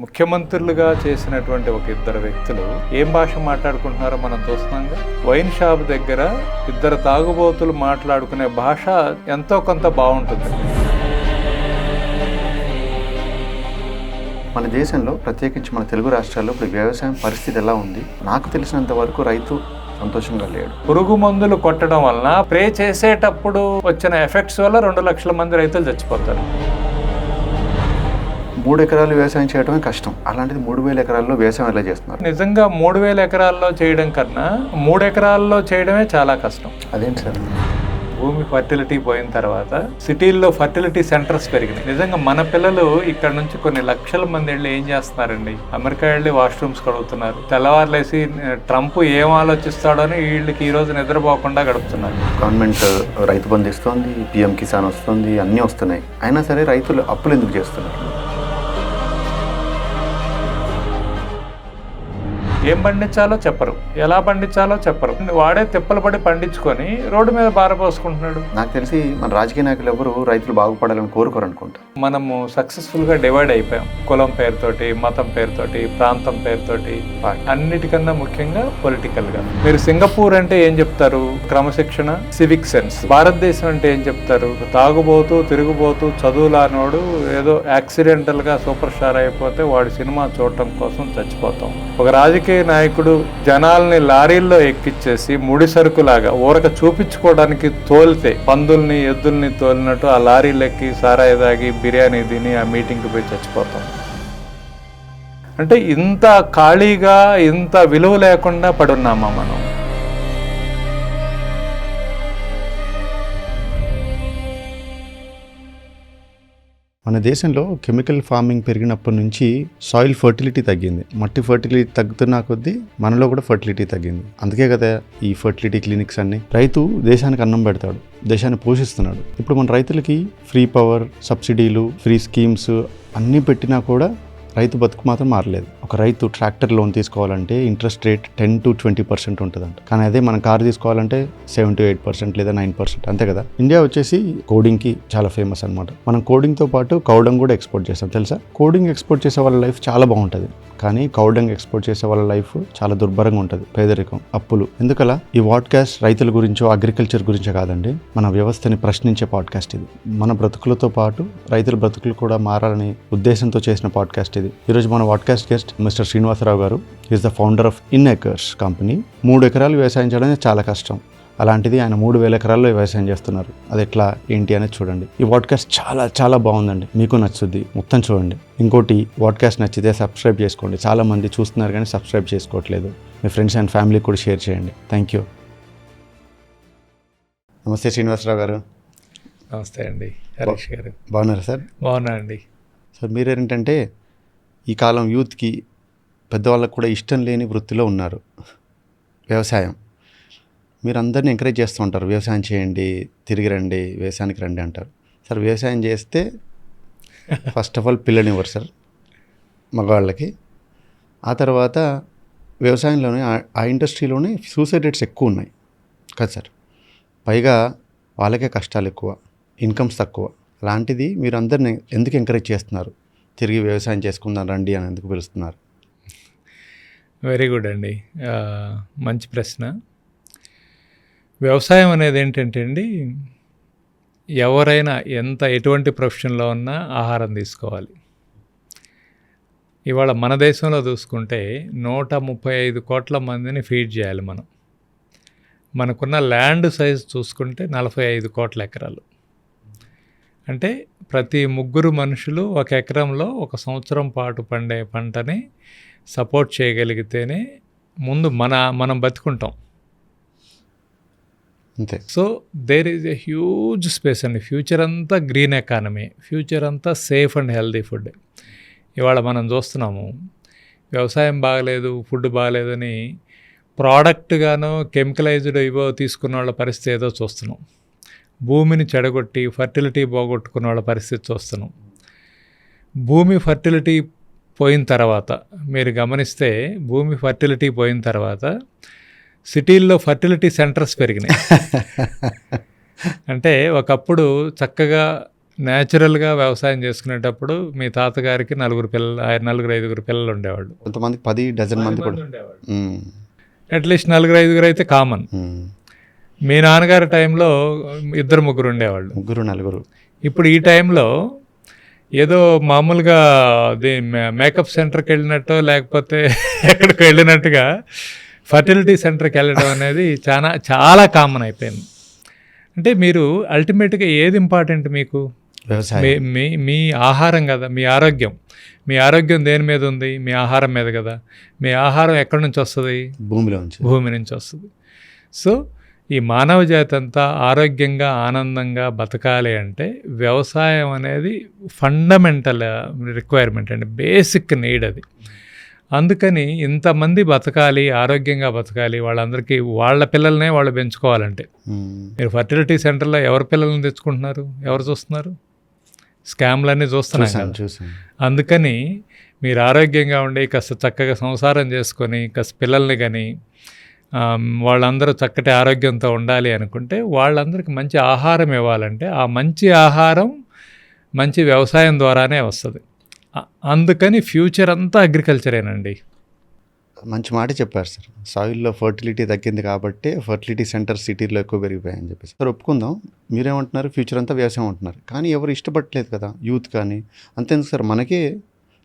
ముఖ్యమంత్రులుగా చేసినటువంటి ఒక ఇద్దరు వ్యక్తులు ఏం భాష మాట్లాడుకుంటున్నారో మనం చూస్తున్నాంగా. వైన్ షాప్ దగ్గర ఇద్దరు తాగుబోతులు మాట్లాడుకునే భాష ఎంతో కొంత బాగుంటుంది. మన దేశంలో ప్రత్యేకించి మన తెలుగు రాష్ట్రాల్లో ఇప్పుడు వ్యవసాయం పరిస్థితి ఎలా ఉంది? నాకు తెలిసినంత వరకు రైతు సంతోషంగా లేడు. పురుగు మందులు కొట్టడం వలన స్ప్రే చేసేటప్పుడు వచ్చిన ఎఫెక్ట్స్ వల్ల 2 లక్షల మంది రైతులు చచ్చిపోతారు. 3 ఎకరాలు వ్యవసాయం చేయడమే కష్టం, అలాంటిది 3,000 ఎకరాల్లో వ్యవసాయం ఎలా చేస్తున్నారు? నిజంగా 3,000 ఎకరాల్లో చేయడం కన్నా 3 ఎకరాల్లో చేయడమే చాలా కష్టం. అదేంటి సార్? భూమి ఫర్టిలిటీ పోయిన తర్వాత సిటీల్లో ఫర్టిలిటీ సెంటర్స్ పెరిగినాయి. నిజంగా మన పిల్లలు ఇక్కడ నుంచి కొన్ని లక్షల మంది వెళ్ళి ఏం చేస్తున్నారండి, అమెరికా వెళ్ళి వాష్రూమ్స్ కడుగుతున్నారు. తెల్లవారులేసి ట్రంప్ ఏం ఆలోచిస్తాడో అని వీళ్ళకి ఈ రోజు నిద్రపోకుండా గడుపుతున్నారు. గవర్నమెంట్ రైతు బంధు ఇస్తుంది, పిఎం కిసాన్ వస్తుంది, అన్నీ వస్తున్నాయి. అయినా సరే రైతులు అప్పులు ఎందుకు చేస్తున్నారు? ఏం పండించాలో చెప్పరు, ఎలా పండించాలో చెప్పరు. వాడే తిప్పలు పడి పండించుకొని రోడ్డు మీద బారపోసుకుంటున్నాడు. నాకు తెలిసి మన రాజకీయ నాయకులు ఎవరు రైతులు బాగుపడాలని కోరుకోరు అనుకుంటా. మనము సక్సెస్ఫుల్గా డివైడ్ అయిపోయాం. కులం పేరుతోటి, మతం పేరుతోటి, ప్రాంతం పేరుతోటి, అన్నిటికన్నా ముఖ్యంగా పొలిటికల్గా. మీరు సింగపూర్ అంటే ఏం చెప్తారు? క్రమశిక్షణ, సివిక్ సెన్స్. భారతదేశం అంటే ఏం చెప్తారు? తాగుబోతూ, తిరుగుబోతూ, చదువులానోడు ఏదో యాక్సిడెంటల్గా సూపర్ స్టార్ అయిపోతే వాడి సినిమా చూడటం కోసం చచ్చిపోతాం. ఒక రాజకీయ నాయకుడు జనాల్ని లారీల్లో ఎక్కిచ్చేసి ముడి సరుకులాగా ఊరక చూపించుకోవడానికి తోలితే పందుల్ని ఎద్దుల్ని తోలినట్టు ఆ లారీలు ఎక్కి సారాయి తాగి బిర్యానీ తిని ఆ మీటింగ్కి పోయి చచ్చిపోతాం. అంటే ఇంత ఖాళీగా, ఇంత విలువ లేకుండా పడున్నామా మనం? మన దేశంలో కెమికల్ ఫార్మింగ్ పెరిగినప్పటి నుంచి సాయిల్ ఫర్టిలిటీ తగ్గింది. మట్టి ఫర్టిలిటీ తగ్గుతున్న కొద్దీ మనలో కూడా ఫర్టిలిటీ తగ్గింది. అందుకే కదా ఈ ఫర్టిలిటీ క్లినిక్స్ అన్ని. రైతు దేశానికి అన్నం పెడతాడు, దేశాన్ని పోషిస్తున్నాడు. ఇప్పుడు మన రైతులకి ఫ్రీ పవర్, సబ్సిడీలు, ఫ్రీ స్కీమ్స్ అన్నీ పెట్టినా కూడా రైతు బతుకు మాత్రం మారలేదు. ఒక రైతు ట్రాక్టర్ లోన్ తీసుకోవాలంటే ఇంట్రెస్ట్ రేట్ 10 to 20% ఉంటుందంట. కానీ అదే మనం కారు తీసుకోవాలంటే 7 to 8% లేదా 9%, అంతే కదా. ఇండియా వచ్చేసి కోడింగ్కి చాలా ఫేమస్ అనమాట. మనం కోడింగ్తో పాటు కౌడంగ్ కూడా ఎక్స్పోర్ట్ చేస్తాం, తెలుసా? కోడింగ్ ఎక్స్పోర్ట్ చేసే వాళ్ళ లైఫ్ చాలా బాగుంటుంది, కానీ కౌడంగ్ ఎక్స్పోర్ట్ చేసే వాళ్ళ లైఫ్ చాలా దుర్భరంగా ఉంటుంది. పేదరికం, అప్పులు. ఎందుకలా? ఈ పాడ్కాస్ట్ రైతుల గురించో అగ్రికల్చర్ గురించో కాదండి, మన వ్యవస్థని ప్రశ్నించే పాడ్కాస్ట్ ఇది. మన బ్రతుకులతో పాటు రైతుల బ్రతుకులు కూడా మారాలని ఉద్దేశంతో చేసిన పాడ్కాస్ట్ ఇది. ఈరోజు మన పాడ్కాస్ట్ గెస్ట్ మిస్టర్ శ్రీనివాసరావు గారు. ఈజ్ ద ఫౌండర్ ఆఫ్ ఇన్ఏకర్స్ కంపెనీ. 3 ఎకరాలు వ్యవసాయం చేయడం చాలా కష్టం, అలాంటిది ఆయన 3,000 ఎకరాల్లో వ్యవసాయం చేస్తున్నారు. అది ఎట్లా ఏంటి అనేది చూడండి. ఈ పాడ్కాస్ట్ చాలా చాలా బాగుందండి, మీకు నచ్చుద్ది, మొత్తం చూడండి. ఇంకోటి, పాడ్కాస్ట్ నచ్చితే సబ్స్క్రైబ్ చేసుకోండి. చాలా మంది చూస్తున్నారు కానీ సబ్స్క్రైబ్ చేసుకోవట్లేదు. మీ ఫ్రెండ్స్ అండ్ ఫ్యామిలీకి కూడా షేర్ చేయండి. Thank you. నమస్తే శ్రీనివాసరావు గారు. నమస్తే అండి హరీష్ గారు. బాగున్నారా సార్? బాగున్నా అండి. సార్, మీరేంటంటే ఈ కాలం యూత్కి, పెద్దవాళ్ళకు కూడా ఇష్టం లేని వృత్తిలో ఉన్నారు, వ్యవసాయం. మీరు అందరినీ ఎంకరేజ్ చేస్తూ ఉంటారు, వ్యవసాయం చేయండి, తిరిగి రండి, వ్యవసాయానికి రండి అంటారు. సార్, వ్యవసాయం చేస్తే ఫస్ట్ ఆఫ్ ఆల్ పిల్లనివ్వరు సార్ మగవాళ్ళకి. ఆ తర్వాత వ్యవసాయంలోనే, ఆ ఇండస్ట్రీలోనే సూసైడ్ రేట్స్ ఎక్కువ ఉన్నాయి కదా సార్. పైగా వాళ్ళకే కష్టాలు ఎక్కువ, ఇన్కమ్స్ తక్కువ. అలాంటిది మీరు అందరినీ ఎందుకు ఎంకరేజ్ చేస్తున్నారు? తిరిగి వ్యవసాయం చేసుకుందాం రండి అని ఎందుకు పిలుస్తున్నారు? వెరీ గుడ్ అండి, మంచి ప్రశ్న. వ్యవసాయం అనేది ఏంటంటే అండి, ఎవరైనా ఎటువంటి ప్రొఫెషన్లో ఉన్నా ఆహారం తీసుకోవాలి. ఇవాళ మన దేశంలో చూసుకుంటే 135 కోట్ల మందిని ఫీడ్ చేయాలి మనం. మనకున్న ల్యాండ్ సైజ్ చూసుకుంటే 45 కోట్ల ఎకరాలు. అంటే ప్రతి 3 మనుషులు 1 ఎకరంలో 1 సంవత్సరం పాటు పండే పంటని సపోర్ట్ చేయగలిగితేనే ముందు మనం బతుకుంటాం. అంతే. So there is a huge space అండి. ఫ్యూచర్ అంతా గ్రీన్ ఎకానమీ, ఫ్యూచర్ అంతా సేఫ్ అండ్ హెల్దీ ఫుడ్. ఇవాళ మనం చూస్తున్నాము, వ్యవసాయం బాగలేదు, ఫుడ్ బాగలేదని ప్రోడక్ట్గానో కెమికలైజ్డ్ ఇవో తీసుకున్న వాళ్ళ పరిస్థితి ఏదో చూస్తున్నాం. భూమిని చెడగొట్టి ఫర్టిలిటీ పోగొట్టుకున్న వాళ్ళ పరిస్థితి చూస్తున్నాం. భూమి ఫర్టిలిటీ పోయిన తర్వాత మీరు గమనిస్తే, భూమి ఫర్టిలిటీ పోయిన తర్వాత సిటీల్లో ఫర్టిలిటీ సెంటర్స్ పెరిగినాయి. అంటే ఒకప్పుడు చక్కగా న్యాచురల్గా వ్యవసాయం చేసుకునేటప్పుడు మీ తాతగారికి 4 పిల్లలు, 4-5 పిల్లలు ఉండేవాళ్ళు. కొంతమందికి 10 డజన్ మంది కూడా. అట్లీస్ట్ 4-5 అయితే కామన్. మీ నాన్నగారి టైంలో 2-3 ఉండేవాళ్ళు, 3-4. ఇప్పుడు ఈ టైంలో ఏదో మామూలుగా మేకప్ సెంటర్కి వెళ్ళినట్టు లేకపోతే ఎక్కడికి వెళ్ళినట్టుగా ఫర్టిలిటీ సెంటర్కి వెళ్ళడం అనేది చాలా కామన్ అయిపోయింది. అంటే మీరు అల్టిమేట్గా ఏది ఇంపార్టెంట్ మీకు? వ్యవసాయం. మీ ఆహారం కదా, మీ ఆరోగ్యం దేని మీద ఉంది? మీ ఆహారం మీద కదా. మీ ఆహారం ఎక్కడి నుంచి వస్తుంది? భూమి నుంచి వస్తుంది. సో ఈ మానవ జాతి అంతా ఆరోగ్యంగా ఆనందంగా బతకాలి అంటే వ్యవసాయం అనేది ఫండమెంటల్ రిక్వైర్మెంట్ అండి, బేసిక్ నీడ్ అది. అందుకని ఇంతమంది బతకాలి, ఆరోగ్యంగా బతకాలి, వాళ్ళందరికీ వాళ్ళ పిల్లల్నే వాళ్ళు పెంచుకోవాలంటే మీరు ఫర్టిలిటీ సెంటర్లో ఎవరి పిల్లల్ని తెచ్చుకుంటున్నారు? ఎవరు చూస్తున్నారు? స్కామ్లన్నీ చూస్తున్నాం. అందుకని మీరు ఆరోగ్యంగా ఉండి కాస్త చక్కగా సంసారం చేసుకొని కాస్త పిల్లల్ని కానీ వాళ్ళందరూ చక్కటి ఆరోగ్యంతో ఉండాలి అనుకుంటే వాళ్ళందరికీ మంచి ఆహారం ఇవ్వాలంటే ఆ మంచి ఆహారం మంచి వ్యవసాయం ద్వారానే వస్తుంది. అందుకని ఫ్యూచర్ అంతా అగ్రికల్చరేనండి. మంచి మాట చెప్పారు సార్. సాయిల్లో ఫర్టిలిటీ తగ్గింది కాబట్టి ఫర్టిలిటీ సెంటర్ సిటీలో ఎక్కువ పెరిగిపోయాయని చెప్పేసి సార్ ఒప్పుకుందాం. మీరేమంటున్నారు? ఫ్యూచర్ అంతా వ్యవసాయం అంటున్నారు. కానీ ఎవరు ఇష్టపడలేదు కదా, యూత్ కానీ. అంతేందుకు సార్, మనకే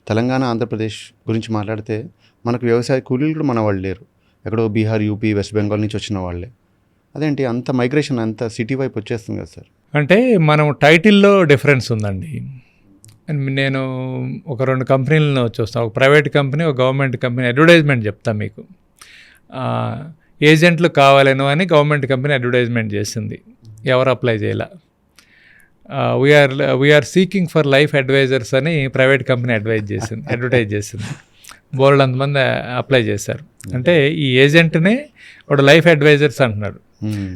తెలంగాణ ఆంధ్రప్రదేశ్ గురించి మాట్లాడితే మనకు వ్యవసాయ కూలీలు కూడా మన వాళ్ళు లేరు. ఎక్కడో బీహార్, యూపీ, వెస్ట్ బెంగాల్ నుంచి వచ్చిన వాళ్ళే. అదేంటి అంత మైగ్రేషన్ అంత సిటీ వైపు వచ్చేస్తుంది కదా సార్? అంటే మనం టైటిల్లో డిఫరెన్స్ ఉందండి. నేను ఒక 2 కంపెనీలను చూస్తాను, ఒక ప్రైవేట్ కంపెనీ, ఒక గవర్నమెంట్ కంపెనీ. అడ్వర్టైజ్మెంట్ చెప్తాను మీకు. ఏజెంట్లు కావాలను అని గవర్నమెంట్ కంపెనీ అడ్వర్టైజ్మెంట్ చేసింది, ఎవరు అప్లై చేయాల. We're seeking for life advisers అని ప్రైవేట్ కంపెనీ అడ్వర్టైజ్ చేసింది. బోల్డ్ అంతమంది అప్లై చేశారు. అంటే ఈ ఏజెంట్నే వాడు లైఫ్ అడ్వైజర్స్ అంటున్నాడు.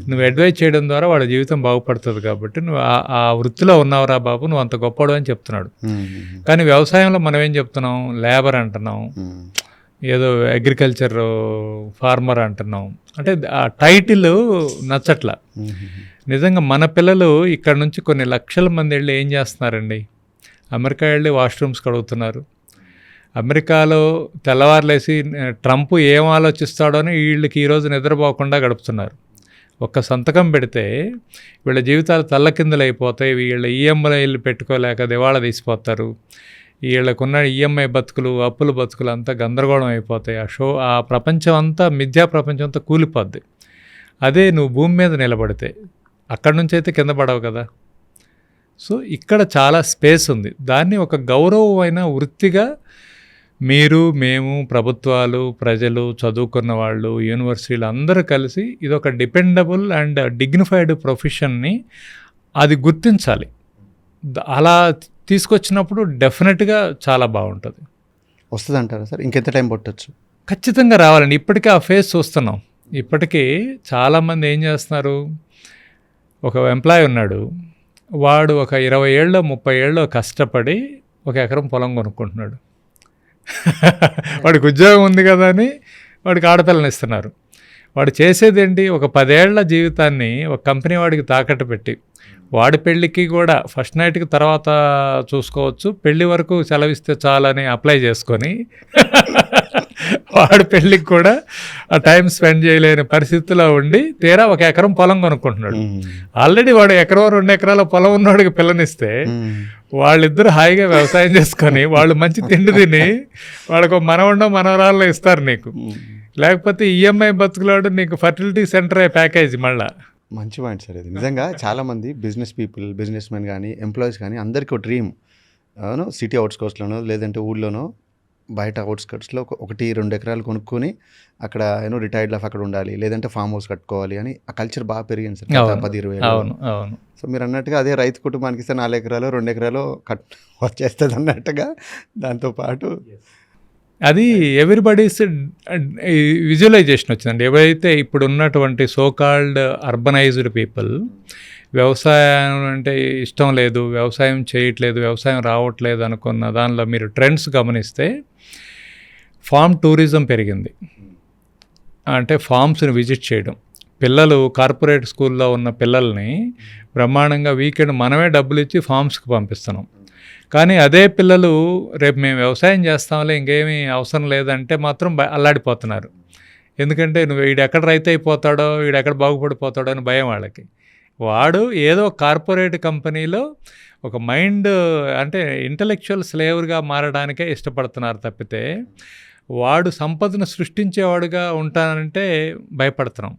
నువ్వు అడ్వైజ్ చేయడం ద్వారా వాడి జీవితం బాగుపడుతుంది కాబట్టి నువ్వు ఆ వృత్తిలో ఉన్నావురా బాబు, నువ్వు అంత గొప్పడు అని చెప్తున్నాడు. కానీ వ్యవసాయంలో మనం ఏం చెప్తున్నాం? లేబర్ అంటున్నాం, ఏదో అగ్రికల్చర్ ఫార్మర్ అంటున్నాం. అంటే ఆ టైటిల్ నచ్చట్లా. నిజంగా మన పిల్లలు ఇక్కడ నుంచి కొన్ని లక్షల మంది వెళ్ళి ఏం చేస్తున్నారండి? అమెరికా వెళ్ళి వాష్రూమ్స్ కడుగుతున్నారు. అమెరికాలో తెల్లవారులేసి ట్రంప్ ఏం ఆలోచిస్తాడో అని వీళ్ళకి ఈరోజు నిద్రపోకుండా గడుపుతున్నారు. ఒక్క సంతకం పెడితే వీళ్ళ జీవితాలు తల్లకిందులైపోతాయి. వీళ్ళ ఈఎంఐలు పెట్టుకోలేక దివాళా తీసిపోతారు. వీళ్ళకున్న ఈఎంఐ బతుకులు, అప్పుల బతుకులు అంతా గందరగోళం అయిపోతాయి. ఆ ప్రపంచం అంతా, మిథ్యా ప్రపంచం అంతా కూలిపోద్ది. అదే నువ్వు భూమి మీద నిలబడితే అక్కడి నుంచి అయితే కింద పడవు కదా. సో ఇక్కడ చాలా స్పేస్ ఉంది. దాన్ని ఒక గౌరవమైన వృత్తిగా మీరు, మేము, ప్రభుత్వాలు, ప్రజలు, చదువుకున్న వాళ్ళు, యూనివర్సిటీలు అందరూ కలిసి ఇదొక డిపెండబుల్ అండ్ డిగ్నిఫైడ్ ప్రొఫెషన్ని అది గుర్తించాలి. అలా తీసుకొచ్చినప్పుడు డెఫినెట్గా చాలా బాగుంటుంది. వస్తుంది అంటారా సార్? ఇంకెంత టైం పట్టచ్చు? ఖచ్చితంగా రావాలండి. ఇప్పటికే ఆ ఫేజ్ చూస్తున్నాం. ఇప్పటికీ చాలామంది ఏం చేస్తున్నారు, ఒక ఎంప్లాయ్ ఉన్నాడు, వాడు ఒక 20 ఏళ్ళో 30 ఏళ్ళో కష్టపడి 1 ఎకరం పొలం కొనుక్కుంటున్నాడు. వాడికి ఉద్యోగం ఉంది కదా అని వాడికి ఆడపిల్లని ఇస్తున్నారు. వాడు చేసేది ఏంటి? ఒక 10 ఏళ్ల జీవితాన్ని ఒక కంపెనీ వాడికి తాకట్టు పెట్టి, వాడి పెళ్ళికి కూడా ఫస్ట్ నైట్కి తర్వాత చూసుకోవచ్చు, పెళ్ళి వరకు సెలవిస్తే చాలని అప్లై చేసుకొని వాడి పెళ్ళికి కూడా ఆ టైం స్పెండ్ చేయలేని పరిస్థితిలో ఉండి తీరా 1 ఎకరం పొలం కొనుక్కుంటున్నాడు. ఆల్రెడీ వాడు 1 ఎకరం 2 ఎకరాల పొలం ఉన్నవాడికి పిల్లనిస్తే వాళ్ళిద్దరు హాయిగా వ్యవసాయం చేసుకొని వాళ్ళు మంచి తిండి తిని వాళ్ళకు మనవడో మనవరాల్లో ఇస్తారు నీకు. లేకపోతే ఈఎంఐ బతుకులాడు నీకు ఫర్టిలిటీ సెంటర్ ప్యాకేజ్. మళ్ళీ మంచి పాయింట్ సార్ ఇది. నిజంగా చాలామంది బిజినెస్ పీపుల్, బిజినెస్ మెన్ కానీ, ఎంప్లాయీస్ కానీ అందరికీ ఒక డ్రీమ్, సిటీ అవుట్స్కర్ట్స్లోనో లేదంటే ఊళ్ళోనో బయట అవుట్స్కర్ట్స్లో 1-2 ఎకరాలు కొనుక్కొని అక్కడ రిటైర్డ్ లైఫ్ అక్కడ ఉండాలి, లేదంటే ఫామ్ హౌస్ కట్టుకోవాలి అని ఆ కల్చర్ బాగా పెరిగింది సార్ 10-20 ఏళ్ళు. సో మీరు అన్నట్టుగా అదే రైతు కుటుంబానికి ఇస్తే 4 ఎకరాలు 2 ఎకరాలు వచ్చేస్తుంది అన్నట్టుగా దాంతోపాటు అది ఎవ్రీబడీస్ విజువలైజేషన్ వచ్చిందండి. ఎవరైతే ఇప్పుడు ఉన్నటువంటి సోకాల్డ్ అర్బనైజ్డ్ పీపుల్ వ్యవసాయం అంటే ఇష్టం లేదు, వ్యవసాయం చేయట్లేదు, వ్యవసాయం రావట్లేదు అనుకున్న దానిలో మీరు ట్రెండ్స్ గమనిస్తే ఫామ్ టూరిజం పెరిగింది. అంటే ఫామ్స్ని విజిట్ చేయడం, పిల్లలు కార్పొరేట్ స్కూల్లో ఉన్న పిల్లల్ని బ్రహ్మాండంగా వీకెండ్ మనమే డబ్బులు ఇచ్చి ఫామ్స్కి పంపిస్తున్నాం. కానీ అదే పిల్లలు రేపు మేము వ్యవసాయం చేస్తాంలే ఇంకేమీ అవసరం లేదంటే మాత్రం అల్లాడిపోతున్నారు. ఎందుకంటే వీడెక్కడ రైతు అయిపోతాడో, వీడెక్కడ బాగుపడిపోతాడో అని భయం వాళ్ళకి. వాడు ఏదో కార్పొరేట్ కంపెనీలో ఒక మైండ్ అంటే ఇంటలెక్చువల్ స్లేవర్గా మారడానికే ఇష్టపడుతున్నారు తప్పితే వాడు సంపదను సృష్టించేవాడుగా ఉంటానంటే భయపడుతున్నాం.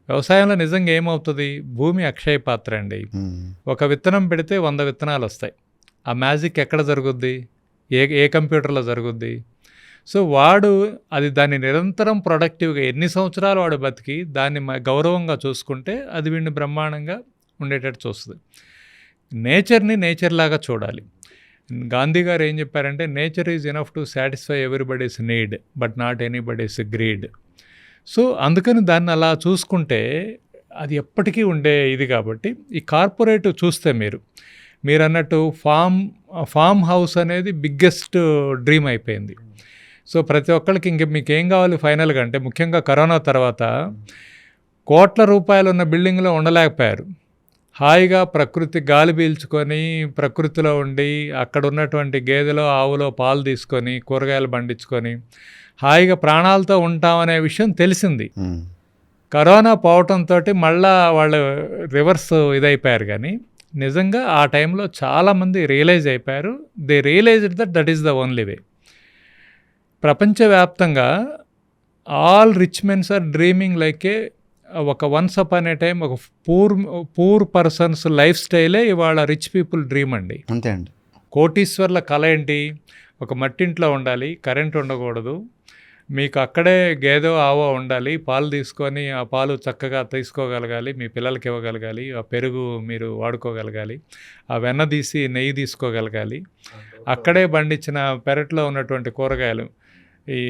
వ్యవసాయంలో నిజంగా ఏమవుతుంది, భూమి అక్షయ పాత్ర అండి. ఒక విత్తనం పెడితే 100 విత్తనాలు వస్తాయి. ఆ మ్యాజిక్ ఎక్కడ జరుగుద్ది, ఏ కంప్యూటర్లో జరుగుద్ది? సో వాడు దాన్ని నిరంతరం ప్రొడక్టివ్గా ఎన్ని సంవత్సరాలు వాడు బతికి దాన్ని గౌరవంగా చూసుకుంటే అది వీడిని బ్రహ్మాండంగా ఉండేటట్టు చూస్తుంది. నేచర్ని నేచర్ లాగా చూడాలి. గాంధీ గారు ఏం చెప్పారంటే, nature is enough to satisfy everybody's need but not anybody's greed. So అందుకని దాన్ని అలా చూసుకుంటే అది ఎప్పటికీ ఉండే ఇది. కాబట్టి ఈ కార్పొరేట్ చూస్తే మీరు అన్నట్టు ఫామ్ హౌస్ అనేది బిగ్గెస్ట్ డ్రీమ్ అయిపోయింది. సో ప్రతి ఒక్కరికి మీకేం కావాలి ఫైనల్గా అంటే, ముఖ్యంగా కరోనా తర్వాత కోట్ల రూపాయలు ఉన్న బిల్డింగ్లో ఉండలేకపోయారు. హాయిగా ప్రకృతి గాలి పీల్చుకొని ప్రకృతిలో ఉండి అక్కడ ఉన్నటువంటి గేదెలో ఆవులో పాలు తీసుకొని కూరగాయలు పండించుకొని హాయిగా ప్రాణాలతో ఉంటామనే విషయం తెలిసింది. కరోనా పోవటంతో మళ్ళా వాళ్ళు రివర్స్ ఇదైపోయారు. కానీ నిజంగా ఆ టైంలో చాలామంది రియలైజ్ అయిపోయారు. They realized that is the only way. ప్రపంచవ్యాప్తంగా all rich mens are dreaming like ఒక వన్స్ అపాన్ ఏ టైం ఒక పూర్ పర్సన్స్ లైఫ్ స్టైలే ఇవాళ రిచ్ పీపుల్ డ్రీమ్ అండి. అంతే అండి. కోటీశ్వర్ల కళ ఏంటి, ఒక మట్టింట్లో ఉండాలి, కరెంట్ ఉండకూడదు, మీకు అక్కడే గేదె ఆవో ఉండాలి, పాలు తీసుకొని ఆ పాలు చక్కగా తీసుకోగలగాలి, మీ పిల్లలకి ఇవ్వగలగాలి, ఆ పెరుగు మీరు వాడుకోగలగాలి, ఆ వెన్న తీసి నెయ్యి తీసుకోగలగాలి, అక్కడే పండించిన పెరట్లో ఉన్నటువంటి కూరగాయలు. ఈ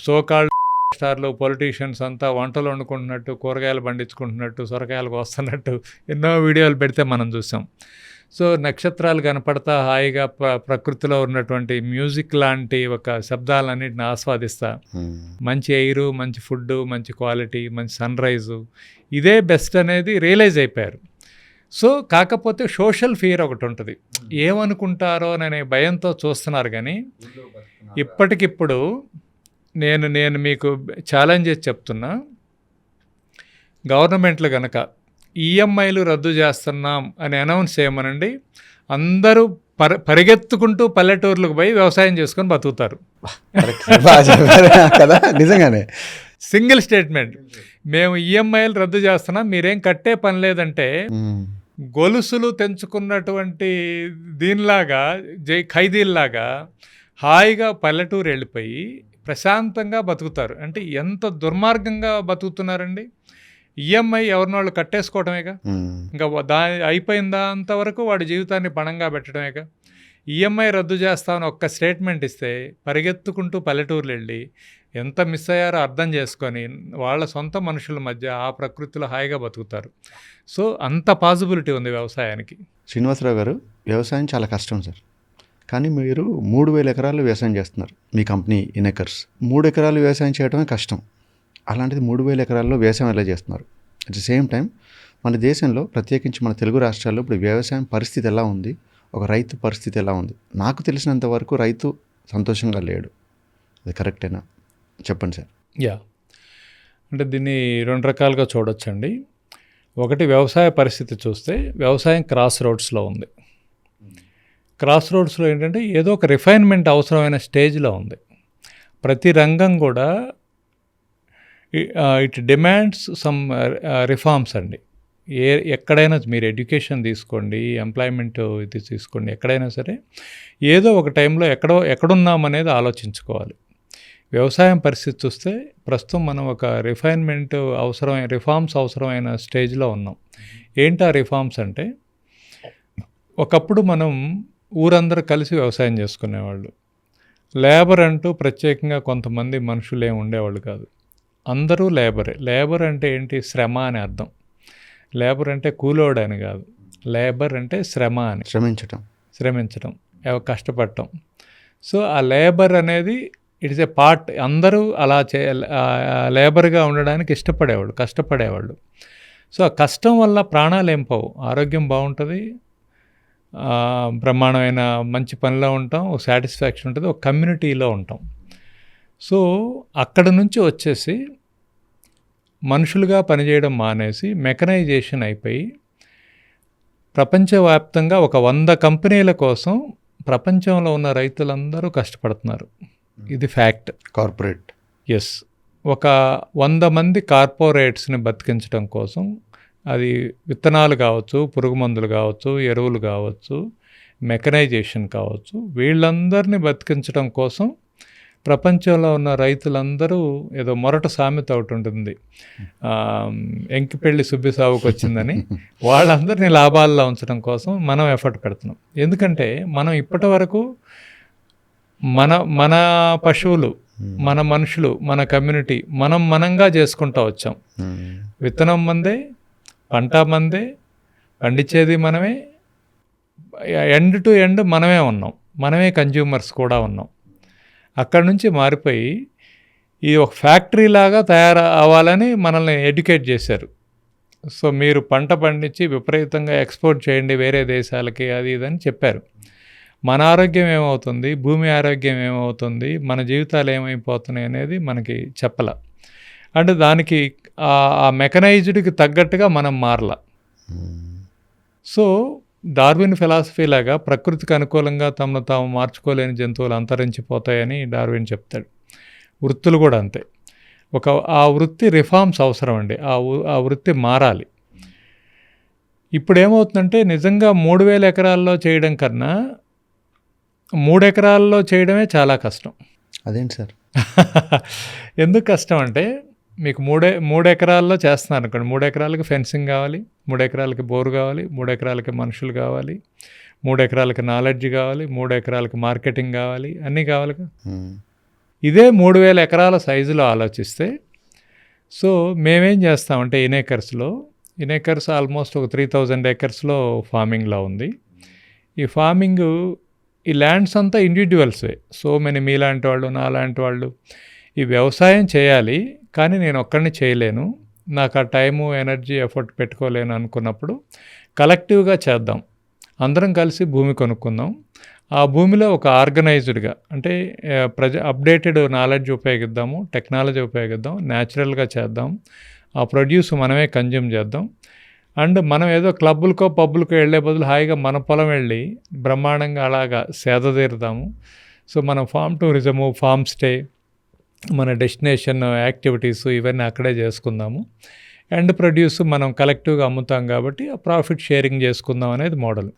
సోకాల్డ్ స్టార్లు పొలిటీషియన్స్ అంతా వంటలు వండుకుంటున్నట్టు, కూరగాయలు పండించుకుంటున్నట్టు, సొరకాయలు వస్తున్నట్టు ఎన్నో వీడియోలు పెడితే మనం చూసాం. సో నక్షత్రాలు కనపడతా హాయిగా ప్రకృతిలో ఉన్నటువంటి మ్యూజిక్ లాంటి ఒక శబ్దాలన్నింటిని ఆస్వాదిస్తా, మంచి ఎయిరు, మంచి ఫుడ్, మంచి క్వాలిటీ, మంచి సన్ రైజు, ఇదే బెస్ట్ అనేది రియలైజ్ అయిపోయారు. సో కాకపోతే సోషల్ ఫియర్ ఒకటి ఉంటుంది, ఏమనుకుంటారో అనే భయంతో చూస్తున్నారు. కానీ ఇప్పటికిప్పుడు నేను మీకు ఛాలెంజ్ చేసి చెప్తున్నా, గవర్నమెంట్లు కనుక ఈఎంఐలు రద్దు చేస్తున్నాం అని అనౌన్స్ చేయమనండి, అందరూ పరిగెత్తుకుంటూ పల్లెటూర్లకు పోయి వ్యవసాయం చేసుకొని బతుకుతారు కదా. నిజంగానే సింగిల్ స్టేట్మెంట్, మేము ఈఎంఐలు రద్దు చేస్తున్నాం, మీరేం కట్టే పని లేదంటే గొలుసులు తెంచుకున్నటువంటి దీనిలాగా ఖైదీల్లాగా హాయిగా పల్లెటూరు వెళ్ళిపోయి ప్రశాంతంగా బతుకుతారు. అంటే ఎంత దుర్మార్గంగా బతుకుతున్నారండి. ఈఎంఐ ఎవరినోళ్ళు కట్టేసుకోవటమేగా, ఇంకా అయిపోయిందా అంతవరకు వాడి జీవితాన్ని పణంగా పెట్టడమేగా. ఈఎంఐ రద్దు చేస్తామని ఒక్క స్టేట్మెంట్ ఇస్తే పరిగెత్తుకుంటూ పల్లెటూరులు వెళ్ళి ఎంత మిస్ అయ్యారో అర్థం చేసుకొని వాళ్ళ సొంత మనుషుల మధ్య ఆ ప్రకృతిలో హాయిగా బతుకుతారు. సో అంత పాసిబిలిటీ ఉంది వ్యవసాయానికి. శ్రీనివాసరావు గారు, వ్యవసాయం చాలా కష్టం సార్. కానీ మీరు 3000 ఎకరాలు వ్యవసాయం చేస్తున్నారు, మీ కంపెనీ ఇన్ఎకర్స్. 3 ఎకరాలు వ్యవసాయం చేయడమే కష్టం. అలాంటిది 3000 ఎకరాల్లో వ్యవసాయం ఎలా చేస్తున్నారు? అట్ ది సేమ్ టైం మన దేశంలో ప్రత్యేకించి మన తెలుగు రాష్ట్రాల్లో ఇప్పుడు వ్యవసాయం పరిస్థితి ఎలా ఉంది, ఒక రైతు పరిస్థితి ఎలా ఉంది? నాకు తెలిసినంత వరకు రైతు సంతోషంగా లేడు. అది కరెక్టేనా? చెప్పండి సార్. యా, అంటే దీన్ని 2 రకాలుగా చూడొచ్చండి. ఒకటి, వ్యవసాయ పరిస్థితి చూస్తే వ్యవసాయం క్రాస్ రోడ్స్లో ఉంది. క్రాస్ రోడ్స్లో ఏంటంటే ఏదో ఒక రిఫైన్మెంట్ అవసరమైన స్టేజ్లో ఉంది. ప్రతి రంగం కూడా ఇట్ డిమాండ్స్ సమ్ రిఫార్మ్స్ అండి. ఎక్కడైనా మీరు ఎడ్యుకేషన్ తీసుకోండి, ఎంప్లాయ్మెంట్ ఇది తీసుకోండి, ఎక్కడైనా సరే ఏదో ఒక టైంలో ఎక్కడున్నామనేది ఆలోచించుకోవాలి. వ్యవసాయం పరిస్థితి చూస్తే ప్రస్తుతం మనం ఒక రిఫార్మ్స్ అవసరమైన స్టేజ్లో ఉన్నాం. ఏంటి ఆ రిఫార్మ్స్ అంటే, ఒకప్పుడు మనం ఊరందరూ కలిసి వ్యవసాయం చేసుకునేవాళ్ళు. లేబర్ అంటూ ప్రత్యేకంగా కొంతమంది మనుషులు ఏమి ఉండేవాళ్ళు కాదు, అందరూ లేబరే. లేబర్ అంటే ఏంటి? శ్రమ అని అర్థం. లేబర్ అంటే కూలోడు అని కాదు, లేబర్ అంటే శ్రమ అని, శ్రమించటం, కష్టపడటం. సో ఆ లేబర్ అనేది ఇట్ ఈస్ ఏ పార్ట్. అందరూ అలా లేబర్గా ఉండడానికి ఇష్టపడేవాళ్ళు, కష్టపడేవాళ్ళు. సో ఆ కష్టం వల్ల ప్రాణాలు ఏం పోవు, ఆరోగ్యం బాగుంటుంది, బ్రహ్మాండమైన మంచి పనిలో ఉంటాం, ఒక సాటిస్ఫాక్షన్ ఉంటుంది, ఒక కమ్యూనిటీలో ఉంటాం. సో అక్కడ నుంచి వచ్చేసి మనుషులుగా పనిచేయడం మానేసి మెకనైజేషన్ అయిపోయి ప్రపంచవ్యాప్తంగా ఒక 100 కంపెనీల కోసం ప్రపంచంలో ఉన్న రైతులందరూ కష్టపడుతున్నారు. ఇది ఫ్యాక్ట్. కార్పొరేట్. ఎస్. ఒక 100 మంది కార్పొరేట్స్ని బతికించడం కోసం, అది విత్తనాలు కావచ్చు, పురుగు మందులు కావచ్చు, ఎరువులు కావచ్చు, మెకనైజేషన్ కావచ్చు, వీళ్ళందరినీ బతికించడం కోసం ప్రపంచంలో ఉన్న రైతులందరూ, ఏదో మొరట సామెత ఒకటి ఉంటుంది, ఎంకిపెళ్ళి సుబ్బి సాగుకు వచ్చిందని, వాళ్ళందరినీ లాభాల్లో ఉంచడం కోసం మనం ఎఫర్ట్ పెడుతున్నాం. ఎందుకంటే మనం ఇప్పటి వరకు మన పశువులు, మన మనుషులు, మన కమ్యూనిటీ మనంగా చేసుకుంటూ వచ్చాం. విత్తనం మందే, పంట మందే, పండించేది మనమే, ఎండ్ టు ఎండ్ మనమే ఉన్నాం, మనమే కన్జ్యూమర్స్ కూడా ఉన్నాం. అక్కడ నుంచి మారిపోయి ఇది ఒక ఫ్యాక్టరీ లాగా తయారు అవ్వాలని మనల్ని ఎడ్యుకేట్ చేశారు. సో మీరు పంట పండించి విపరీతంగా ఎక్స్పోర్ట్ చేయండి వేరే దేశాలకి, అది ఇదని చెప్పారు. మన ఆరోగ్యం ఏమవుతుంది, భూమి ఆరోగ్యం ఏమవుతుంది, మన జీవితాలు ఏమైపోతున్నాయి అనేది మనకి చెప్పల. అంటే దానికి ఆ మెకనైజ్డ్కి తగ్గట్టుగా మనం మారల. సో డార్విన్ ఫిలాసఫీ లాగా ప్రకృతికి అనుకూలంగా తమను తాము మార్చుకోలేని జంతువులు అంతరించిపోతాయని డార్విన్ చెప్తాడు. వృత్తులు కూడా అంతే. ఆ వృత్తి రిఫార్మ్స్ అవసరం అండి. ఆ వృత్తి మారాలి. ఇప్పుడు ఏమవుతుందంటే నిజంగా 3000 ఎకరాల్లో చేయడం కన్నా 3 ఎకరాల్లో చేయడమే చాలా కష్టం. అదేంటి సార్? ఎందుకు కష్టం అంటే, మీకు 3 ఎకరాల్లో చేస్తున్నారు అనుకోండి, 3 ఎకరాలకి ఫెన్సింగ్ కావాలి, 3 ఎకరాలకి బోరు కావాలి, 3 ఎకరాలకి మనుషులు కావాలి, 3 ఎకరాలకి నాలెడ్జ్ కావాలి, 3 ఎకరాలకి మార్కెటింగ్ కావాలి, అన్నీ కావాలి. ఇదే 3000 ఎకరాల సైజులో ఆలోచిస్తే, సో మేమేం చేస్తామంటే ఇనేకర్స్ ఆల్మోస్ట్ ఒక 3000 ఎకర్స్లో ఫార్మింగ్లో ఉంది. ఈ ఫార్మింగ్, ఈ ల్యాండ్స్ అంతా ఇండివిజువల్సే. సో మీలాంటి వాళ్ళు, నాలాంటి వాళ్ళు ఈ వ్యవసాయం చేయాలి, కానీ నేను ఒక్కడిని చేయలేను, నాకు ఆ టైము, ఎనర్జీ, ఎఫర్ట్ పెట్టుకోలేను అనుకున్నప్పుడు కలెక్టివ్గా చేద్దాం, అందరం కలిసి భూమి కొనుక్కుందాం, ఆ భూమిలో ఒక ఆర్గనైజ్డ్గా, అంటే అప్డేటెడ్ నాలెడ్జ్ ఉపయోగిద్దాము, టెక్నాలజీ ఉపయోగిద్దాం, న్యాచురల్గా చేద్దాం, ఆ ప్రొడ్యూస్ మనమే కన్జ్యూమ్ చేద్దాం. అండ్ మనం ఏదో క్లబ్బులకో పబ్బులకో వెళ్ళే బదులు హాయిగా మన పొలం వెళ్ళి బ్రహ్మాండంగా అలాగా సేద తీరుదాము. సో మనం ఫామ్ టూరిజము, ఫామ్ స్టే, మన డెస్టినేషన్ యాక్టివిటీస్ ఇవన్నీ అక్కడే చేసుకుందాము. ఎండ్ ప్రొడ్యూస్ మనం కలెక్టివ్గా అమ్ముతాం కాబట్టి ఆ ప్రాఫిట్ షేరింగ్ చేసుకుందాం అనేది మోడల్.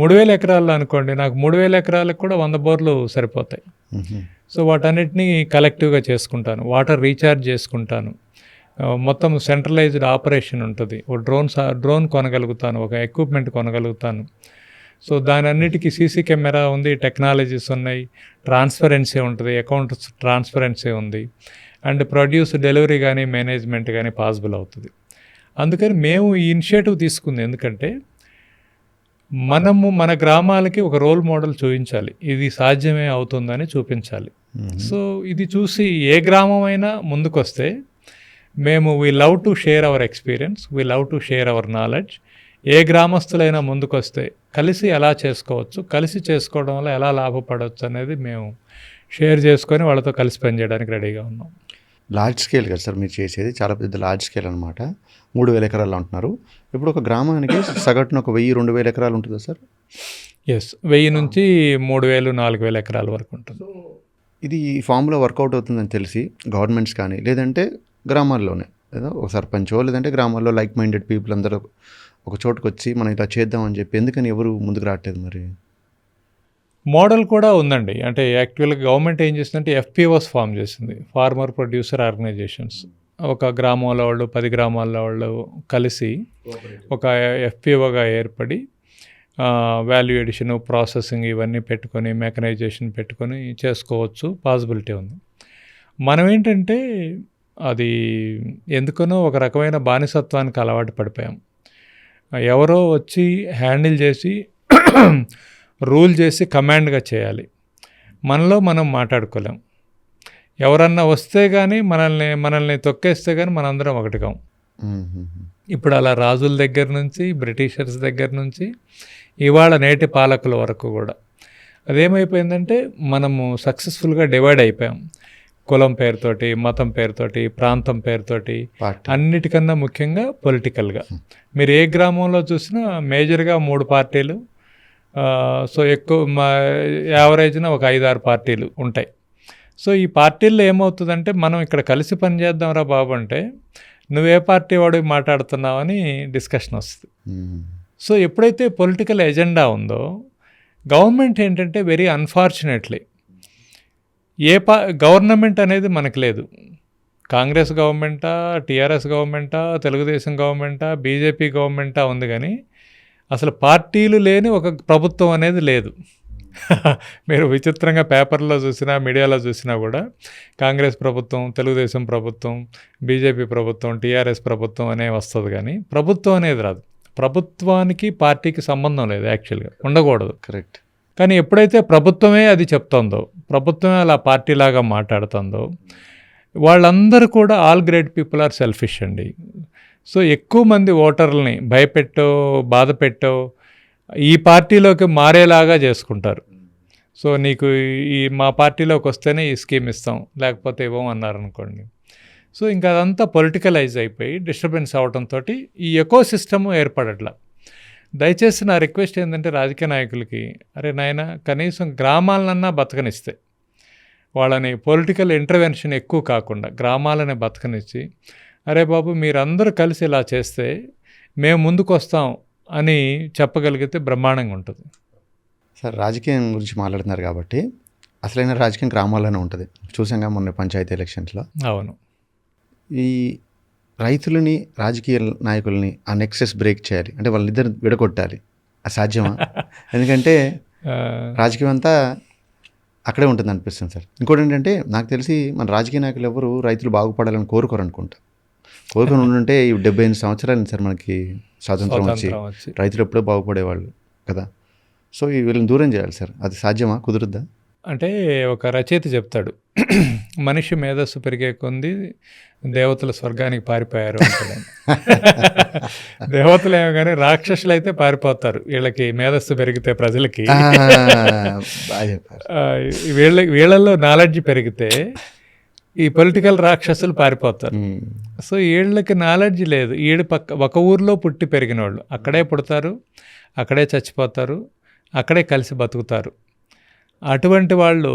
3000 ఎకరాల్లో అనుకోండి, నాకు 3000 ఎకరాలకు కూడా 100 బోర్లు సరిపోతాయి. సో వాటన్నిటినీ కలెక్టివ్గా చేసుకుంటాను, వాటర్ రీఛార్జ్ చేసుకుంటాను, మొత్తం సెంట్రలైజ్డ్ ఆపరేషన్ ఉంటుంది, ఒక డ్రోన్ కొనగలుగుతాను, ఒక ఎక్విప్మెంట్ కొనగలుగుతాను. సో దాని అన్నిటికీ సీసీ కెమెరా ఉంది, టెక్నాలజీస్ ఉన్నాయి, ట్రాన్స్పరెన్సీ ఉంటుంది, అకౌంట్స్ ట్రాన్స్పరెన్సీ ఉంది, అండ్ ప్రొడ్యూస్ డెలివరీ కానీ మేనేజ్మెంట్ కానీ పాసిబుల్ అవుతుంది. అందుకని మేము ఈ ఇనిషియేటివ్ తీసుకుంది, ఎందుకంటే మనము మన గ్రామాలకి ఒక రోల్ మోడల్ చూపించాలి, ఇది సాధ్యమే అవుతుందని చూపించాలి. సో ఇది చూసి ఏ గ్రామం అయినా ముందుకొస్తే, మేము we love to share our experience, we love to share our knowledge. ఏ గ్రామస్తులైనా ముందుకొస్తే కలిసి ఎలా చేసుకోవచ్చు, కలిసి చేసుకోవడం వల్ల ఎలా లాభపడవచ్చు అనేది మేము షేర్ చేసుకొని వాళ్ళతో కలిసి పనిచేయడానికి రెడీగా ఉన్నాం. లార్జ్ స్కేల్ కదా సార్ మీరు చేసేది, చాలా పెద్ద లార్జ్ స్కేల్ అనమాట. 3000 ఎకరాలు అంటున్నారు. ఇప్పుడు ఒక గ్రామానికి సగటున ఒక 1000-2000 ఎకరాలు ఉంటుందా సార్? ఎస్, 1000 నుంచి 3000-4000 ఎకరాల వరకు ఉంటుంది. ఇది ఈ ఫామ్లో వర్కౌట్ అవుతుందని తెలిసి గవర్నమెంట్స్ కానీ, లేదంటే గ్రామాల్లోనే లేదా ఒక సర్పంచో, లేదంటే గ్రామాల్లో లైక్ మైండెడ్ పీపుల్ అందరూ ఒక చోటుకు వచ్చి మనం ఇలా చేద్దామని చెప్పి ఎందుకని ఎవరు ముందుకు రావట్లేదు? మరి మోడల్ కూడా ఉందండి. అంటే యాక్చువల్గా గవర్నమెంట్ ఏం చేసిందంటే ఎఫ్పిఓస్ ఫామ్ చేసింది, ఫార్మర్ ప్రొడ్యూసర్ ఆర్గనైజేషన్స్. ఒక గ్రామంలో వాళ్ళు 10 గ్రామాల్లో వాళ్ళు కలిసి ఒక ఎఫ్పిఓగా ఏర్పడి వాల్యూ ఎడిషన్, ప్రాసెసింగ్ ఇవన్నీ పెట్టుకొని, మెకనైజేషన్ పెట్టుకొని చేసుకోవచ్చు, పాసిబిలిటీ ఉంది. మనం ఏంటంటే అది ఎందుకనో ఒక రకమైన బానిసత్వానికి అలవాటు పడిపోయాం. ఎవరో వచ్చి హ్యాండిల్ చేసి రూల్ చేసి కమాండ్గా చేయాలి, మనలో మనం మాట్లాడుకోలేం. ఎవరన్నా వస్తే కానీ మనల్ని తొక్కేస్తే కానీ మనందరం ఒకటి కాం. ఇప్పుడు అలా రాజుల దగ్గర నుంచి, బ్రిటిషర్స్ దగ్గర నుంచి, ఇవాళ నేటి పాలకుల వరకు కూడా అదేమైపోయిందంటే మనము సక్సెస్ఫుల్గా డివైడ్ అయిపోయాం. కులం పేరుతోటి, మతం పేరుతోటి, ప్రాంతం పేరుతోటి, అన్నిటికన్నా ముఖ్యంగా పొలిటికల్గా. మీరు ఏ గ్రామంలో చూసినా మేజర్గా 3 పార్టీలు, సో ఎక్కువ యావరేజ్న ఒక 5-6 పార్టీలు ఉంటాయి. సో ఈ పార్టీల్లో ఏమవుతుందంటే మనం ఇక్కడ కలిసి పనిచేద్దాంరా బాబు అంటే నువ్వే పార్టీ వాడు మాట్లాడుతున్నావని డిస్కషన్ వస్తుంది. సో ఎప్పుడైతే పొలిటికల్ ఎజెండా ఉందో గవర్నమెంట్ ఏంటంటే వెరీ అన్ఫార్చునేట్లీ గవర్నమెంట్ అనేది మనకు లేదు. కాంగ్రెస్ గవర్నమెంటా, టీఆర్ఎస్ గవర్నమెంటా, తెలుగుదేశం గవర్నమెంటా, బీజేపీ గవర్నమెంటా ఉంది, కానీ అసలు పార్టీలు లేని ఒక ప్రభుత్వం అనేది లేదు. మీరు విచిత్రంగా పేపర్లో చూసినా, మీడియాలో చూసినా కూడా కాంగ్రెస్ ప్రభుత్వం, తెలుగుదేశం ప్రభుత్వం, బీజేపీ ప్రభుత్వం, టీఆర్ఎస్ ప్రభుత్వం అనే వస్తుంది, కానీ ప్రభుత్వం అనేది రాదు. ప్రభుత్వానికి పార్టీకి సంబంధం లేదు, యాక్చువల్గా ఉండకూడదు. కరెక్ట్. కానీ ఎప్పుడైతే ప్రభుత్వమే అది చెప్తుందో, ప్రభుత్వమే అలా పార్టీలాగా మాట్లాడుతుందో, వాళ్ళందరూ కూడా all great people are selfish అండి. సో ఎక్కువ మంది ఓటర్లని భయపెట్టో, బాధ పెట్టో ఈ పార్టీలోకి మారేలాగా చేసుకుంటారు. సో నీకు మా పార్టీలోకి వస్తేనే ఈ స్కీమ్ ఇస్తాం, లేకపోతే ఇవ్వం అన్నారనుకోండి. సో ఇంకా అదంతా పొలిటికలైజ్ అయిపోయి డిస్టర్బెన్స్ అవడంతో ఈ ఎకో సిస్టము ఏర్పడట్లా. దయచేసి నా రిక్వెస్ట్ ఏంటంటే రాజకీయ నాయకులకి, అరే నాయన కనీసం గ్రామాలనన్నా బతకనిస్తే, వాళ్ళని పొలిటికల్ ఇంటర్వెన్షన్ ఎక్కువ కాకుండా గ్రామాలనే బతకనిచ్చి, అరే బాబు మీరందరూ కలిసి ఇలా చేస్తే మేము ముందుకు వస్తాం అని చెప్పగలిగితే బ్రహ్మాండంగా ఉంటుంది. సార్, రాజకీయం గురించి మాట్లాడుతున్నారు కాబట్టి అసలైన రాజకీయం గ్రామాల్లోనే ఉంటుంది. చూసాంగా మొన్న పంచాయతీ ఎలక్షన్స్లో. అవును. ఈ రైతులని, రాజకీయ నాయకుల్ని ఆ నెక్సెస్ బ్రేక్ చేయాలి అంటే వాళ్ళిద్దరు విడగొట్టాలి. అసాధ్యమా? ఎందుకంటే రాజకీయం అంతా అక్కడే ఉంటుంది అనిపిస్తుంది సార్. ఇంకోటి ఏంటంటే నాకు తెలిసి మన రాజకీయ నాయకులు ఎవరు రైతులు బాగుపడాలని కోరుకోరు అనుకుంటా. కోరుకొని ఉండుంటే ఈ 78 సంవత్సరాలు సార్ మనకి స్వాతంత్రం వచ్చి రైతులు ఎప్పుడో బాగుపడేవాళ్ళు కదా. సో వీళ్ళని దూరం చేయాలి సార్. అది సాధ్యమా? కుదురుద్దా? అంటే ఒక రచయిత చెప్తాడు, మనిషి మేధస్సు పెరిగే కొంది దేవతలు స్వర్గానికి పారిపోయారు అంటాడు. దేవతలు ఏమో కానీ రాక్షసులు అయితే పారిపోతారు, వీళ్ళకి మేధస్సు పెరిగితే ప్రజలకి. వీళ్ళల్లో నాలెడ్జ్ పెరిగితే ఈ పొలిటికల్ రాక్షసులు పారిపోతారు. సో వీళ్ళకి నాలెడ్జ్ లేదు. ఒక ఊర్లో పుట్టి పెరిగిన వాళ్ళు అక్కడే పుడతారు, అక్కడే చచ్చిపోతారు, అక్కడే కలిసి బతుకుతారు. అటువంటి వాళ్ళు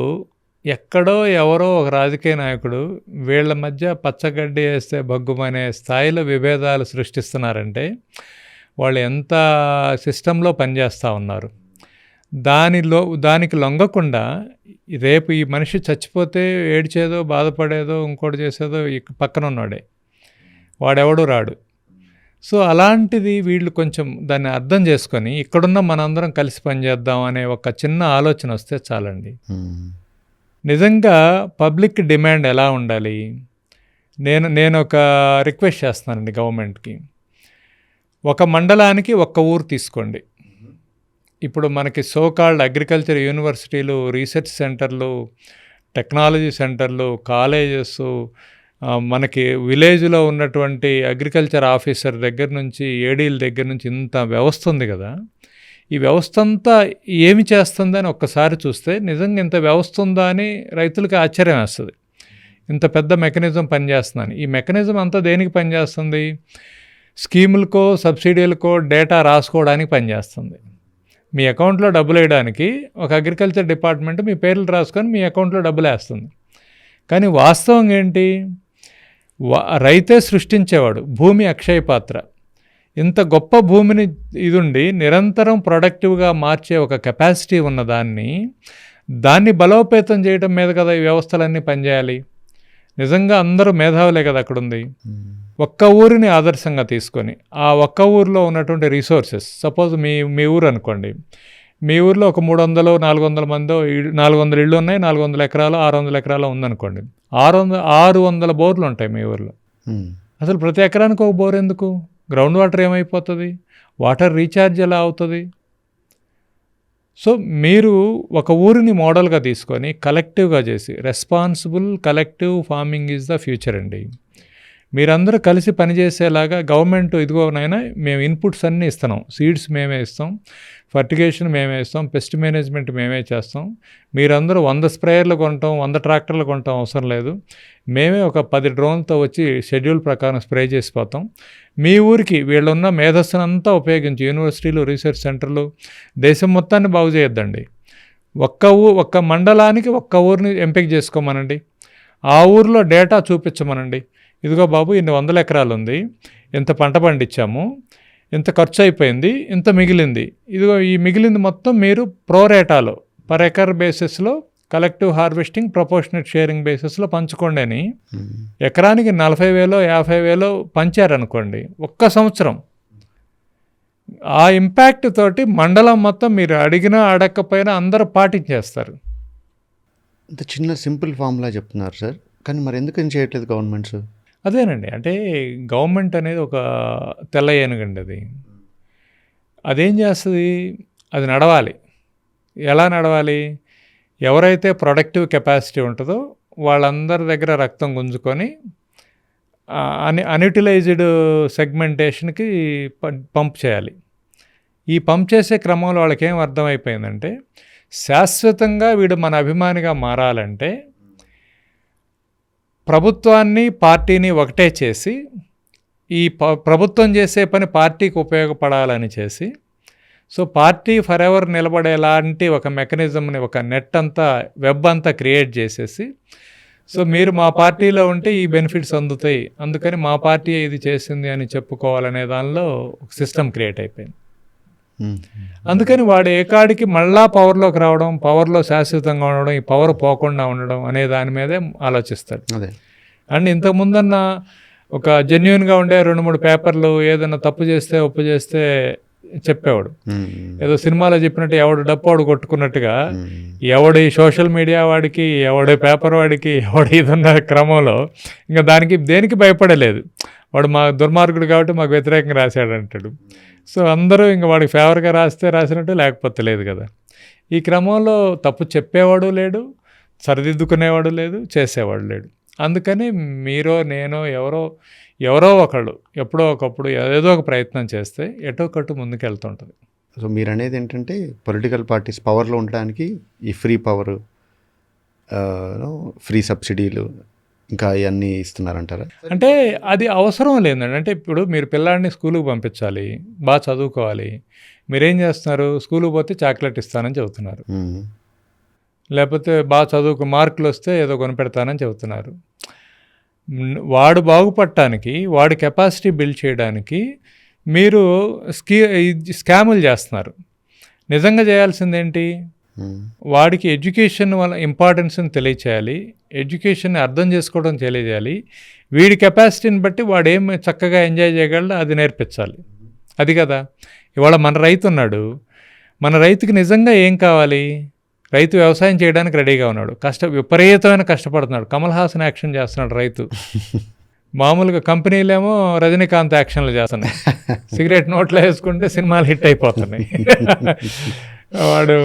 ఎక్కడో ఎవరో ఒక రాజకీయ నాయకుడు వీళ్ళ మధ్య పచ్చగడ్డి వేస్తే బగ్గుమనే స్థాయిలో విభేదాలు సృష్టిస్తున్నారంటే వాళ్ళు ఎంత సిస్టంలో పనిచేస్తూ ఉన్నారు. దానికి లొంగకుండా రేపు ఈ మనిషి చచ్చిపోతే ఏడ్చేదో, బాధపడేదో, ఇంకోటి చేసేదో పక్కన ఉన్నాడే, వాడెవడు రాడు. సో అలాంటిది వీళ్ళు కొంచెం దాన్ని అర్థం చేసుకొని ఇక్కడున్న మనందరం కలిసి పనిచేద్దాం అనే ఒక చిన్న ఆలోచన వస్తే చాలండి. నిజంగా పబ్లిక్ డిమాండ్ ఎలా ఉండాలి? నేను ఒక రిక్వెస్ట్ చేస్తున్నానండి గవర్నమెంట్కి. ఒక మండలానికి ఒక్క ఊరు తీసుకోండి. ఇప్పుడు మనకి సోకాల్డ్ అగ్రికల్చర్ యూనివర్సిటీలు, రీసెర్చ్ సెంటర్లు, టెక్నాలజీ సెంటర్లు, కాలేజెస్, మనకి విలేజ్లో ఉన్నటువంటి అగ్రికల్చర్ ఆఫీసర్ దగ్గర నుంచి, ఏడీల దగ్గర నుంచి ఇంత వ్యవస్థ ఉంది కదా. ఈ వ్యవస్థ అంతా ఏమి చేస్తుందని ఒక్కసారి చూస్తే నిజంగా ఇంత వ్యవస్థ ఉందా అని రైతులకి ఆశ్చర్యం వేస్తుంది. ఇంత పెద్ద మెకానిజం పనిచేస్తుందని. ఈ మెకానిజం అంతా దేనికి పనిచేస్తుంది? స్కీములకో, సబ్సిడీలకో డేటా రాసుకోవడానికి పనిచేస్తుంది. మీ అకౌంట్లో డబ్బులు వేయడానికి ఒక అగ్రికల్చర్ డిపార్ట్మెంట్ మీ పేర్లు రాసుకొని మీ అకౌంట్లో డబ్బులు వేస్తుంది. కానీ వాస్తవం ఏంటి? రైతే సృష్టించేవాడు. భూమి అక్షయ పాత్ర. ఇంత గొప్ప భూమిని ఇదుండి నిరంతరం ప్రొడక్టివ్గా మార్చే ఒక కెపాసిటీ ఉన్న దాన్ని బలోపేతం చేయడం మీద కదా ఈ వ్యవస్థలన్నీ పనిచేయాలి. నిజంగా అందరూ మేధావులే కదా అక్కడుంది. ఒక్క ఊరిని ఆదర్శంగా తీసుకొని ఆ ఒక్క ఊరిలో ఉన్నటువంటి రిసోర్సెస్, సపోజ్ మీ ఊరు అనుకోండి, మీ ఊరిలో ఒక 300-400 మందో 400 ఇళ్ళు ఉన్నాయి, 400 ఎకరాలు 600 ఎకరాలు ఉందనుకోండి. 600 బోర్లు ఉంటాయి మీ ఊరిలో. అసలు ప్రతి ఎకరానికి ఒక బోర్ ఎందుకు? గ్రౌండ్ వాటర్ ఏమైపోతుంది? వాటర్ రీఛార్జ్ ఎలా అవుతుంది? సో మీరు ఒక ఊరిని మోడల్గా తీసుకొని కలెక్టివ్గా చేసి responsible collective farming is the future అండి. మీరందరూ కలిసి పనిచేసేలాగా గవర్నమెంట్ ఇదిగోనైనా మేము ఇన్పుట్స్ అన్నీ ఇస్తున్నాం, సీడ్స్ మేమే ఇస్తాం, ఫర్టిగేషన్ మేమే ఇస్తాం, పెస్ట్ మేనేజ్మెంట్ మేమే చేస్తాం, మీరందరూ 100 స్ప్రేయర్లు కొంటాం, 100 ట్రాక్టర్లు కొంటాం అవసరం లేదు, మేమే ఒక 10 డ్రోన్లతో వచ్చి షెడ్యూల్ ప్రకారం స్ప్రే చేసిపోతాం, మీ ఊరికి వీళ్ళున్న మేధస్సునంతా ఉపయోగించి యూనివర్సిటీలు, రీసెర్చ్ సెంటర్లు, దేశం మొత్తాన్ని బాగు చేయొద్దండి. ఒక్క మండలానికి ఒక్క ఊరిని ఎంపిక చేసుకోమనండి, ఆ ఊరిలో డేటా చూపించమనండి. ఇదిగో బాబు ఇన్ని 100 ఎకరాలు ఉంది, ఇంత పంట పండించాము, ఇంత ఖర్చు అయిపోయింది, ఇంత మిగిలింది, ఇదిగో ఈ మిగిలింది మొత్తం మీరు ప్రోరేటాలో పర్ ఎకర్ బేసిస్లో కలెక్టివ్ హార్వెస్టింగ్ ప్రపోర్షనేట్ షేరింగ్ బేసిస్లో పంచుకోండి అని ఎకరానికి 40,000 50,000 పంచారనుకోండి ఒక్క సంవత్సరం, ఆ ఇంపాక్ట్ తోటి మండలం మొత్తం మీరు అడిగినా అడగకపోయినా అందరూ పాటించేస్తారు. ఇంత చిన్న సింపుల్ ఫార్ములా చెప్తున్నారు సార్, కానీ మరి ఎందుకని చేయట్లేదు గవర్నమెంట్స్? అదేనండి, అంటే గవర్నమెంట్ అనేది ఒక తెల్ల ఏనుగండి, అదేం చేస్తుంది, అది నడవాలి. ఎలా నడవాలి? ఎవరైతే ప్రొడక్టివ్ కెపాసిటీ ఉంటుందో వాళ్ళందరి దగ్గర రక్తం గుంజుకొని అన్యూటిలైజ్డ్ సెగ్మెంటేషన్కి పంప్ చేయాలి. ఈ పంప్ చేసే క్రమంలో వాళ్ళకి ఏం అర్థమైపోయిందంటే, శాశ్వతంగా వీడు మన అభిమానిగా మారాలంటే ప్రభుత్వాన్ని పార్టీని ఒకటే చేసి ఈ ప్రభుత్వం చేసే పని పార్టీకి ఉపయోగపడాలని చేసి, సో పార్టీ ఫర్ ఎవర్ నిలబడేలాంటి ఒక మెకానిజంని, ఒక నెట్ అంతా, వెబ్ అంతా క్రియేట్ చేసేసి, సో మీరు మా పార్టీలో ఉంటే ఈ బెనిఫిట్స్ అందుతాయి, అందుకని మా పార్టీ ఇది చేసింది అని చెప్పుకోవాలనే దానిలో ఒక సిస్టమ్ క్రియేట్ అయిపోయింది. అందుకని వాడు ఏకాడికి మళ్ళా పవర్లోకి రావడం, పవర్లో శాశ్వతంగా ఉండడం, ఈ పవర్ పోకుండా ఉండడం అనే దాని మీదే ఆలోచిస్తాడు. అండ్ ఇంతకుముందన్న ఒక జెన్యున్గా ఉండే 2-3 పేపర్లు ఏదైనా తప్పు చేస్తే ఒప్పు చేస్తే చెప్పేవాడు. ఏదో సినిమాలో చెప్పినట్టు ఎవడు డప్పాడు కొట్టుకున్నట్టుగా ఎవడి సోషల్ మీడియా వాడికి, ఎవడి పేపర్ వాడికి, ఎవడి ఇదన్న క్రమంలో ఇంకా దేనికి భయపడలేదు. వాడు మా దుర్మార్గుడు కాబట్టి మాకు వ్యతిరేకంగా రాశాడు అంటాడు. సో అందరూ ఇంకా వాడికి ఫేవర్గా రాసినట్టు, లేకపోతే లేదు కదా. ఈ క్రమంలో తప్పు చెప్పేవాడు లేడు, సరిదిద్దుకునేవాడు లేదు, చేసేవాడు లేడు. అందుకని మీరో నేనో ఎవరో ఒకళ్ళు ఎప్పుడో ఒకప్పుడు ఏదో ఒక ప్రయత్నం చేస్తే ఎటో కట్టు ముందుకు వెళ్తుంటుంది. సో మీరు అనేది ఏంటంటే పొలిటికల్ పార్టీస్ పవర్లో ఉండడానికి ఈ ఫ్రీ పవర్, ఫ్రీ సబ్సిడీలు ఇంకా ఇవన్నీ ఇస్తున్నారంటారా? అంటే అది అవసరం లేదండి. అంటే ఇప్పుడు మీరు పిల్లాడిని స్కూల్కి పంపించాలి, బాగా చదువుకోవాలి, మీరేం చేస్తున్నారు, స్కూల్కి పోతే చాక్లెట్ ఇస్తానని చెబుతున్నారు, లేకపోతే బాగా చదువుకు మార్కులు వస్తే ఏదో కొనిపెడతానని చెబుతున్నారు. వాడు బాగుపడటానికి, వాడి కెపాసిటీ బిల్డ్ చేయడానికి మీరు స్కాములు చేస్తున్నారు. నిజంగా చేయాల్సిందేంటి, వాడికి ఎడ్యుకేషన్ వల్ల ఇంపార్టెన్స్ని తెలియచేయాలి, ఎడ్యుకేషన్ని అర్థం చేసుకోవడం తెలియజేయాలి, వీడి కెపాసిటీని బట్టి వాడు ఏం చక్కగా ఎంజాయ్ చేయగలడో అది నేర్పించాలి. అది కదా. ఇవాళ మన రైతు ఉన్నాడు, మన రైతుకి నిజంగా ఏం కావాలి, రైతు వ్యవసాయం చేయడానికి రెడీగా ఉన్నాడు, విపరీతమైన కష్టపడుతున్నాడు, కమల్ హాసన్ యాక్షన్ చేస్తున్నాడు రైతు. మామూలుగా కంపెనీలేమో రజనీకాంత్ యాక్షన్లు చేస్తున్నాయి, సిగరెట్ నోట్లో వేసుకుంటే సినిమాలు హిట్ అయిపోతున్నాయి. వాడు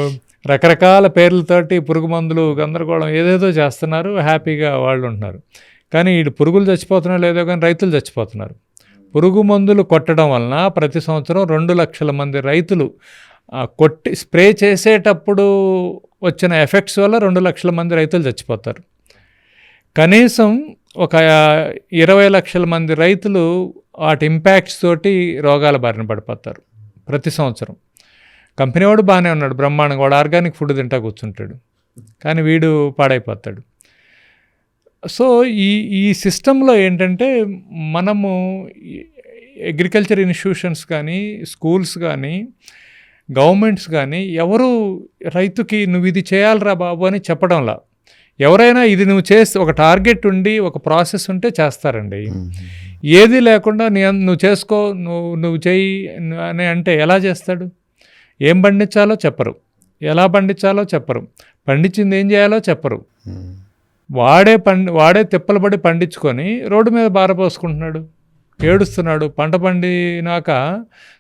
రకరకాల పేర్లతోటి పురుగు మందులు గందరగోళం ఏదేదో చేస్తున్నారు, హ్యాపీగా వాళ్ళు ఉంటున్నారు. కానీ వీళ్ళు పురుగులు చచ్చిపోతున్నారో లేదో కానీ రైతులు చచ్చిపోతున్నారు. పురుగు మందులు కొట్టడం వలన ప్రతి సంవత్సరం 2 లక్షల మంది రైతులు స్ప్రే చేసేటప్పుడు వచ్చిన ఎఫెక్ట్స్ వల్ల 2 లక్షల మంది రైతులు చచ్చిపోతారు. కనీసం ఒక 20 లక్షల మంది రైతులు వాటి ఇంపాక్ట్స్ తోటి రోగాల బారిన పడిపోతారు ప్రతి సంవత్సరం. కంపెనీ వాడు బాగానే ఉన్నాడు, బ్రహ్మాండంగా, వాడు ఆర్గానిక్ ఫుడ్ తింటా కూర్చుంటాడు, కానీ వీడు పాడైపోతాడు. సో ఈ సిస్టంలో ఏంటంటే మనము అగ్రికల్చర్ ఇన్స్టిట్యూషన్స్ కానీ, స్కూల్స్ కానీ, గవర్నమెంట్స్ కానీ ఎవరు రైతుకి నువ్వు ఇది చేయాలిరా బాబు అని చెప్పడంలా. ఎవరైనా ఇది నువ్వు చేస్తే ఒక టార్గెట్ ఉండి ఒక ప్రాసెస్ ఉంటే చేస్తారండి. ఏది లేకుండా నువ్వు చేసుకో, నువ్వు చెయ్యి అని అంటే ఎలా చేస్తాడు? ఏం పండించాలో చెప్పరు, ఎలా పండించాలో చెప్పరు, పండించింది ఏం చేయాలో చెప్పరు. వాడే తిప్పలు పడి పండించుకొని రోడ్డు మీద బారపోసుకుంటున్నాడు, ఏడుస్తున్నాడు. పంట పండినాక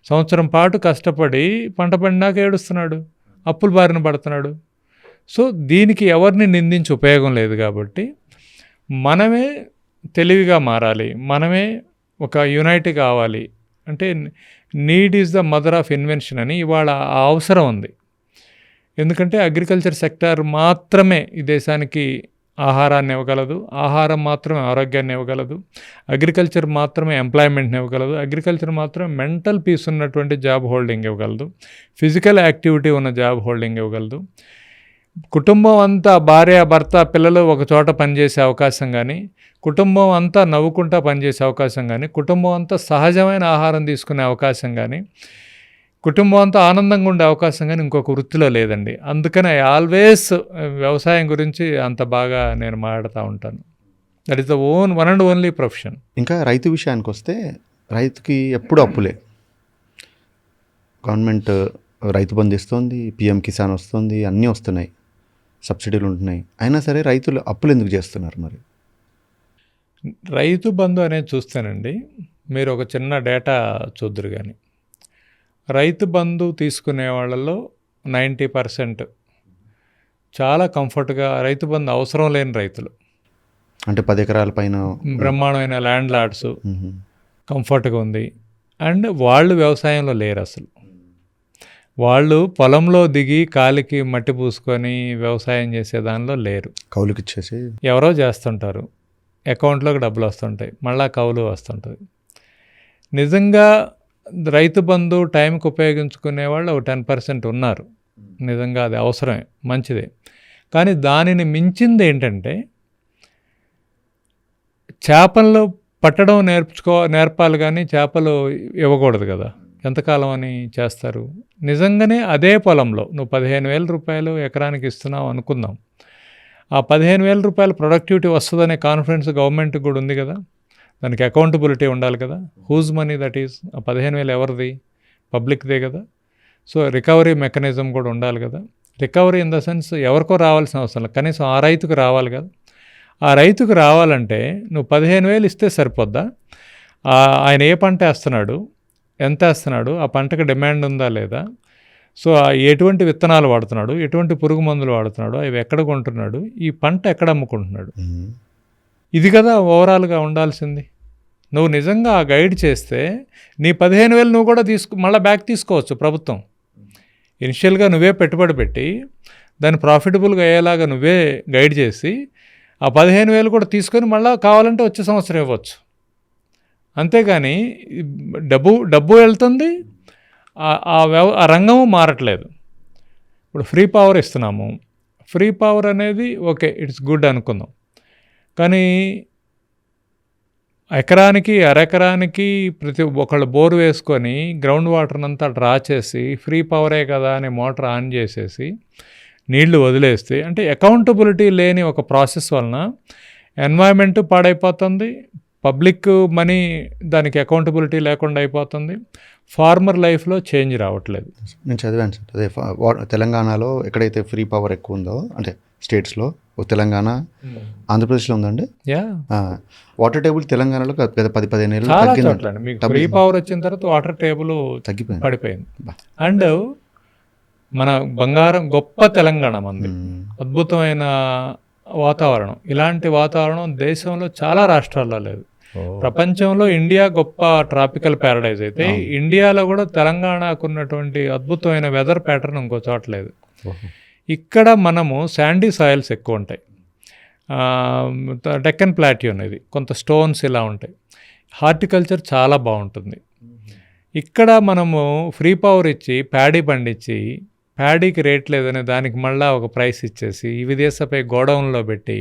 సంవత్సరం పాటు కష్టపడి పంట పండినాక ఏడుస్తున్నాడు. అప్పుల బారిన పడుతున్నాడు. సో దీనికి ఎవరిని నిందించి ఉపయోగం లేదు. కాబట్టి మనమే తెలివిగా మారాలి, మనమే ఒక యూనైట్ కావాలి. అంటే need is the mother of invention అని ఇవాళ ఆ అవసరం ఉంది. ఎందుకంటే అగ్రికల్చర్ సెక్టార్ మాత్రమే ఈ దేశానికి ఆహారాన్ని ఇవ్వగలదు, ఆహారం మాత్రమే ఆరోగ్యాన్ని ఇవ్వగలదు, అగ్రికల్చర్ మాత్రమే ఎంప్లాయ్మెంట్ని ఇవ్వగలదు, అగ్రికల్చర్ మాత్రమే మెంటల్ పీస్ ఉన్నటువంటి జాబ్ హోల్డింగ్ ఇవ్వగలదు, ఫిజికల్ యాక్టివిటీ ఉన్న జాబ్ హోల్డింగ్ ఇవ్వగలదు. కుటుంబం అంతా భార్య భర్త పిల్లలు ఒక చోట పనిచేసే అవకాశం కానీ, కుటుంబం అంతా నవ్వుకుంటా పనిచేసే అవకాశం కానీ, కుటుంబం అంతా సహజమైన ఆహారం తీసుకునే అవకాశం కానీ, కుటుంబం అంతా ఆనందంగా ఉండే అవకాశం కానీ ఇంకొక వృత్తిలో లేదండి. అందుకనే ఆల్వేస్ వ్యవసాయం గురించి అంత బాగా నేను మాట్లాడుతూ ఉంటాను. That is the one and only profession. ఇంకా రైతు విషయానికి వస్తే రైతుకి ఎప్పుడు అప్పులే. గవర్నమెంట్ రైతు బంధు ఇస్తుంది, పిఎం కిసాన్ వస్తుంది, అన్నీ వస్తున్నాయి, సబ్సిడీలు ఉంటున్నాయి. అయినా సరే రైతులు అప్పులు ఎందుకు చేస్తున్నారు మరి? రైతు బంధు అనేది చూస్తానండి, మీరు ఒక చిన్న డేటా చూద్దరు కానీ, రైతు బంధు తీసుకునే వాళ్ళలో 90% చాలా కంఫర్ట్గా రైతు బంధు అవసరం లేని రైతులు, అంటే 10 ఎకరాల పైన బ్రహ్మాండమైన ల్యాండ్ లార్డ్స్, కంఫర్ట్గా ఉంది. అండ్ వాళ్ళు వ్యవసాయంలో లేరు అసలు. వాళ్ళు పొలంలో దిగి కాలికి మట్టి పూసుకొని వ్యవసాయం చేసే దానిలో లేరు. కౌలుకి ఇచ్చేసి ఎవరో చేస్తుంటారు, అకౌంట్లోకి డబ్బులు వస్తుంటాయి, మళ్ళా కౌలు వస్తుంటుంది. నిజంగా రైతు బంధు టైంకి ఉపయోగించుకునే వాళ్ళు ఒక 10% ఉన్నారు. నిజంగా అది అవసరమే, మంచిదే. కానీ దానిని మించింది ఏంటంటే చేపలు పట్టడం నేర్పాలి కానీ చేపలు ఇవ్వకూడదు కదా. ఎంతకాలం అని చేస్తారు? నిజంగానే అదే పొలంలో నువ్వు 15,000 రూపాయలు ఎకరానికి ఇస్తున్నావు అనుకుందాం, ఆ 15,000 రూపాయల ప్రొడక్టివిటీ వస్తుందనే కాన్ఫిడెన్స్ గవర్నమెంట్కి కూడా ఉంది కదా. దానికి అకౌంటబిలిటీ ఉండాలి కదా. Whose money that is? ఆ 15,000 ఎవరిది? పబ్లిక్దే కదా. సో రికవరీ మెకానిజం కూడా ఉండాలి కదా. రికవరీ ఇన్ ద సెన్స్ ఎవరికో రావాల్సిన అవసరం లేదు, కనీసం ఆ రైతుకు రావాలి కదా. ఆ రైతుకు రావాలంటే నువ్వు 15,000 ఇస్తే సరిపోద్దా? ఆయన ఏ పంట వేస్తున్నాడు, ఎంత వేస్తున్నాడు, ఆ పంటకు డిమాండ్ ఉందా లేదా, సో ఎటువంటి విత్తనాలు వాడుతున్నాడు, ఎటువంటి పురుగు మందులు వాడుతున్నాడు, అవి ఎక్కడ కొంటున్నాడు, ఈ పంట ఎక్కడ అమ్ముకుంటున్నాడు, ఇది కదా ఓవరాల్గా ఉండాల్సింది. నువ్వు నిజంగా ఆ గైడ్ చేస్తే నీ 15,000 నువ్వు కూడా మళ్ళీ బ్యాక్ తీసుకోవచ్చు. ప్రభుత్వం ఇనిషియల్గా నువ్వే పెట్టుబడి పెట్టి దాన్ని ప్రాఫిటబుల్గా అయ్యేలాగా నువ్వే గైడ్ చేసి ఆ 15,000 కూడా తీసుకొని మళ్ళీ కావాలంటే వచ్చే సంవత్సరం ఇవ్వచ్చు. అంతేగాని డబ్బు వెళ్తుంది, ఆ రంగము మారట్లేదు. ఇప్పుడు ఫ్రీ పవర్ ఇస్తున్నాము, ఫ్రీ పవర్ అనేది ఓకే, ఇట్స్ గుడ్ అనుకుందాం. కానీ ఎకరానికి అరెకరానికి ప్రతి ఒక్కళ్ళు బోరు వేసుకొని గ్రౌండ్ వాటర్నంతా డ్రా చేసి ఫ్రీ పవరే కదా అని మోటార్ ఆన్ చేసేసి నీళ్లు వదిలేస్తే, అంటే అకౌంటబిలిటీ లేని ఒక ప్రాసెస్ వలన ఎన్వైరన్మెంట్ పాడైపోతుంది, పబ్లిక్ మనీ దానికి అకౌంటబిలిటీ లేకుండా అయిపోతుంది, ఫార్మర్ లైఫ్లో చేంజ్ రావట్లేదు. నేను చదివాను సార్, అదే తెలంగాణలో ఎక్కడైతే ఫ్రీ పవర్ ఎక్కువ ఉందో, అంటే స్టేట్స్లో తెలంగాణ, ఆంధ్రప్రదేశ్లో ఉందండి. వాటర్ టేబుల్ తెలంగాణలో 10-15 ఏళ్ళు తగ్గిందండి. మీకు ఫ్రీ పవర్ వచ్చిన తర్వాత వాటర్ టేబుల్ పడిపోయింది. అండ్ మన బంగారం గొప్ప తెలంగాణ మంది, అద్భుతమైన వాతావరణం. ఇలాంటి వాతావరణం దేశంలో చాలా రాష్ట్రాల్లో లేదు. ప్రపంచంలో ఇండియా గొప్ప ట్రాపికల్ ప్యారడైజ్ అయితే ఇండియాలో కూడా తెలంగాణకు ఉన్నటువంటి అద్భుతమైన వెదర్ ప్యాటర్న్ ఇంకో చోట లేదు. ఇక్కడ మనము శాండీ సాయిల్స్ ఎక్కువ ఉంటాయి, డెక్కన్ ప్లాట్యూ అనేది, కొంత స్టోన్స్ ఇలా ఉంటాయి, హార్టికల్చర్ చాలా బాగుంటుంది. ఇక్కడ మనము ఫ్రీ పవర్ ఇచ్చి ప్యాడీ పండించి ప్యాడీకి రేట్ లేదని దానికి మళ్ళీ ఒక ప్రైస్ ఇచ్చేసి ఈ విదేశపై గోడౌన్లో పెట్టి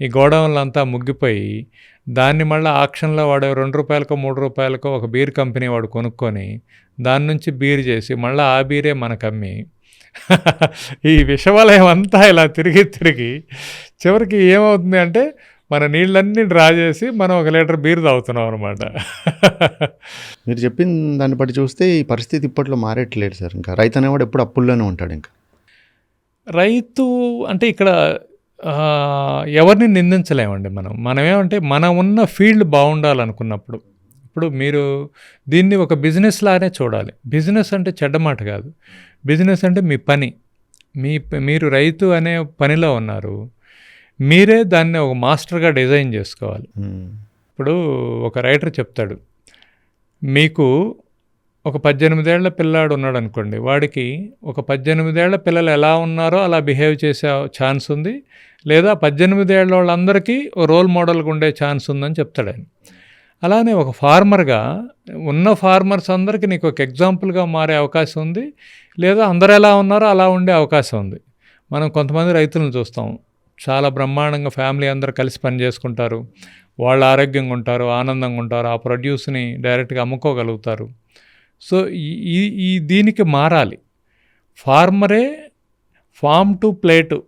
ఈ గోడౌన్లో అంతా ముగ్గిపోయి దాన్ని మళ్ళీ ఆక్షన్లో వాడు 2 రూపాయలకో 3 రూపాయలకో ఒక బీర్ కంపెనీ వాడు కొనుక్కొని దాని నుంచి బీర్ చేసి మళ్ళీ ఆ బీరే మనకు అమ్మి ఈ విషవలయం అంతా ఇలా తిరిగి చివరికి ఏమవుతుంది అంటే మన నీళ్ళన్నీ డ్రా చేసి మనం 1 లీటర్ బీర్ తాగుతున్నాం అనమాట. మీరు చెప్పిన దాన్ని బట్టి చూస్తే ఈ పరిస్థితి ఇప్పట్లో మారేట్లేదు సార్. ఇంకా రైతు అనేవాడు ఎప్పుడు అప్పుల్లోనే ఉంటాడు. ఇంకా రైతు అంటే ఇక్కడ ఎవరిని నిందించలేమండి. మనమేమంటే మనం ఉన్న ఫీల్డ్ బాగుండాలనుకున్నప్పుడు, ఇప్పుడు మీరు దీన్ని ఒక బిజినెస్ లానే చూడాలి. బిజినెస్ అంటే చెడ్డ మాట కాదు. బిజినెస్ అంటే మీ పని, మీరు రైతు అనే పనిలో ఉన్నారు, మీరే దాన్ని ఒక మాస్టర్గా డిజైన్ చేసుకోవాలి. ఇప్పుడు ఒక రైటర్ చెప్తాడు, మీకు ఒక 18 ఏళ్ల పిల్లాడు ఉన్నాడు అనుకోండి, వాడికి ఒక 18 ఏళ్ల పిల్లలు ఎలా ఉన్నారో అలా బిహేవ్ చేసే ఛాన్స్ ఉంది, లేదా 18 ఏళ్ల వాళ్ళందరికీ రోల్ మోడల్గా ఉండే ఛాన్స్ ఉందని చెప్తాడు ఆయన. అలానే ఒక ఫార్మర్గా ఉన్న ఫార్మర్స్ అందరికీ నీకు ఒక ఎగ్జాంపుల్గా మారే అవకాశం ఉంది, లేదా అందరు ఎలా ఉన్నారో అలా ఉండే అవకాశం ఉంది. మనం కొంతమంది రైతులను చూస్తాం, చాలా బ్రహ్మాండంగా ఫ్యామిలీ అందరూ కలిసి పని చేసుకుంటారు, వాళ్ళు ఆరోగ్యంగా ఉంటారు, ఆనందంగా ఉంటారు, ఆ ప్రొడ్యూస్ని డైరెక్ట్గా అమ్ముకోగలుగుతారు. సో ఈ దీనికి మారాలి. ఫార్మరే ఫామ్ టు ప్లేటు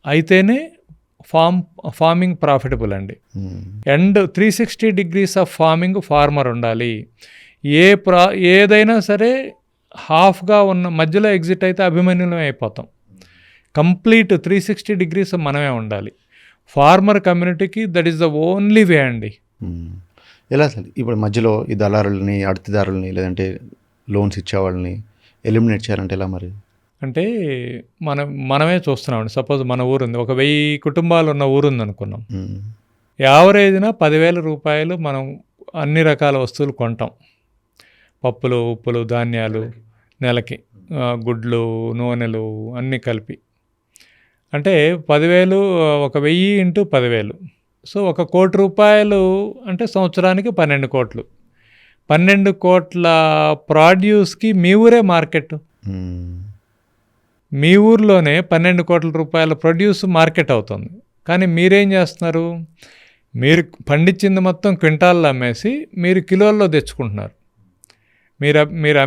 అయితేనే ఫార్మింగ్ ప్రాఫిటబుల్ అండి. And 360 degrees of farming farmer ఉండాలి. ఏదైనా సరే హాఫ్గా ఉన్న మధ్యలో ఎగ్జిట్ అయితే అభిమన్యులం అయిపోతాం. కంప్లీట్ 360 degrees మనమే ఉండాలి. ఫార్మర్ కమ్యూనిటీకి దట్ ఈస్ ద ఓన్లీ వే అండి. ఎలా అసలు ఇప్పుడు మధ్యలో ఈ దళారులని, అడతిదారులని, లేదంటే లోన్స్ ఇచ్చేవాళ్ళని ఎలిమినేట్ చేయాలంటే ఎలా మరి? అంటే మనమే చూస్తున్నామండి. సపోజ్ మన ఊరుంది, ఒక 1000 కుటుంబాలు ఉన్న ఊరుంది అనుకున్నాం. యావరేజ్న 10,000 రూపాయలు మనం అన్ని రకాల వస్తువులు కొంటాం, పప్పులు, ఉప్పులు, ధాన్యాలు నెలకి, గుడ్లు, నూనెలు అన్నీ కలిపి. అంటే 10,000, ఒక 1000 ఇంటూ 10,000, సో 1 కోటి రూపాయలు అంటే సంవత్సరానికి 12 కోట్లు. 12 కోట్ల ప్రాడ్యూస్కి మీ ఊరే మార్కెట్. మీ ఊర్లోనే 12 కోట్ల రూపాయల ప్రొడ్యూస్ మార్కెట్ అవుతుంది. కానీ మీరేం చేస్తున్నారు, మీరు పండించింది మొత్తం క్వింటాల్లో అమ్మేసి మీరు కిలోల్లో తెచ్చుకుంటున్నారు. మీరు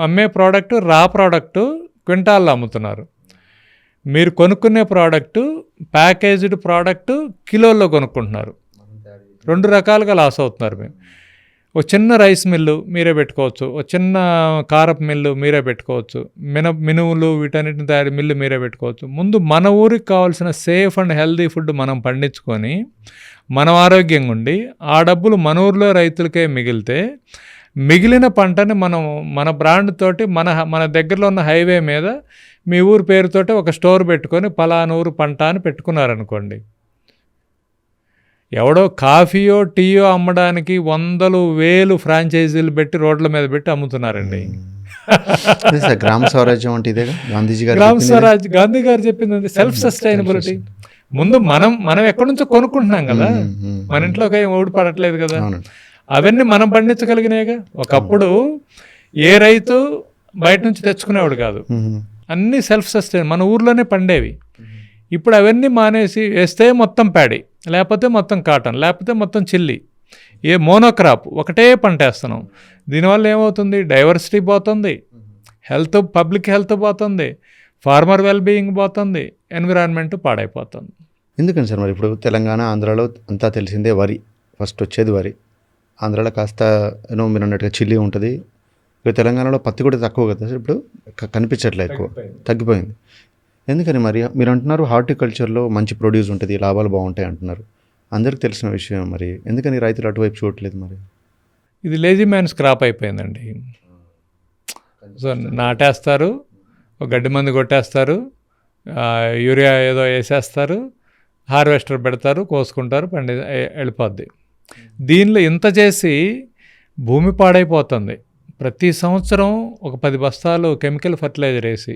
అమ్మే ప్రోడక్ట్, రా ప్రోడక్టు క్వింటాల్లో అమ్ముతున్నారు. మీరు కొనుక్కునే ప్రోడక్టు, ప్యాకేజ్డ్ ప్రోడక్టు కిలోల్లో కొనుక్కుంటున్నారు. 2 రకాలుగా లాస్ అవుతున్నారు. మేము ఒక చిన్న రైస్ మిల్లు మీరే పెట్టుకోవచ్చు, ఒక చిన్న కారపు మిల్లు మీరే పెట్టుకోవచ్చు, మినువులు వీటన్నిటిని తయారు మిల్లు మీరే పెట్టుకోవచ్చు. ముందు మన ఊరికి కావాల్సిన సేఫ్ అండ్ హెల్దీ ఫుడ్ మనం పండించుకొని మనం ఆరోగ్యంగా ఉండి ఆ డబ్బులు మన ఊరిలో రైతులకే మిగిలితే, మిగిలిన పంటని మనం మన బ్రాండ్ తోటి మన దగ్గరలో ఉన్న హైవే మీద మీ ఊరు పేరుతోటి ఒక స్టోర్ పెట్టుకొని పలానా ఊరు పంట అని పెట్టుకున్నారనుకోండి, ఎవడో కాఫీయో టీయో అమ్మడానికి 100,000 ఫ్రాంచైజీలు పెట్టి రోడ్ల మీద పెట్టి అమ్ముతున్నారండి. గ్రామ స్వరాజ్యం అంటే ఇదే గాంధీజీ గారు. గ్రామ స్వరాజ్ గాంధీ గారు చెప్పింది సెల్ఫ్ సస్టైనబిలిటీ. ముందు మనం ఎక్కడి నుంచో కొనుక్కుంటున్నాం కదా, మన ఇంట్లోకి ఏం ఊడి పడట్లేదు కదా, అవన్నీ మనం పండించగలిగినాయిగా. ఒకప్పుడు ఏ రైతు బయట నుంచి తెచ్చుకునేవాడు కాదు, అన్నీ సెల్ఫ్ సస్టైన్ మన ఊర్లోనే పండేవి. ఇప్పుడు అవన్నీ మానేసి వేస్తే మొత్తం ప్యాడీ, లేకపోతే మొత్తం కాటన్, లేకపోతే మొత్తం చిల్లీ, ఏ మోనోక్రాప్ ఒకటే పంట వేస్తున్నాం. దీనివల్ల ఏమవుతుంది, డైవర్సిటీ పోతుంది, పబ్లిక్ హెల్త్ పోతుంది, ఫార్మర్ వెల్బీయింగ్ పోతుంది, ఎన్విరాన్మెంట్ పాడైపోతుంది. ఎందుకని సార్ మరి ఇప్పుడు తెలంగాణ, ఆంధ్రాలో అంతా తెలిసిందే వరి, ఫస్ట్ వచ్చేది వరి. ఆంధ్రాలో కాస్త మీరు అన్నట్టుగా చిల్లీ ఉంటుంది. ఇక తెలంగాణలో పత్తి కూడా తక్కువ కదా సార్, ఇప్పుడు కనిపించట్లేదు, ఎక్కువ తగ్గిపోయింది. ఎందుకని మరి? మీరు అంటున్నారు హార్టికల్చర్లో మంచి ప్రొడ్యూస్ ఉంటుంది, లాభాలు బాగుంటాయి అంటున్నారు, అందరికి తెలిసిన విషయం. మరి ఎందుకని రైతులు అటువైపు చూడట్లేదు మరి? ఇది లేజీ మ్యాన్స్ క్రాప్ అయిపోయిందండి. సో నాటేస్తారు, ఒక గడ్డి మందు కొట్టేస్తారు, యూరియా ఏదో వేసేస్తారు, హార్వెస్టర్ పెడతారు, కోసుకుంటారు, వెళ్ళిపోద్ది. దీనిలో ఇంత చేసి భూమి పాడైపోతుంది. ప్రతి సంవత్సరం ఒక 10 బస్తాలు కెమికల్ ఫర్టిలైజర్ వేసి,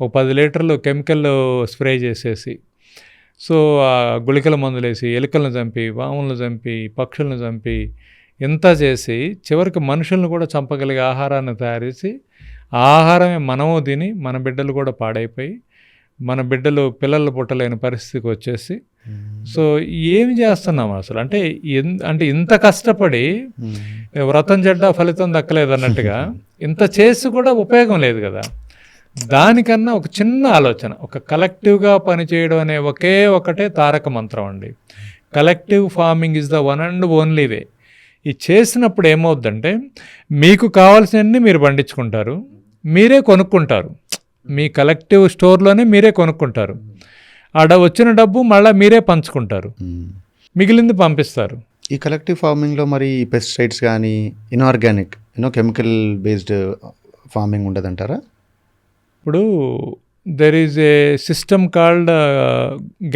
ఒక 10 లీటర్లు కెమికల్ స్ప్రే చేసేసి, సో గుళికల మందులు వేసి, ఎలుకలను చంపి, పాములను చంపి, పక్షులను చంపి, ఇంత చేసి చివరికి మనుషులను కూడా చంపగలిగే ఆహారాన్ని తయారు చేసి, ఆ ఆహారమే మనము తిని మన బిడ్డలు కూడా పాడైపోయి, మన బిడ్డలు పిల్లలు పుట్టలేని పరిస్థితికి వచ్చేసి, సో ఏమి చేస్తున్నాం అసలు? అంటే ఇంత కష్టపడి వ్రతం చెడ్డ ఫలితం దక్కలేదు అన్నట్టుగా ఇంత చేసి కూడా ఉపయోగం లేదు కదా. దానికన్నా ఒక చిన్న ఆలోచన, ఒక కలెక్టివ్గా పనిచేయడం అనే ఒకటే తారక మంత్రం అండి. Collective farming is the one and only way. ఇది చేసినప్పుడు ఏమవుద్దంటే, మీకు కావాల్సినవన్నీ మీరు పండించుకుంటారు, మీరే కొనుక్కుంటారు, మీ కలెక్టివ్ స్టోర్లోనే మీరే కొనుక్కుంటారు, వచ్చిన డబ్బు మళ్ళీ మీరే పంచుకుంటారు, మిగిలింది పంపిస్తారు. ఈ కలెక్టివ్ ఫార్మింగ్లో మరి పెస్టిసైడ్స్ కానీ ఇన్ఆర్గానిక్ కెమికల్ బేస్డ్ ఫార్మింగ్ ఉండదంటారా? ఇప్పుడు there is a system called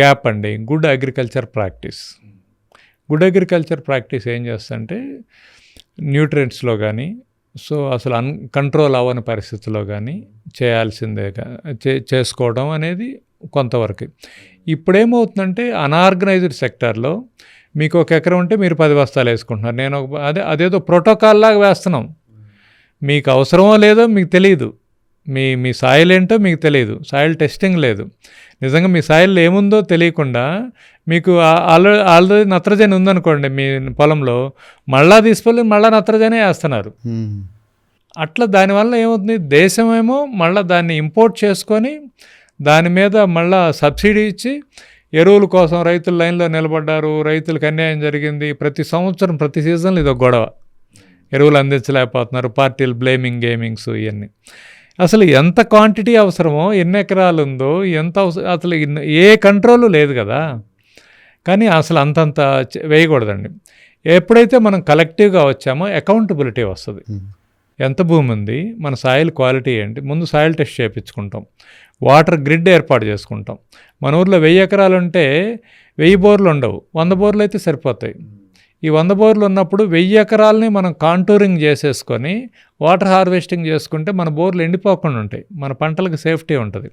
GAP అండి, good agriculture practice. Good agriculture practice ఏం చేస్తుందంటే న్యూట్రియంట్స్లో కానీ, సో అసలు కంట్రోల్ అవ్వని పరిస్థితుల్లో కానీ చేయాల్సిందే చేసుకోవడం అనేది కొంతవరకు. ఇప్పుడేమవుతుందంటే అనార్గనైజ్డ్ సెక్టార్లో మీకు 1 ఎకరం ఉంటే మీరు 10 బస్తాలు వేసుకుంటున్నారు. నేను అదేదో ప్రోటోకాల్ లాగా వేస్తున్నాం. మీకు అవసరమో లేదో మీకు తెలియదు, మీ సాయిల్ ఏంటో మీకు తెలియదు, సాయిల్ టెస్టింగ్ లేదు. నిజంగా మీ సాయిల్లో ఏముందో తెలియకుండా మీకు ఆల్రెడీ నత్రజని ఉందనుకోండి మీ పొలంలో, మళ్ళా తీసుకెళ్ళి మళ్ళీ నత్రజనే వేస్తున్నారు. అట్లా దానివల్ల ఏమవుతుంది, దేశమేమో మళ్ళీ దాన్ని ఇంపోర్ట్ చేసుకొని దాని మీద మళ్ళా సబ్సిడీ ఇచ్చి ఎరువుల కోసం రైతులు లైన్లో నిలబడ్డారు, రైతులకు అన్యాయం జరిగింది. ప్రతి సంవత్సరం ప్రతి సీజన్లో ఇది ఒక గొడవ, ఎరువులు అందించలేకపోతున్నారు, పార్టీలు బ్లేమింగ్ గేమింగ్స్ ఇవన్నీ. అసలు ఎంత క్వాంటిటీ అవసరమో, ఎన్ని ఎకరాలు ఉందో, ఎంత అసలు ఏ కంట్రోలు లేదు కదా. కానీ అసలు అంతంత వేయకూడదండి. ఎప్పుడైతే మనం కలెక్టివ్గా వచ్చామో అకౌంటబిలిటీ వస్తుంది. ఎంత భూమి ఉంది, మన సాయిల్ క్వాలిటీ ఏంటి, ముందు సాయిల్ టెస్ట్ చేయించుకుంటాం, వాటర్ గ్రిడ్ ఏర్పాటు చేసుకుంటాం. మన ఊర్లో 1000 ఎకరాలు ఉంటే 1000 బోర్లు ఉండవు, 100 బోర్లు అయితే సరిపోతాయి. ఈ 100 బోర్లు ఉన్నప్పుడు 1000 ఎకరాలని మనం కాంటూరింగ్ చేసేసుకొని వాటర్ హార్వెస్టింగ్ చేసుకుంటే మన బోర్లు ఎండిపోకుండా ఉంటాయి, మన పంటలకు సేఫ్టీ ఉంటుంది.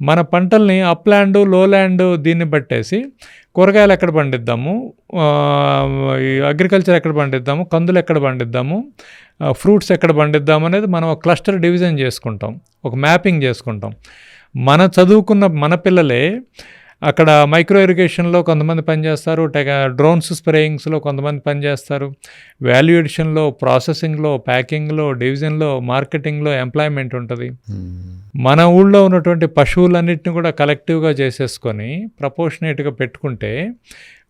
మన పంటల్ని అప్ల్యాండ్ లోల్యాండ్ దీన్ని బట్టేసి కూరగాయలు ఎక్కడ పండిద్దాము, అగ్రికల్చర్ ఎక్కడ పండిద్దాము, కందులు ఎక్కడ పండిద్దాము, ఫ్రూట్స్ ఎక్కడ పండిద్దాము అనేది మనం ఒక క్లస్టర్ డివిజన్ చేసుకుంటాం, ఒక మ్యాపింగ్ చేసుకుంటాం. మన చదువుకున్న మన పిల్లలే అక్కడ మైక్రో ఇరిగేషన్లో కొంతమంది పనిచేస్తారు, డ్రోన్స్ స్ప్రేయింగ్స్లో కొంతమంది పనిచేస్తారు, వాల్యూ ఎడిషన్లో, ప్రాసెసింగ్లో, ప్యాకింగ్లో, డివిజన్లో, మార్కెటింగ్లో ఎంప్లాయ్మెంట్ ఉంటుంది. మన ఊళ్ళో ఉన్నటువంటి పశువులన్నింటినీ కూడా కలెక్టివ్గా చేసేసుకొని ప్రపోర్షనేట్గా పెట్టుకుంటే,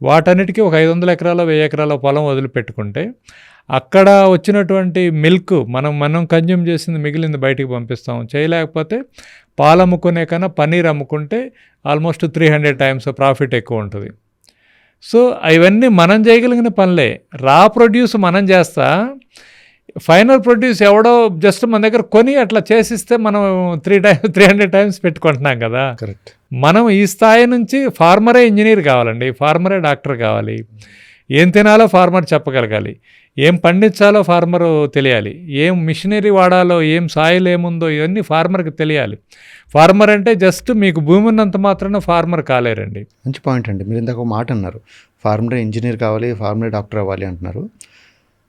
వాటన్నిటికీ ఒక 500 ఎకరాల 1000 ఎకరాల పొలం వదిలిపెట్టుకుంటే అక్కడ వచ్చినటువంటి మిల్క్ మనం కన్జ్యూమ్ చేసింది మిగిలింది బయటికి పంపిస్తాం. చేయలేకపోతే పాలు అమ్ముకునే కన్నా పన్నీర్ అమ్ముకుంటే ఆల్మోస్ట్ 300 టైమ్స్ ప్రాఫిట్ ఎక్కువ ఉంటుంది. సో ఇవన్నీ మనం చేయగలిగిన పనులే. రా ప్రొడ్యూస్ మనం చేస్తా, ఫైనల్ ప్రొడ్యూస్ ఎవడో జస్ట్ మన దగ్గర కొని అట్లా చేసిస్తే మనం 300 టైమ్స్ పెట్టుకుంటున్నాం కదా. కరెక్ట్. మనం ఈ స్థాయి నుంచి ఫార్మరే ఇంజనీర్ కావాలండి, ఫార్మరే డాక్టర్ కావాలి. ఏం తినాలో ఫార్మర్ చెప్పగలగాలి, ఏం పండించాలో ఫార్మరు తెలియాలి, ఏం మిషనరీ వాడాలో, ఏం సాయిల్ ఏముందో ఇవన్నీ ఫార్మర్కి తెలియాలి. ఫార్మర్ అంటే జస్ట్ మీకు భూమి ఉన్నంత మాత్రాన ఫార్మర్ కాలేరండి. మంచి పాయింట్ అండి. మీరు ఇందాక ఒక మాట అన్నారు, ఫార్మరే ఇంజనీర్ కావాలి, ఫార్మరే డాక్టర్ అవ్వాలి అంటున్నారు.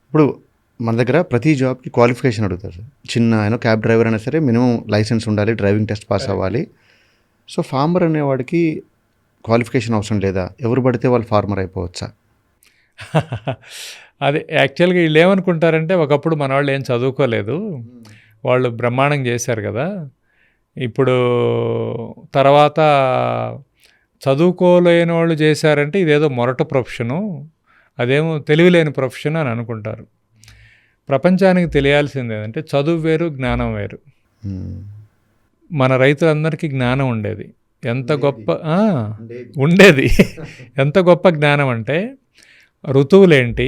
ఇప్పుడు మన దగ్గర ప్రతి జాబ్కి క్వాలిఫికేషన్ అడుగుతారు. చిన్న క్యాబ్ డ్రైవర్ అయినా సరే మినిమం లైసెన్స్ ఉండాలి, డ్రైవింగ్ టెస్ట్ పాస్ అవ్వాలి. సో ఫార్మర్ అనేవాడికి క్వాలిఫికేషన్ అవసరం లేదా? ఎవరు పడితే వాళ్ళు ఫార్మర్ అయిపోవచ్చా? అది యాక్చువల్గా వీళ్ళు ఏమనుకుంటారంటే, ఒకప్పుడు మన వాళ్ళు ఏం చదువుకోలేదు, వాళ్ళు బ్రహ్మాండం చేశారు కదా, ఇప్పుడు తర్వాత చదువుకోలేని వాళ్ళు చేశారంటే ఇదేదో మొరట ప్రొఫెషను, అదేమో తెలివిలేని ప్రొఫెషన్ అని అనుకుంటారు. ప్రపంచానికి తెలియాల్సింది ఏంటంటే చదువు వేరు, జ్ఞానం వేరు. మన రైతులందరికీ జ్ఞానం ఉండేది, ఎంత గొప్ప ఉండేది ఎంత గొప్ప జ్ఞానం అంటే ఋతువులేంటి,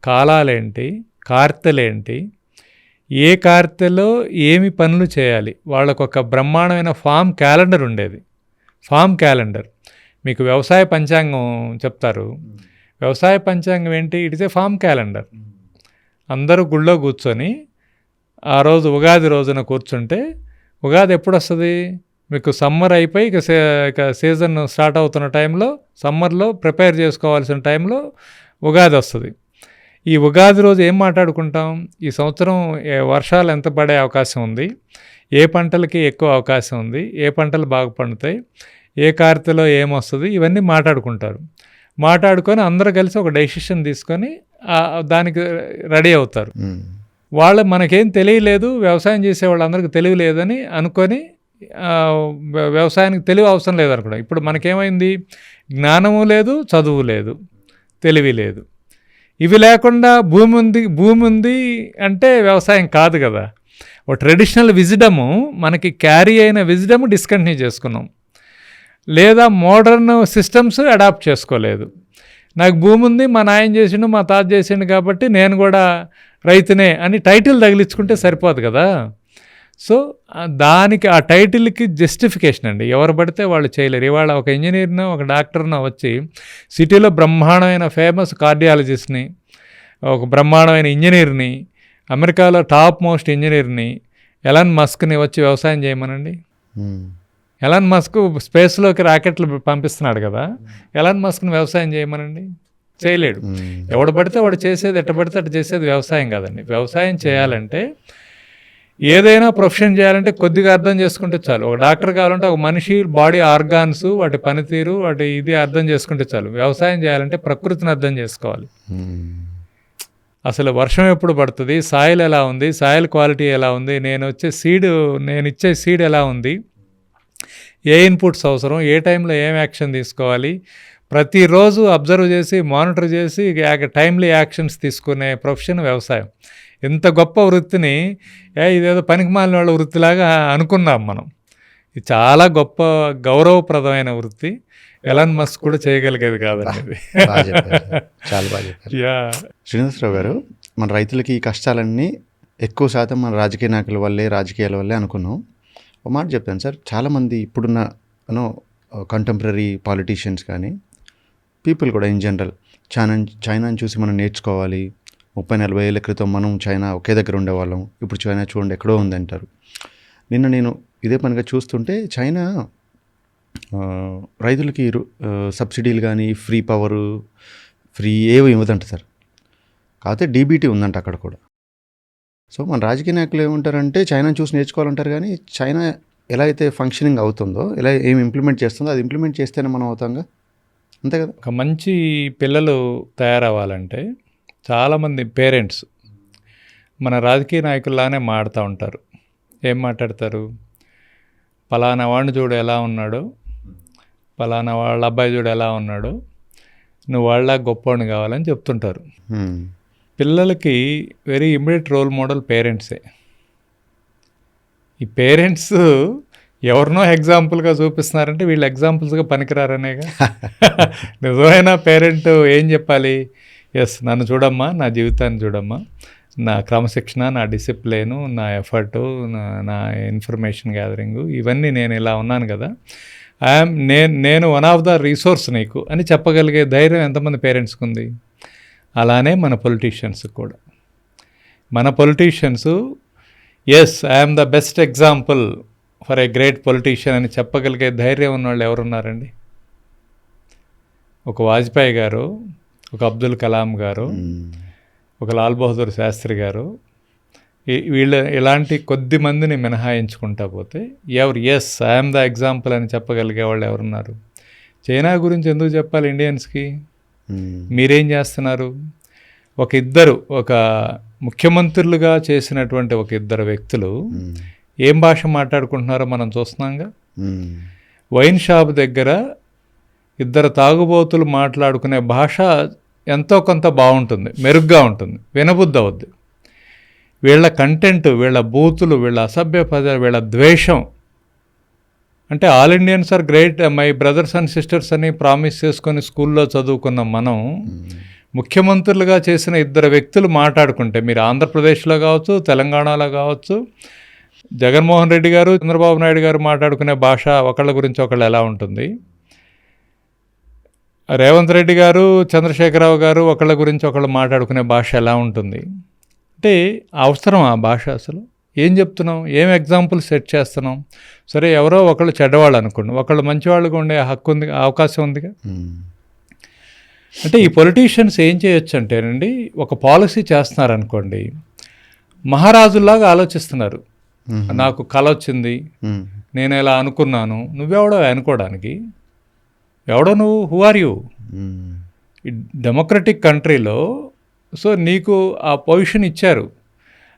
కాలాలేంటి, కార్తెలేంటి, ఏ కార్తెలో ఏమి పనులు చేయాలి, వాళ్ళకు ఒక బ్రహ్మాండమైన ఫామ్ క్యాలెండర్ ఉండేది. ఫామ్ క్యాలెండర్ మీకు వ్యవసాయ పంచాంగం చెప్తారు. వ్యవసాయ పంచాంగం ఏంటి? It is a farm calendar. అందరూ గుళ్ళో కూర్చొని ఆ రోజు ఉగాది రోజున కూర్చుంటే, ఉగాది ఎప్పుడు వస్తుంది మీకు? సమ్మర్ అయిపోయి ఇక సీజన్ స్టార్ట్ అవుతున్న టైంలో, సమ్మర్లో ప్రిపేర్ చేసుకోవాల్సిన టైంలో ఉగాది వస్తుంది. ఈ ఉగాది రోజు ఏం మాట్లాడుకుంటాం? ఈ సంవత్సరం వర్షాలు ఎంత పడే అవకాశం ఉంది, ఏ పంటలకి ఎక్కువ అవకాశం ఉంది, ఏ పంటలు బాగా పండుతాయి, ఏ కార్తెలో ఏమొస్తుంది, ఇవన్నీ మాట్లాడుకుంటారు. మాట్లాడుకొని అందరూ కలిసి ఒక డెసిషన్ తీసుకొని దానికి రెడీ అవుతారు. వాళ్ళు మనకేం తెలియలేదు, వ్యవసాయం చేసే వాళ్ళందరికీ తెలియలేదని అనుకొని వ్యవసాయానికి తెలివి అవసరం లేదనుకున్నాం. ఇప్పుడు మనకేమైంది? జ్ఞానము లేదు, చదువు లేదు, తెలివి లేదు. ఇవి లేకుండా భూమి ఉంది అంటే వ్యవసాయం కాదు కదా. ఒక ట్రెడిషనల్ విజ్డము, మనకి క్యారీ అయిన విజ్డము డిస్కంటిన్యూ చేసుకున్నాం, లేదా మోడర్న్ సిస్టమ్స్ అడాప్ట్ చేసుకోలేదు. నాకు భూమి ఉంది, మా నాయన చేసిండు, మా తాత చేసిండు కాబట్టి నేను కూడా రైతునే అని టైటిల్ తగిలించుకుంటే సరిపోదు కదా. సో దానికి ఆ టైటిల్కి జస్టిఫికేషన్ అండి. ఎవరు పడితే వాళ్ళు చేయలేరు. ఇవాళ ఒక ఇంజనీర్నో ఒక డాక్టర్నో వచ్చి సిటీలో బ్రహ్మాండమైన ఫేమస్ కార్డియాలజిస్ట్ని, ఒక బ్రహ్మాండమైన ఇంజనీర్ని, అమెరికాలో టాప్ మోస్ట్ ఇంజనీర్ని, ఎలాన్ మస్క్ని వచ్చి వ్యవసాయం చేయమనండి. ఎలాన్ మస్క్ స్పేస్లోకి రాకెట్లు పంపిస్తున్నాడు కదా, ఎలాన్ మస్క్ని వ్యవసాయం చేయమనండి, చేయలేడు. ఎవడు పడితే వాడు చేసేది, ఎట్ట పడితే అటు చేసేది వ్యవసాయం కాదండి. వ్యవసాయం చేయాలంటే, ఏదైనా ప్రొఫెషన్ చేయాలంటే కొద్దిగా అర్థం చేసుకుంటే చాలు. ఒక డాక్టర్ కావాలంటే ఒక మనిషి బాడీ ఆర్గాన్స్, వాటి పనితీరు, వాటి ఇది అర్థం చేసుకుంటే చాలు. వ్యవసాయం చేయాలంటే ప్రకృతిని అర్థం చేసుకోవాలి. అసలు వర్షం ఎప్పుడు పడుతుంది, సాయిల్ ఎలా ఉంది, సాయిల్ క్వాలిటీ ఎలా ఉంది, నేను ఇచ్చే సీడ్ ఎలా ఉంది, ఏ ఇన్పుట్స్ అవసరం, ఏ టైంలో ఏం యాక్షన్ తీసుకోవాలి, ప్రతిరోజు అబ్జర్వ్ చేసి మానిటర్ చేసి టైమ్లీ యాక్షన్స్ తీసుకునే ప్రొఫెషన్ వ్యవసాయం. ఇంత గొప్ప వృత్తిని ఇదేదో పనికిమాలిన వాళ్ళ వృత్తిలాగా అనుకున్నాం మనం. ఇది చాలా గొప్ప గౌరవప్రదమైన వృత్తి. ఎలాన్ మస్క్ కూడా చేయగలిగేది కాదండి. చాలా బాగా చెప్పారు. శ్రీనివాసరావు గారు, మన రైతులకి ఈ కష్టాలన్నీ ఎక్కువ శాతం మన రాజకీయ నాయకుల వల్లే, రాజకీయాల వల్లే అనుకున్నాం. ఒక మాట చెప్తాను సార్, చాలామంది ఇప్పుడున్న కంటెంపరీ పాలిటీషియన్స్ కానీ పీపుల్ కూడా ఇన్ జనరల్ చైనాని చూసి మనం నేర్చుకోవాలి. 30-40 ఏళ్ళ క్రితం మనం చైనా ఒకే దగ్గర ఉండేవాళ్ళం, ఇప్పుడు చైనా చూడండి ఎక్కడో ఉందంటారు. నిన్న నేను ఇదే పనిగా చూస్తుంటే చైనా రైతులకి సబ్సిడీలు కానీ ఫ్రీ పవరు ఫ్రీ ఏవి ఇవ్వదంట సార్. కాకపోతే డీబీటీ ఉందంట అక్కడ కూడా. సో మన రాజకీయ నాయకులు ఏమంటారంటే చైనాని చూసి నేర్చుకోవాలంటారు, కానీ చైనా ఎలా అయితే ఫంక్షనింగ్ అవుతుందో, ఎలా ఏమి ఇంప్లిమెంట్ చేస్తుందో అది ఇంప్లిమెంట్ చేస్తేనే మనం అవుతాంగా, అంతే కదా. ఒక మంచి పిల్లలు తయారవ్వాలంటే చాలామంది పేరెంట్స్ మన రాజకీయ నాయకుల్లానే మాడుతూ ఉంటారు. ఏం మాట్లాడతారు, పలానా వాడిని చూడు ఎలా ఉన్నాడు, పలానా వాళ్ళ అబ్బాయి చూడు ఎలా ఉన్నాడు, నువ్వు వాళ్ళ గొప్పవాడిని కావాలని చెప్తుంటారు. పిల్లలకి వెరీ ఇమ్మీడియట్ రోల్ మోడల్ పేరెంట్సే. ఈ పేరెంట్స్ ఎవరినో ఎగ్జాంపుల్గా చూపిస్తున్నారంటే వీళ్ళు ఎగ్జాంపుల్స్గా పనికిరారనేగా. నిజమైన పేరెంట్ ఏం చెప్పాలి, ఎస్ నన్ను చూడమ్మా, నా జీవితాన్ని చూడమ్మా, నా క్రమశిక్షణ, నా డిసిప్లిను, నా ఎఫర్టు, నా ఇన్ఫర్మేషన్ గ్యాదరింగు, ఇవన్నీ నేను ఇలా ఉన్నాను కదా, నేను వన్ ఆఫ్ ద రిసోర్స్ నీకు అని చెప్పగలిగే ధైర్యం ఎంతమంది పేరెంట్స్కి ఉంది. అలానే మన పొలిటీషియన్స్కి కూడా. మన politicians yes I'm the best example for a great politician అని చెప్పగలిగే ధైర్యం ఉన్నవాళ్ళు ఎవరున్నారండి? ఒక వాజ్పేయి గారు, ఒక అబ్దుల్ కలాం గారు, ఒక లాల్ బహదూర్ శాస్త్రి గారు, ఇలాంటి కొద్ది మందిని మినహాయించుకుంటా పోతే ఎస్ ఐఎమ్ ద ఎగ్జాంపుల్ అని చెప్పగలిగే వాళ్ళు ఎవరున్నారు? చైనా గురించి ఎందుకు చెప్పాలి ఇండియన్స్కి? మీరేం చేస్తున్నారు? ఒక ముఖ్యమంత్రులుగా చేసినటువంటి ఒక ఇద్దరు వ్యక్తులు ఏం భాష మాట్లాడుకుంటున్నారో మనం చూస్తున్నాంగా. వైన్ షాప్ దగ్గర ఇద్దరు తాగుబోతులు మాట్లాడుకునే భాష ఎంతో కొంత బాగుంటుంది, మెరుగ్గా ఉంటుంది, వినబుద్ధి అవుద్ది. వీళ్ళ కంటెంట్, వీళ్ళ బూతులు, వీళ్ళ అసభ్య పదాలు, వీళ్ళ ద్వేషం, అంటే all Indians are great, my brothers and sisters అని ప్రామిస్ చేసుకొని స్కూల్లో చదువుకున్న మనం ముఖ్యమంత్రులుగా చేసిన ఇద్దరు వ్యక్తులు మాట్లాడుకుంటే, మీరు ఆంధ్రప్రదేశ్లో కావచ్చు, తెలంగాణలో కావచ్చు, జగన్మోహన్ రెడ్డి గారు, చంద్రబాబు నాయుడు గారు మాట్లాడుకునే భాష ఒకళ్ళ గురించి ఒకళ్ళు ఎలా ఉంటుంది, రేవంత్ రెడ్డి గారు, చంద్రశేఖరరావు గారు ఒకళ్ళ గురించి ఒకళ్ళు మాట్లాడుకునే భాష ఎలా ఉంటుంది? అంటే అవసరం ఆ భాష? అసలు ఏం చెప్తున్నాం, ఏం ఎగ్జాంపుల్ సెట్ చేస్తున్నాం? సరే ఎవరో ఒకళ్ళు చెడ్డవాళ్ళు అనుకోండి, ఒకళ్ళు మంచివాళ్ళుగా ఉండే హక్కు ఉంది, అవకాశం ఉందిగా. అంటే ఈ పొలిటీషియన్స్ ఏం చేయొచ్చు అంటేనండి, ఒక పాలసీ చేస్తున్నారనుకోండి, మహారాజుల్లాగా ఆలోచిస్తున్నారు. నాకు కల వచ్చింది, నేను ఇలా అనుకున్నాను, నువ్వెవడో అనుకోవడానికి, ఎవడో నువ్వు, హూ ఆర్ యూ? ఈ డెమోక్రటిక్ కంట్రీలో సో నీకు ఆ పొజిషన్ ఇచ్చారు,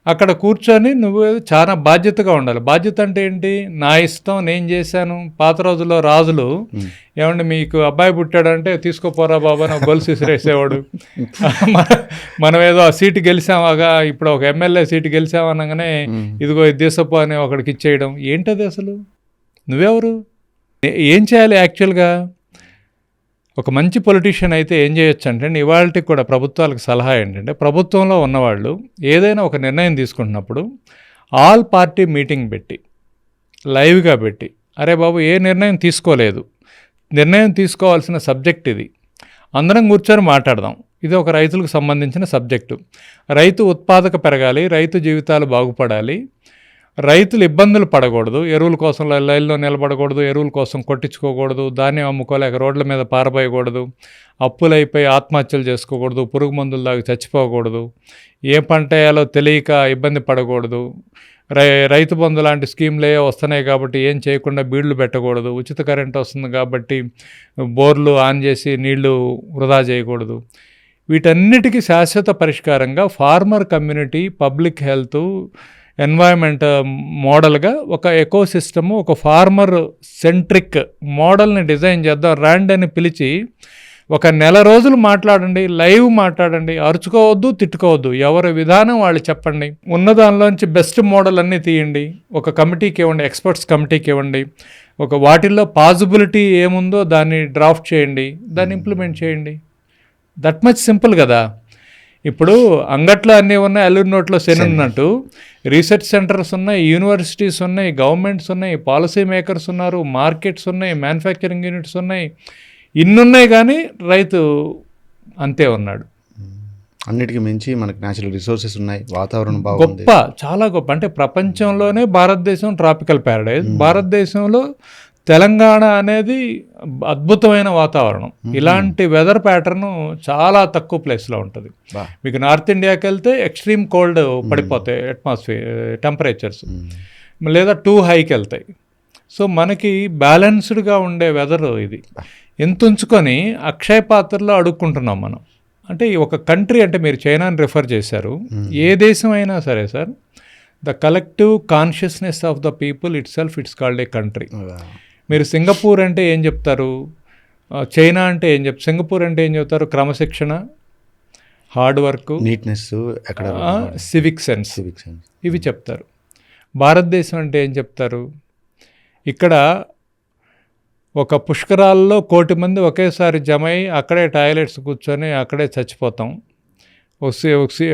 అక్కడ కూర్చొని నువ్వు చాలా బాధ్యతగా ఉండాలి. బాధ్యత అంటే ఏంటి? నా ఇష్టం, నేను చేశాను. పాత రోజుల్లో రాజులు ఏమంటే మీకు అబ్బాయి పుట్టాడంటే తీసుకోపోరా బాబా నా గొలుసు విసిరేసేవాడు. మనం ఏదో ఆ సీటు గెలిచామాగా, ఇప్పుడు ఒక ఎమ్మెల్యే సీటు గెలిచామనగానే ఇదిగో దేశపు అని ఒకడికి ఇచ్చేయడం ఏంటది? అసలు నువ్వెవరు? ఏం చేయాలి యాక్చువల్గా? ఒక మంచి పొలిటీషియన్ అయితే ఏం చేయొచ్చు అంటే, ఇవాళకి కూడా ప్రభుత్వాలకు సలహా ఏంటంటే, ప్రభుత్వంలో ఉన్నవాళ్ళు ఏదైనా ఒక నిర్ణయం తీసుకుంటున్నప్పుడు ఆల్ పార్టీ మీటింగ్ పెట్టి లైవ్గా పెట్టి, అరే బాబు ఏ నిర్ణయం తీసుకోలేదు, నిర్ణయం తీసుకోవాల్సిన సబ్జెక్ట్ ఇది, అందరం కూర్చొని మాట్లాడదాం, ఇది ఒక రైతులకు సంబంధించిన సబ్జెక్టు, రైతు ఉత్పాదక పెరగాలి, రైతు జీవితాలు బాగుపడాలి, రైతులు ఇబ్బందులు పడకూడదు, ఎరువుల కోసం లైన్లో నిలబడకూడదు, ఎరువుల కోసం కొట్టించుకోకూడదు, ధాన్యం అమ్ముకోలేక రోడ్ల మీద పారబోయకూడదు, అప్పులైపోయి ఆత్మహత్యలు చేసుకోకూడదు, పురుగు మందులు దాకా చచ్చిపోకూడదు, ఏ పంట వేయాలో తెలియక ఇబ్బంది పడకూడదు, రైతు బంధు లాంటి స్కీమ్లు వస్తున్నాయి కాబట్టి ఏం చేయకుండా బీళ్లు పెట్టకూడదు, ఉచిత కరెంట్ వస్తుంది కాబట్టి బోర్లు ఆన్ చేసి నీళ్లు వృధా చేయకూడదు. వీటన్నిటికీ శాశ్వత పరిష్కారంగా farmer community, public health, environment మోడల్గా ఒక ఎకోసిస్టము, ఒక ఫార్మర్ సెంట్రిక్ మోడల్ని డిజైన్ చేద్దాం. ర్యాండ్ అని పిలిచి ఒక నెల రోజులు మాట్లాడండి, లైవ్ మాట్లాడండి, అరుచుకోవద్దు, తిట్టుకోవద్దు, ఎవరి విధానం వాళ్ళు చెప్పండి, ఉన్న దానిలోంచి బెస్ట్ మోడల్ అన్నీ తీయండి, ఒక కమిటీకి ఇవ్వండి, ఎక్స్పర్ట్స్ కమిటీకి ఇవ్వండి, ఒక వాటిల్లో పాసిబిలిటీ ఏముందో దాన్ని డ్రాఫ్ట్ చేయండి, దాన్ని ఇంప్లిమెంట్ చేయండి. దట్ మచ్ సింపుల్ కదా. ఇప్పుడు అంగట్లో అన్నీ ఉన్నాయి, అల్లుడి నోట్లో శని ఉన్నట్టు రీసెర్చ్ సెంటర్స్ ఉన్నాయి, యూనివర్సిటీస్ ఉన్నాయి, గవర్నమెంట్స్ ఉన్నాయి, పాలసీ మేకర్స్ ఉన్నారు, మార్కెట్స్ ఉన్నాయి, మ్యానుఫ్యాక్చరింగ్ యూనిట్స్ ఉన్నాయి, ఇన్నున్నాయి, కానీ రైతు అంతే ఉన్నాడు. అన్నిటికీ మించి మనకు న్యాచురల్ రిసోర్సెస్ ఉన్నాయి, వాతావరణం బాగుంది, గొప్ప, చాలా గొప్ప. అంటే ప్రపంచంలోనే భారతదేశం ట్రాపికల్ ప్యారడైజ్. భారతదేశంలో తెలంగాణ అనేది అద్భుతమైన వాతావరణం. ఇలాంటి వెదర్ ప్యాటర్న్ చాలా తక్కువ ప్లేస్లో ఉంటుంది. మీకు నార్త్ ఇండియాకి వెళ్తే ఎక్స్ట్రీమ్ కోల్డ్ పడిపోతాయి టెంపరేచర్స్, లేదా టూ హైకి వెళ్తాయి. సో మనకి బ్యాలెన్స్డ్గా ఉండే వెదర్ ఇది. ఎంత ఉంచుకొని అక్షయ పాత్రలో అడుక్కుంటున్నాం మనం. అంటే ఒక కంట్రీ, అంటే మీరు చైనాని రిఫర్ చేశారు, ఏ దేశం అయినా సరే sir, the collective consciousness of the people it self it's called a country. మీరు సింగపూర్ అంటే ఏం చెప్తారు, చైనా అంటే ఏం చెప్తారు, సింగపూర్ అంటే ఏం చెప్తారు, క్రమశిక్షణ, hard work, neatness, civic sense, ఇవి చెప్తారు. భారతదేశం అంటే ఏం చెప్తారు, ఇక్కడ ఒక పుష్కరాల్లో 1,000,000 మంది ఒకేసారి జమై అక్కడే టాయిలెట్స్ కూర్చొని అక్కడే చచ్చిపోతాం.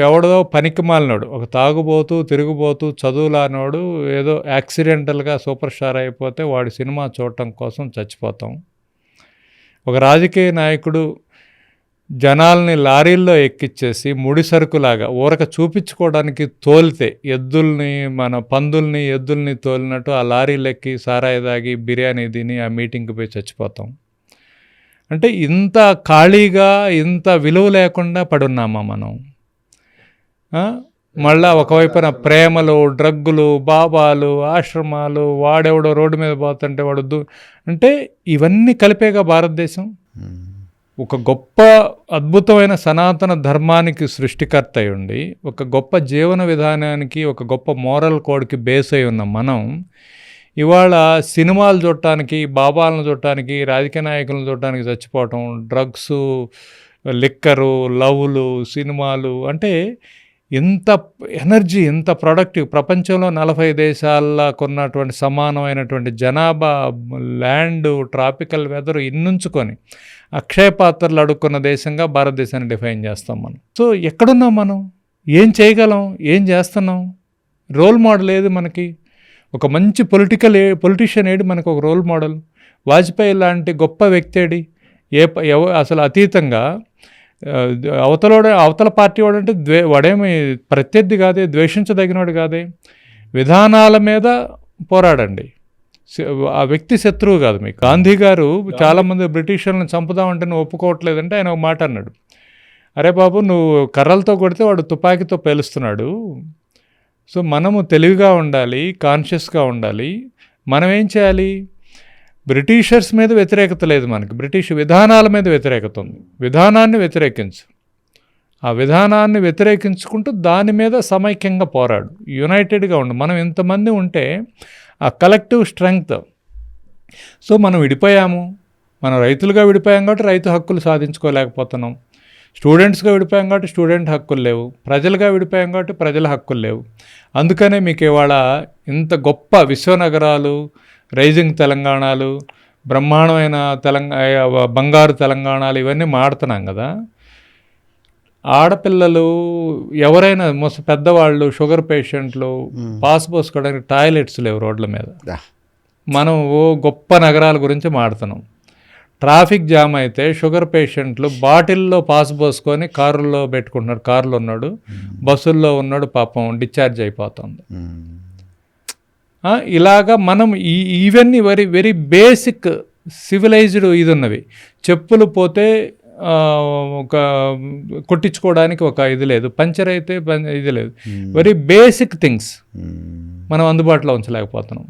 ఎవడో పనికి మాలినోడు, ఒక తాగుబోతూ తిరుగుబోతూ చదువులానోడు ఏదో యాక్సిడెంటల్గా సూపర్ స్టార్ అయిపోతే వాడి సినిమా చూడటం కోసం చచ్చిపోతాం. ఒక రాజకీయ నాయకుడు జనాల్ని లారీల్లో ఎక్కిచ్చేసి ముడి సరుకులాగా ఊరక చూపించుకోవడానికి తోలితే, ఎద్దుల్ని, మన పందుల్ని ఎద్దుల్ని తోలినట్టు ఆ లారీలు ఎక్కి సారాయి తాగి బిర్యానీ తిని ఆ మీటింగ్కి పోయి చచ్చిపోతాం. అంటే ఇంత ఖాళీగా, ఇంత విలువ లేకుండా పడున్నామా మనం? మళ్ళా ఒకవైపున ప్రేమలు, డ్రగ్గులు, బాబాలు, ఆశ్రమాలు, వాడెవడో రోడ్డు మీద పోతుంటే వాడొద్దు అంటే ఇవన్నీ కలిపేగా భారతదేశం. ఒక గొప్ప అద్భుతమైన సనాతన ధర్మానికి సృష్టికర్త అయి ఉండి, ఒక గొప్ప జీవన విధానానికి, ఒక గొప్ప మోరల్ కోడ్కి బేస్ అయి ఉన్న మనం ఇవాళ సినిమాలు చూడటానికి, బాబాలను చూడటానికి, రాజకీయ నాయకులను చూడటానికి చచ్చిపోవటం, డ్రగ్స్, లిక్కరు, లవ్లు, సినిమాలు, అంటే ఇంత ఎనర్జీ, ఇంత ప్రొడక్టివ్, ప్రపంచంలో 40 దేశాలకు ఉన్నటువంటి సమానమైనటువంటి జనాభా, ల్యాండ్, ట్రాపికల్ వెదర్ ఇన్నుంచుకొని అక్షయ పాత్రలు అడుక్కున్న దేశంగా భారతదేశాన్ని డిఫైన్ చేస్తాం మనం. సో ఎక్కడున్నాం మనం? ఏం చేయగలం? ఏం చేస్తున్నాం? రోల్ మోడల్ ఏది మనకి? ఒక మంచి పొలిటీషియన్ ఏడి మనకు ఒక రోల్ మోడల్? వాజ్పేయి లాంటి గొప్ప వ్యక్తి ఏడి? అసలు అతీతంగా అవతల పార్టీ వాడంటే వాడేమి ప్రత్యర్థి కాదే, ద్వేషించదగినవాడు కాదే, విధానాల మీద పోరాడండి, ఆ వ్యక్తి శత్రువు కాదు మీకు. గాంధీ గారు చాలామంది బ్రిటిషర్లను చంపుదామంటే నువ్వు ఒప్పుకోవట్లేదంటే ఆయన ఒక మాట అన్నాడు, అరే బాబు నువ్వు కర్రలతో కొడితే వాడు తుపాకీతో పేలుస్తున్నాడు. సో మనము తెలివిగా ఉండాలి, కాన్షియస్గా ఉండాలి. మనం ఏం చేయాలి? బ్రిటిషర్స్ మీద వ్యతిరేకత లేదు మనకి, బ్రిటిష్ విధానాల మీద వ్యతిరేకత ఉంది. విధానాన్ని వ్యతిరేకించు, ఆ విధానాన్ని వ్యతిరేకించుకుంటూ దాని మీద సమైక్యంగా పోరాడు, యునైటెడ్గా ఉండు. మనం ఇంతమంది ఉంటే ఆ కలెక్టివ్ స్ట్రెంగ్త్. సో మనం విడిపోయాము, మనం రైతులుగా విడిపోయాం కాబట్టి రైతు హక్కులు సాధించుకోలేకపోతున్నాం, స్టూడెంట్స్గా విడిపోయాం కాబట్టి స్టూడెంట్ హక్కులు లేవు, ప్రజలుగా విడిపోయాం కాబట్టి ప్రజల హక్కులు లేవు. అందుకనే మీకు ఇవాళ ఇంత గొప్ప విశ్వనగరాలు, రైజింగ్ తెలంగాణలు, బ్రహ్మాండమైన బంగారు తెలంగాణలు ఇవన్నీ మాడుతున్నాం కదా. ఆడపిల్లలు ఎవరైనా పెద్దవాళ్ళు, షుగర్ పేషెంట్లు పాస్ పోసుకోవడానికి టాయిలెట్స్ లేవు రోడ్ల మీద. మనం ఓ గొప్ప నగరాల గురించి మాడుతున్నాం. ట్రాఫిక్ జామ్ అయితే షుగర్ పేషెంట్లు బాటిల్లో పాస్ పోసుకొని కారుల్లో పెట్టుకుంటున్నారు. కారులో ఉన్నాడు, బస్సుల్లో ఉన్నాడు, పాపం డిశ్చార్జ్ అయిపోతుంది. ఇలాగా మనం ఇవన్నీ వెరీ వెరీ బేసిక్ సివిలైజ్డ్ ఇది ఉన్నవి. చెప్పులు పోతే ఒక కొట్టించుకోవడానికి ఒక ఇది లేదు, పంచర్ అయితే ఇది లేదు. వెరీ బేసిక్ థింగ్స్ మనం అందుబాటులో ఉంచలేకపోతున్నాం.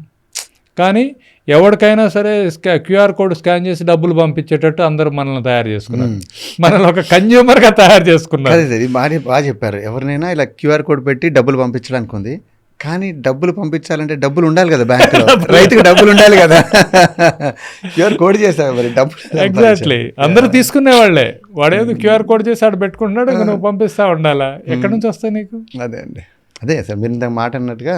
కానీ ఎవరికైనా సరే క్యూఆర్ కోడ్ స్కాన్ చేసి డబ్బులు పంపించేటట్టు అందరూ మనల్ని తయారు చేసుకున్నారు, మనల్ని ఒక కన్జ్యూమర్గా తయారు చేసుకున్నారు. బాగా చెప్పారు. ఎవరినైనా ఇలా క్యూఆర్ కోడ్ పెట్టి డబ్బులు పంపించడానికి ఉంది, కానీ డబ్బులు పంపించాలంటే డబ్బులు ఉండాలి కదా బ్యాంకులో, రైతుకి డబ్బులు ఉండాలి కదా. క్యూఆర్ కోడ్ చేశారు మరి డబ్బులు. ఎగ్జాక్ట్లీ, అందరూ తీసుకునేవాళ్లే. వాడేదో క్యూఆర్ కోడ్ చేసి ఆడు పెట్టుకుంటున్నాడు, ఇంకా నువ్వు పంపిస్తా ఉండాలా, ఎక్కడి నుంచి వస్తాయి నీకు? అదే సార్ మీరు ఇంత మాట అన్నట్టుగా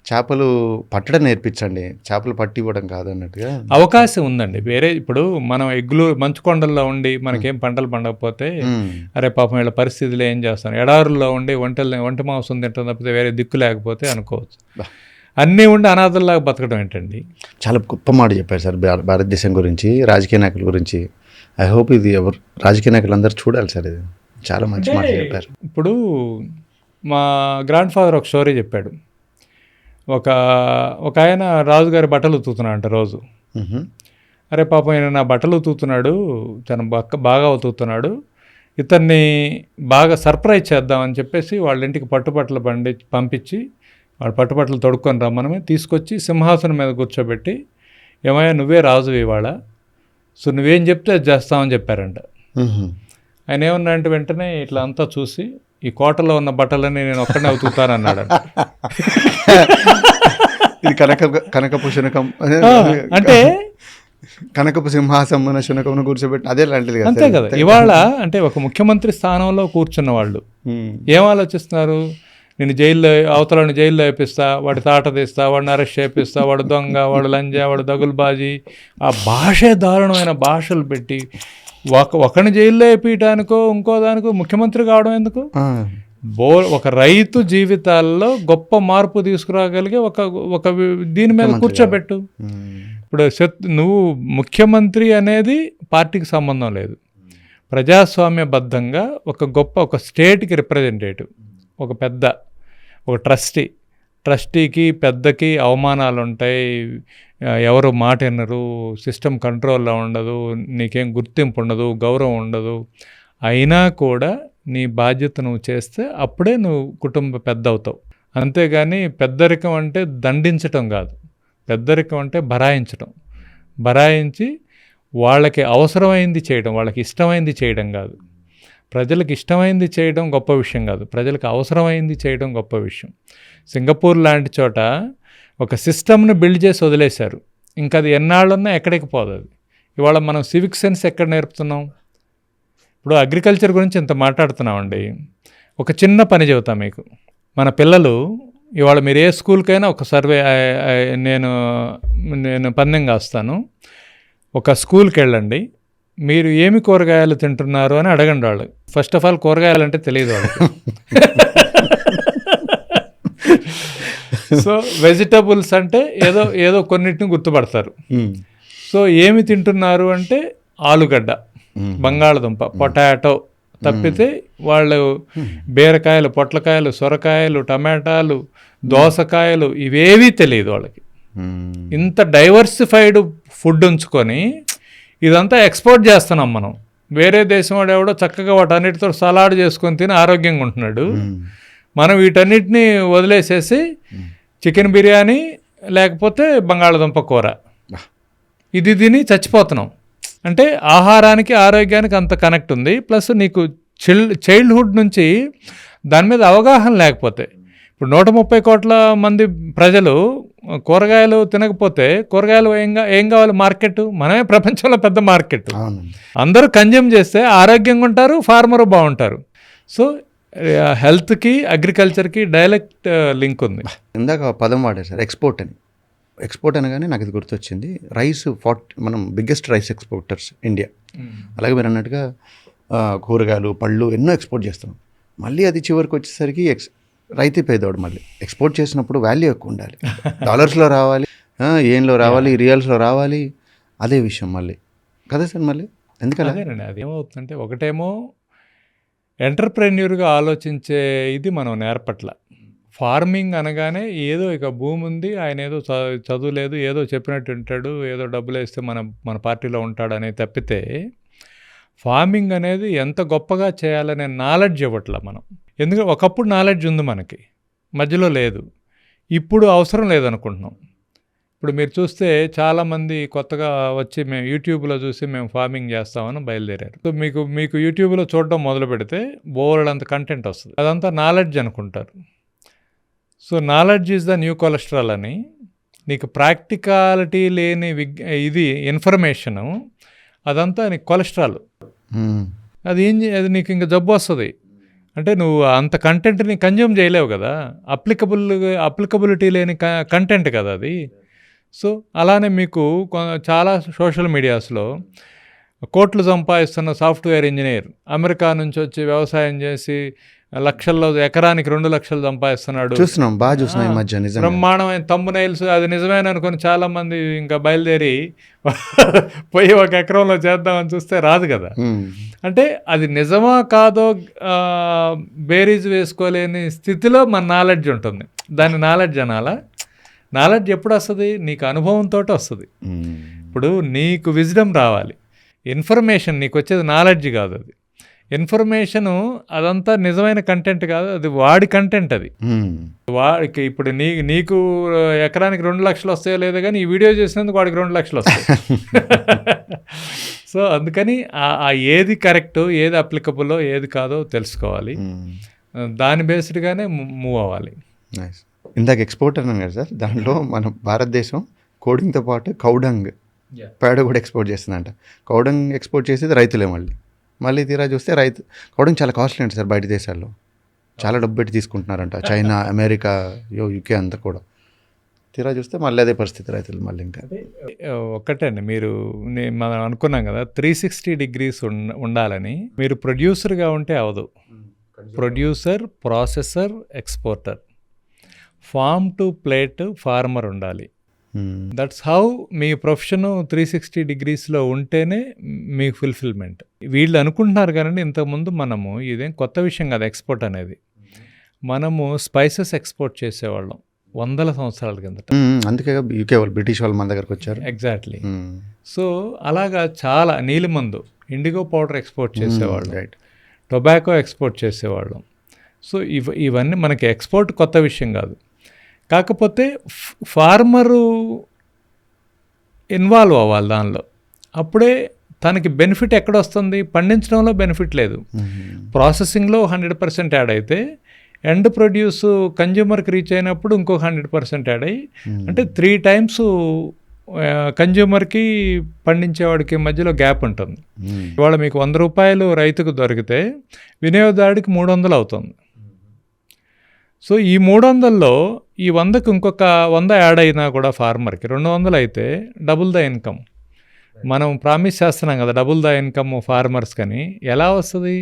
చేపలు పట్టడం నేర్పించండి, చేపలు పట్టి ఇవ్వడం కాదు అన్నట్టుగా అవకాశం ఉందండి. వేరే ఇప్పుడు మనం ఎగ్గులు మంచు కొండల్లో ఉండి మనకేం పంటలు పండకపోతే అరే పాపం వీళ్ళ పరిస్థితులు ఏం చేస్తాను, ఎడారుల్లో ఉండి ఒంటి మాంసం తింటాం తప్పితే వేరే దిక్కు లేకపోతే అనుకోవచ్చు. అన్నీ ఉండి అనాథల్లాగా బతకడం ఏంటండి? చాలా గొప్ప మాట చెప్పారు సార్ భారతదేశం గురించి, రాజకీయ నాయకుల గురించి. ఐ హోప్ ఇది ఎవరు రాజకీయ నాయకులు అందరూ చూడాలి సార్, ఇది చాలా మంచి మాట చెప్పారు. ఇప్పుడు మా గ్రాండ్ ఫాదర్ ఒక స్టోరీ చెప్పాడు. ఒక ఆయన రాజుగారి బట్టలు ఉతుకుతున్నాడంట రోజు. అరే పాపం ఆయన నా బట్టలు ఉతుకుతున్నాడు, తన బాగా ఉతుకుతున్నాడు, ఇతన్ని బాగా సర్ప్రైజ్ చేద్దామని చెప్పేసి వాళ్ళ ఇంటికి పట్టుబట్టలు పంపించి వాడు పట్టుబట్టలు తొడుక్కొని రమ్మని తీసుకొచ్చి సింహాసనం మీద కూర్చోబెట్టి, ఏమయ్యా నువ్వే రాజు ఇవాళ, సో నువ్వేం చెప్తే అది చేస్తామని చెప్పారంట. ఆయన ఏమన్నాడంటే వెంటనే ఇట్లా అంతా చూసి, ఈ కోటలో ఉన్న బట్టలని నేను ఒక్కడనే ఉతుకుతానన్నాడు. ఇది కనకపు శునకం అంటే కనకపు సింహాసనం శునకం కూర్చోబెట్టి అదే లాంటిది అంతే కదా. ఇవాళ అంటే ఒక ముఖ్యమంత్రి స్థానంలో కూర్చున్న వాళ్ళు ఏం ఆలోచిస్తున్నారు? నేను అవతలని జైల్లో వేపిస్తా, వాడి తాట తీస్తా, వాడిని అరెస్ట్ చేపిస్తా, వాడు దొంగ, వాడు లంజా, వాడు దగులుబాజీ, ఆ భాషే దారుణమైన భాషలు పెట్టి ఒకరిని జైల్లో వేయటానికో ఇంకో దానికో ముఖ్యమంత్రి కావడం ఎందుకు? ఒక రైతు జీవితాల్లో గొప్ప మార్పు తీసుకురాగలిగే ఒక దీని మీద కూర్చోబెట్టు. ఇప్పుడు నువ్వు ముఖ్యమంత్రి అనేది పార్టీకి సంబంధం లేదు, ప్రజాస్వామ్యబద్ధంగా ఒక స్టేట్కి రిప్రజెంటేటివ్, ఒక ట్రస్టీకి పెద్దకి అవమానాలు ఉంటాయి, ఎవరు మాట వినరు, సిస్టమ్ కంట్రోల్లో ఉండదు, నీకేం గుర్తింపు ఉండదు, గౌరవం ఉండదు. అయినా కూడా నీ బాధ్యత నువ్వు చేస్తే అప్పుడే నువ్వు కుటుంబ పెద్ద అవుతావు. అంతేగాని పెద్దరికం అంటే దండించటం కాదు, పెద్దరికం అంటే బరాయించి వాళ్ళకి అవసరమైంది చేయడం, వాళ్ళకి ఇష్టమైంది చేయడం కాదు. ప్రజలకు ఇష్టమైంది చేయడం గొప్ప విషయం కాదు, ప్రజలకు అవసరమైంది చేయడం గొప్ప విషయం. సింగపూర్ లాంటి చోట ఒక సిస్టమ్ను బిల్డ్ చేసి వదిలేశారు, ఇంకా అది ఎన్నాళ్ళున్నా ఎక్కడికి పోదు అది. ఇవాళ మనం సివిక్ సెన్స్ ఎక్కడ నేర్పుతున్నాం? ఇప్పుడు అగ్రికల్చర్ గురించి ఇంత మాట్లాడుతున్నామండి. ఒక చిన్న పని చెబుతా మీకు. మన పిల్లలు ఇవాళ మీరు ఏ స్కూల్కైనా ఒక సర్వే, నేను పందెం కాస్తాను, ఒక స్కూల్కి వెళ్ళండి, మీరు ఏమి కూరగాయలు తింటున్నారు అని అడగండి వాళ్ళు. ఫస్ట్ ఆఫ్ ఆల్ కూరగాయలు అంటే తెలియదు వాళ్ళకి. సో వెజిటబుల్స్ అంటే ఏదో కొన్నిటిని గుర్తుపడతారు. సో ఏమి తింటున్నారు అంటే ఆలుగడ్డ, బంగాళదుంప, పొటాటో తప్పితే వాళ్ళు బీరకాయలు, పొట్లకాయలు, సొరకాయలు, టమాటాలు, దోసకాయలు ఇవేవీ తెలియదు వాళ్ళకి. ఇంత డైవర్సిఫైడ్ ఫుడ్ ఉంచుకొని ఇదంతా ఎక్స్పోర్ట్ చేస్తున్నాం మనం. వేరే దేశం వాడు ఎవడో చక్కగా వాటన్నిటితో సలాడ్ చేసుకొని తిని ఆరోగ్యంగా ఉంటున్నాడు. మనం వీటన్నిటిని వదిలేసేసి చికెన్ బిర్యానీ లేకపోతే బంగాళదుంప కూర ఇది తిని చచ్చిపోతున్నాం. అంటే ఆహారానికి ఆరోగ్యానికి అంత కనెక్ట్ ఉంది. ప్లస్ నీకు చైల్డ్హుడ్ నుంచి దాని మీద అవగాహన లేకపోతే, ఇప్పుడు 130 కోట్ల మంది ప్రజలు కూరగాయలు తినకపోతే కూరగాయలు ఏం కావాలి? మార్కెట్. మనమే ప్రపంచంలో పెద్ద మార్కెట్. అందరూ కన్జ్యూమ్ చేస్తే ఆరోగ్యంగా ఉంటారు, ఫార్మరు బాగుంటారు. సో హెల్త్కి అగ్రికల్చర్కి డైరెక్ట్ లింక్ ఉంది. ఇందాక పదం వాడారు సార్, ఎక్స్పోర్ట్ అనగానే నాకు ఇది గుర్తొచ్చింది. రైస్ మనం బిగ్గెస్ట్ రైస్ ఎక్స్పోర్టర్స్ ఇండియా. అలాగే మీరు అన్నట్టుగా కూరగాయలు పళ్ళు ఎన్నో ఎక్స్పోర్ట్ చేస్తున్నాం. మళ్ళీ అది చివరికి వచ్చేసరికి రైతే పేదవాడు. మళ్ళీ ఎక్స్పోర్ట్ చేసినప్పుడు వాల్యూ ఎక్కువ ఉండాలి, డాలర్స్లో రావాలి, ఏంలో రావాలి, రియల్స్లో రావాలి. అదే విషయం మళ్ళీ కదా సార్. మళ్ళీ ఎందుకలా? అదేనండి, అదేమవుతుందంటే ఒకటేమో ఎంటర్ప్రెన్యూర్గా ఆలోచించే ఇది మనం నేర్పట్ల. ఫార్మింగ్ అనగానే ఏదో ఇక భూమి ఉంది, ఆయన ఏదో చదువు లేదు, ఏదో చెప్పినట్టు ఉంటాడు, ఏదో డబ్బులు వేస్తే మన పార్టీలో ఉంటాడు అనేది తప్పితే ఫార్మింగ్ అనేది ఎంత గొప్పగా చేయాలనే నాలెడ్జ్ ఇవ్వట్ల మనం. ఎందుకంటే ఒకప్పుడు నాలెడ్జ్ ఉంది మనకి, మధ్యలో లేదు, ఇప్పుడు అవసరం లేదనుకుంటున్నాం. ఇప్పుడు మీరు చూస్తే చాలామంది కొత్తగా వచ్చి మేము యూట్యూబ్లో చూసి మేము ఫార్మింగ్ చేస్తామని బయలుదేరారు. సో మీకు యూట్యూబ్లో చూడడం మొదలు పెడితే బోల్డ్ కంటెంట్ వస్తుంది, అదంతా నాలెడ్జ్ అనుకుంటారు. So knowledge is the new cholesterol అని. నీకు ప్రాక్టికాలిటీ లేని ఇది ఇన్ఫర్మేషను అదంతా నీకు కొలెస్ట్రాల్. అది నీకు ఇంకా జబ్బు వస్తుంది. అంటే నువ్వు అంత కంటెంట్ని కన్జ్యూమ్ చేయలేవు కదా, అప్లికబిలిటీ లేని కంటెంట్ కదా అది. సో అలానే మీకు చాలా సోషల్ మీడియాస్లో కోట్లు సంపాదిస్తున్న సాఫ్ట్వేర్ ఇంజనీర్ అమెరికా నుంచి వచ్చి వ్యవసాయం చేసి లక్షల్లో, ఎకరానికి 2 లక్షలు సంపాదిస్తున్నాడు, చూస్తున్నాం, బాగా చూస్తున్నాం ఈ మధ్య. బ్రహ్మాండమైన థంబ్నెయిల్స్, అది నిజమేన అనుకుని చాలామంది ఇంకా బయలుదేరి పోయి 1 ఎకరంలో చేద్దామని చూస్తే రాదు కదా. అంటే అది నిజమా కాదో బేరీజ్ వేసుకోలేని స్థితిలో మన నాలెడ్జ్ ఉంటుంది. దాన్ని నాలెడ్జ్ అనాలా? నాలెడ్జ్ ఎప్పుడు వస్తుంది? నీకు అనుభవంతో వస్తుంది. ఇప్పుడు నీకు విజ్డమ్ రావాలి, ఇన్ఫర్మేషన్ నీకు వచ్చేది నాలెడ్జ్ కాదు. అది ఇన్ఫర్మేషను అదంతా నిజమైన కంటెంట్ కాదు, అది వాడి కంటెంట్. అది వాడికి ఇప్పుడు నీకు ఎకరానికి 2 లక్షలు వస్తాయో లేదో కానీ ఈ వీడియో చేసినందుకు వాడికి 2 లక్షలు వస్తాయి. సో అందుకని ఆ ఏది కరెక్ట్, ఏది అప్లికబుల్లో, ఏది కాదో తెలుసుకోవాలి, దాని బేస్డ్గానే మూవ్ అవ్వాలి. ఇందాక ఎక్స్పోర్ట్ అన్నాను కదా సార్, దాంట్లో మన భారతదేశం కోడింగ్తో పాటు కౌడంగ్ పేడ కూడా ఎక్స్పోర్ట్ చేస్తుందంట. కౌడంగ్ ఎక్స్పోర్ట్ చేసేది రైతులే. మళ్ళీ తీరా చూస్తే కౌడంగ్ చాలా కాస్ట్లీ అంట సార్. బయట దేశాల్లో చాలా డబ్బు పెట్టి తీసుకుంటున్నారంట, చైనా, అమెరికా, యూకే అంతా కూడా. తీరా చూస్తే మళ్ళీ అదే పరిస్థితి రైతులు. మళ్ళీ ఇంకా ఒక్కటండి, మనం అనుకున్నాం కదా 360 degrees ఉండాలని. మీరు ప్రొడ్యూసర్గా ఉంటే అవదు. Producer, processor, exporter, farm to plate farmer ఉండాలి. దట్స్ హౌ మీ ప్రొఫెషన్ 360 degreesలో ఉంటేనే మీకు ఫుల్ఫిల్మెంట్. వీళ్ళు అనుకుంటున్నారు కానీ ఇంతకుముందు మనము, ఇదేం కొత్త విషయం కాదు ఎక్స్పోర్ట్ అనేది, మనము స్పైసెస్ ఎక్స్పోర్ట్ చేసేవాళ్ళం 100 సంవత్సరాల కిందట. అందుకే యూకే వాళ్ళు, బ్రిటిష్ వాళ్ళు మన దగ్గరకు వచ్చారు. ఎగ్జాక్ట్లీ. సో అలాగా చాలా నీలిమందు, ఇండిగో పౌడర్ ఎక్స్పోర్ట్ చేసేవాళ్ళం, టొబాకో ఎక్స్పోర్ట్ చేసేవాళ్ళం. సో ఇవన్నీ మనకి ఎక్స్పోర్ట్ కొత్త విషయం కాదు. కాకపోతే ఫార్మరు ఇన్వాల్వ్ అవ్వాలి దానిలో, అప్పుడే తనకి బెనిఫిట్ ఎక్కడొస్తుంది? పండించడంలో బెనిఫిట్ లేదు, ప్రాసెసింగ్లో 100% యాడ్ అయితే ఎండ్ ప్రొడ్యూస్ కన్జ్యూమర్కి రీచ్ అయినప్పుడు ఇంకో 100% యాడ్ అయ్యి, అంటే 3 times కన్జ్యూమర్కి పండించేవాడికి మధ్యలో గ్యాప్ ఉంటుంది. ఇవాళ మీకు 100 రూపాయలు రైతుకు దొరికితే వినియోగదారుడికి 300 అవుతుంది. సో ఈ 300లో ఈ 100కి ఇంకొక 100 యాడ్ అయినా కూడా ఫార్మర్కి 200 అయితే డబుల్ ద ఇన్కమ్. మనం ప్రామిస్ చేస్తున్నాం కదా డబుల్ ద ఇన్కమ్ ఫార్మర్స్ కానీ. ఎలా వస్తుంది?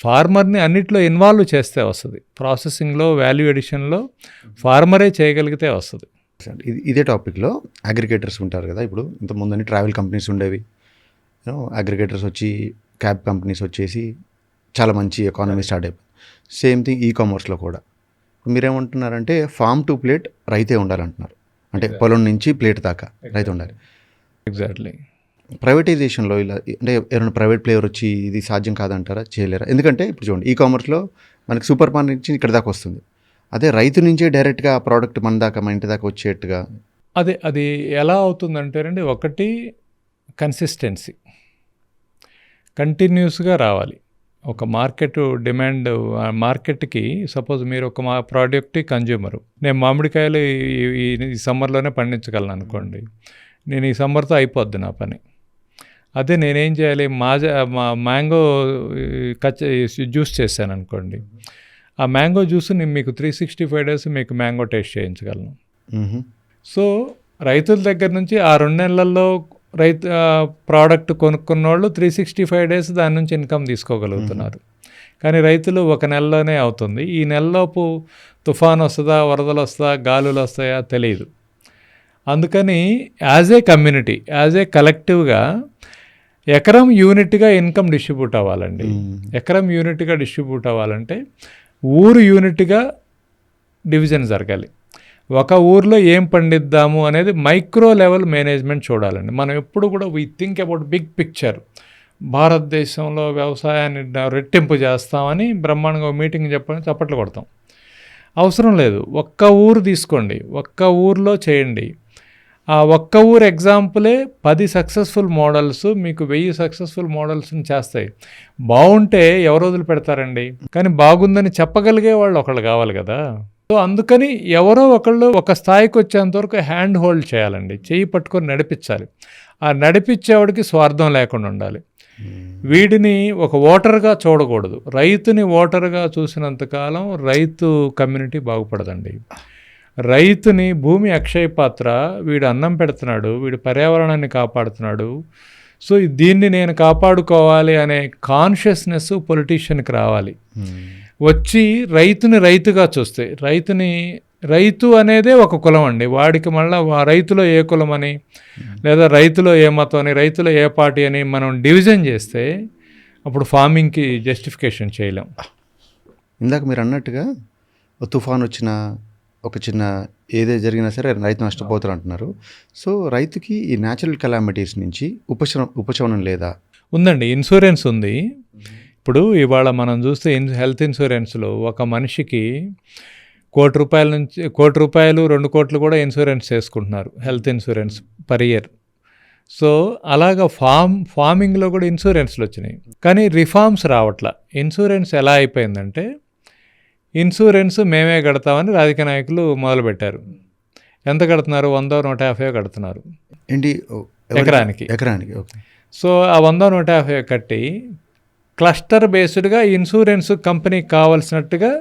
ఫార్మర్ని అన్నిట్లో ఇన్వాల్వ్ చేస్తే వస్తుంది. ప్రాసెసింగ్లో, వాల్యూ ఎడిషన్లో ఫార్మరే చేయగలిగితే వస్తుంది. ఇదే టాపిక్లో అగ్రిగేటర్స్ ఉంటారు కదా. ఇప్పుడు ఇంతకుముందు ట్రావెల్ కంపెనీస్ ఉండేవి, అగ్రిగేటర్స్ వచ్చి క్యాబ్ కంపెనీస్ వచ్చేసి చాలా మంచి ఎకానమీ స్టార్ట్ అయిపోయింది. సేమ్ థింగ్ ఈ కామర్స్లో కూడా. మీరేమంటున్నారంటే ఫార్మ్ టు ప్లేట్ రైతే ఉండాలంటున్నారు, అంటే పొలం నుంచి ప్లేట్ దాకా రైతు ఉండాలి. ఎగ్జాక్ట్లీ. ప్రైవేటైజేషన్లో ఇలా అంటే ఎవరైనా ప్రైవేట్ ప్లేయర్ వచ్చి ఇది సాధ్యం కాదంటారా? చేయలేరా? ఎందుకంటే ఇప్పుడు చూడండి, ఈ కామర్స్లో మనకి సూపర్ మార్కెట్ నుంచి ఇక్కడ దాకా వస్తుంది. అదే రైతు నుంచే డైరెక్ట్గా ఆ ప్రోడక్ట్ మన దాకా, మన ఇంటి దాకా వచ్చేట్టుగా అది ఎలా అవుతుందంటేనండి, ఒకటి కన్సిస్టెన్సీ, కంటిన్యూస్గా రావాలి. ఒక మార్కెట్ డిమాండ్, మార్కెట్కి సపోజ్ మీరు ఒక ప్రోడక్ట్ కన్జ్యూమరు, నేను మామిడికాయలు ఈ సమ్మర్లోనే పండించగలను అనుకోండి, నేను ఈ సమ్మర్తో అయిపోద్ది నా పని. అదే నేనేం చేయాలి, మ్యాంగో జ్యూస్ చేశాను అనుకోండి, ఆ మ్యాంగో జ్యూస్ నేను మీకు 365 days మీకు మ్యాంగో టేస్ట్ చేయించగలను. సో రైతుల దగ్గర నుంచి ఆ 2 నెలల్లో ప్రోడక్ట్ కొనుక్కున్న వాళ్ళు 365 డేస్ దాని నుంచి ఇన్కమ్ తీసుకోగలుగుతున్నారు. కానీ రైతులు ఒక నెలలోనే అవుతుంది. ఈ నెలలోపు తుఫాన్ వస్తుందా, వరదలు వస్తుందా, గాలులు వస్తాయా తెలియదు. అందుకని as a community, as a కలెక్టివ్గా ఎకరం యూనిట్గా ఇన్కమ్ డిస్ట్రిబ్యూట్ అవ్వాలండి. ఎకరం యూనిట్గా డిస్ట్రిబ్యూట్ అవ్వాలంటే ఊరు యూనిట్గా డివిజన్ జరగాలి. ఒక ఊర్లో ఏం పండిద్దాము అనేది మైక్రో లెవెల్ మేనేజ్మెంట్ చూడాలండి. మనం ఎప్పుడు కూడా we think about big picture. భారతదేశంలో వ్యవసాయాన్ని రెట్టింపు చేస్తామని బ్రహ్మాండంగా మీటింగ్ చెప్పని చప్పట్లు కొడతాం. అవసరం లేదు. ఒక్క ఊరు తీసుకోండి, ఒక్క ఊర్లో చేయండి. ఆ ఒక్క ఊరు ఎగ్జాంపులే 10 సక్సెస్ఫుల్ మోడల్స్ మీకు 1000 సక్సెస్ఫుల్ మోడల్స్ని చేస్తాయి. బాగుంటే ఎవరు వదిలి పెడతారండి? కానీ బాగుందని చెప్పగలిగే వాళ్ళు ఒకళ్ళు కావాలి కదా. సో అందుకని ఎవరో ఒకళ్ళు ఒక స్థాయికి వచ్చేంతవరకు హ్యాండ్ హోల్డ్ చేయాలండి, చేయి పట్టుకొని నడిపించాలి. ఆ నడిపించేవాడికి స్వార్థం లేకుండా ఉండాలి. వీడిని ఒక ఓటర్గా చూడకూడదు. రైతుని ఓటర్గా చూసినంతకాలం రైతు కమ్యూనిటీ బాగుపడదండి. రైతుని భూమి అక్షయ పాత్ర, వీడు అన్నం పెడుతున్నాడు, వీడు పర్యావరణాన్ని కాపాడుతున్నాడు, సో దీన్ని నేను కాపాడుకోవాలి అనే కాన్షియస్నెస్ పొలిటీషియన్కి రావాలి. వచ్చి రైతుని రైతుగా చూస్తే, రైతు అనేదే ఒక కులం అండి. వాడికి మళ్ళీ రైతులో ఏ కులం అని, లేదా రైతులో ఏ మతం అని, రైతులో ఏ పార్టీ అని మనం డివిజన్ చేస్తే అప్పుడు ఫార్మింగ్కి జస్టిఫికేషన్ చేయలేం. ఇందాక మీరు అన్నట్టుగా తుఫాన్ వచ్చిన ఒక చిన్న ఏదే జరిగినా సరే రైతు నష్టపోతారు అంటున్నారు. సో రైతుకి ఈ న్యాచురల్ కెలామిటీస్ నుంచి ఉపశమనం లేదా? ఉందండి, ఇన్సూరెన్స్ ఉంది. ఇప్పుడు ఇవాళ మనం చూస్తే హెల్త్ ఇన్సూరెన్స్లో ఒక మనిషికి ₹1 కోటి, ₹2 కోట్లు కూడా ఇన్సూరెన్స్ చేసుకుంటున్నారు, health insurance per year. So అలాగా ఫార్మింగ్లో కూడా ఇన్సూరెన్స్లు వచ్చినాయి, కానీ రిఫార్మ్స్ రావట్లా. ఇన్సూరెన్స్ ఎలా అయిపోయిందంటే, ఇన్సూరెన్స్ మేమే కడతామని రాజకీయ నాయకులు మొదలుపెట్టారు. ఎంత కడుతున్నారు? 100, 150 కడుతున్నారు ఏంటి ఎకరానికి. ఓకే. సో ఆ 100, 150 కట్టి క్లస్టర్ బేస్డ్గా ఇన్సూరెన్స్ కంపెనీకి కావాల్సినట్టుగా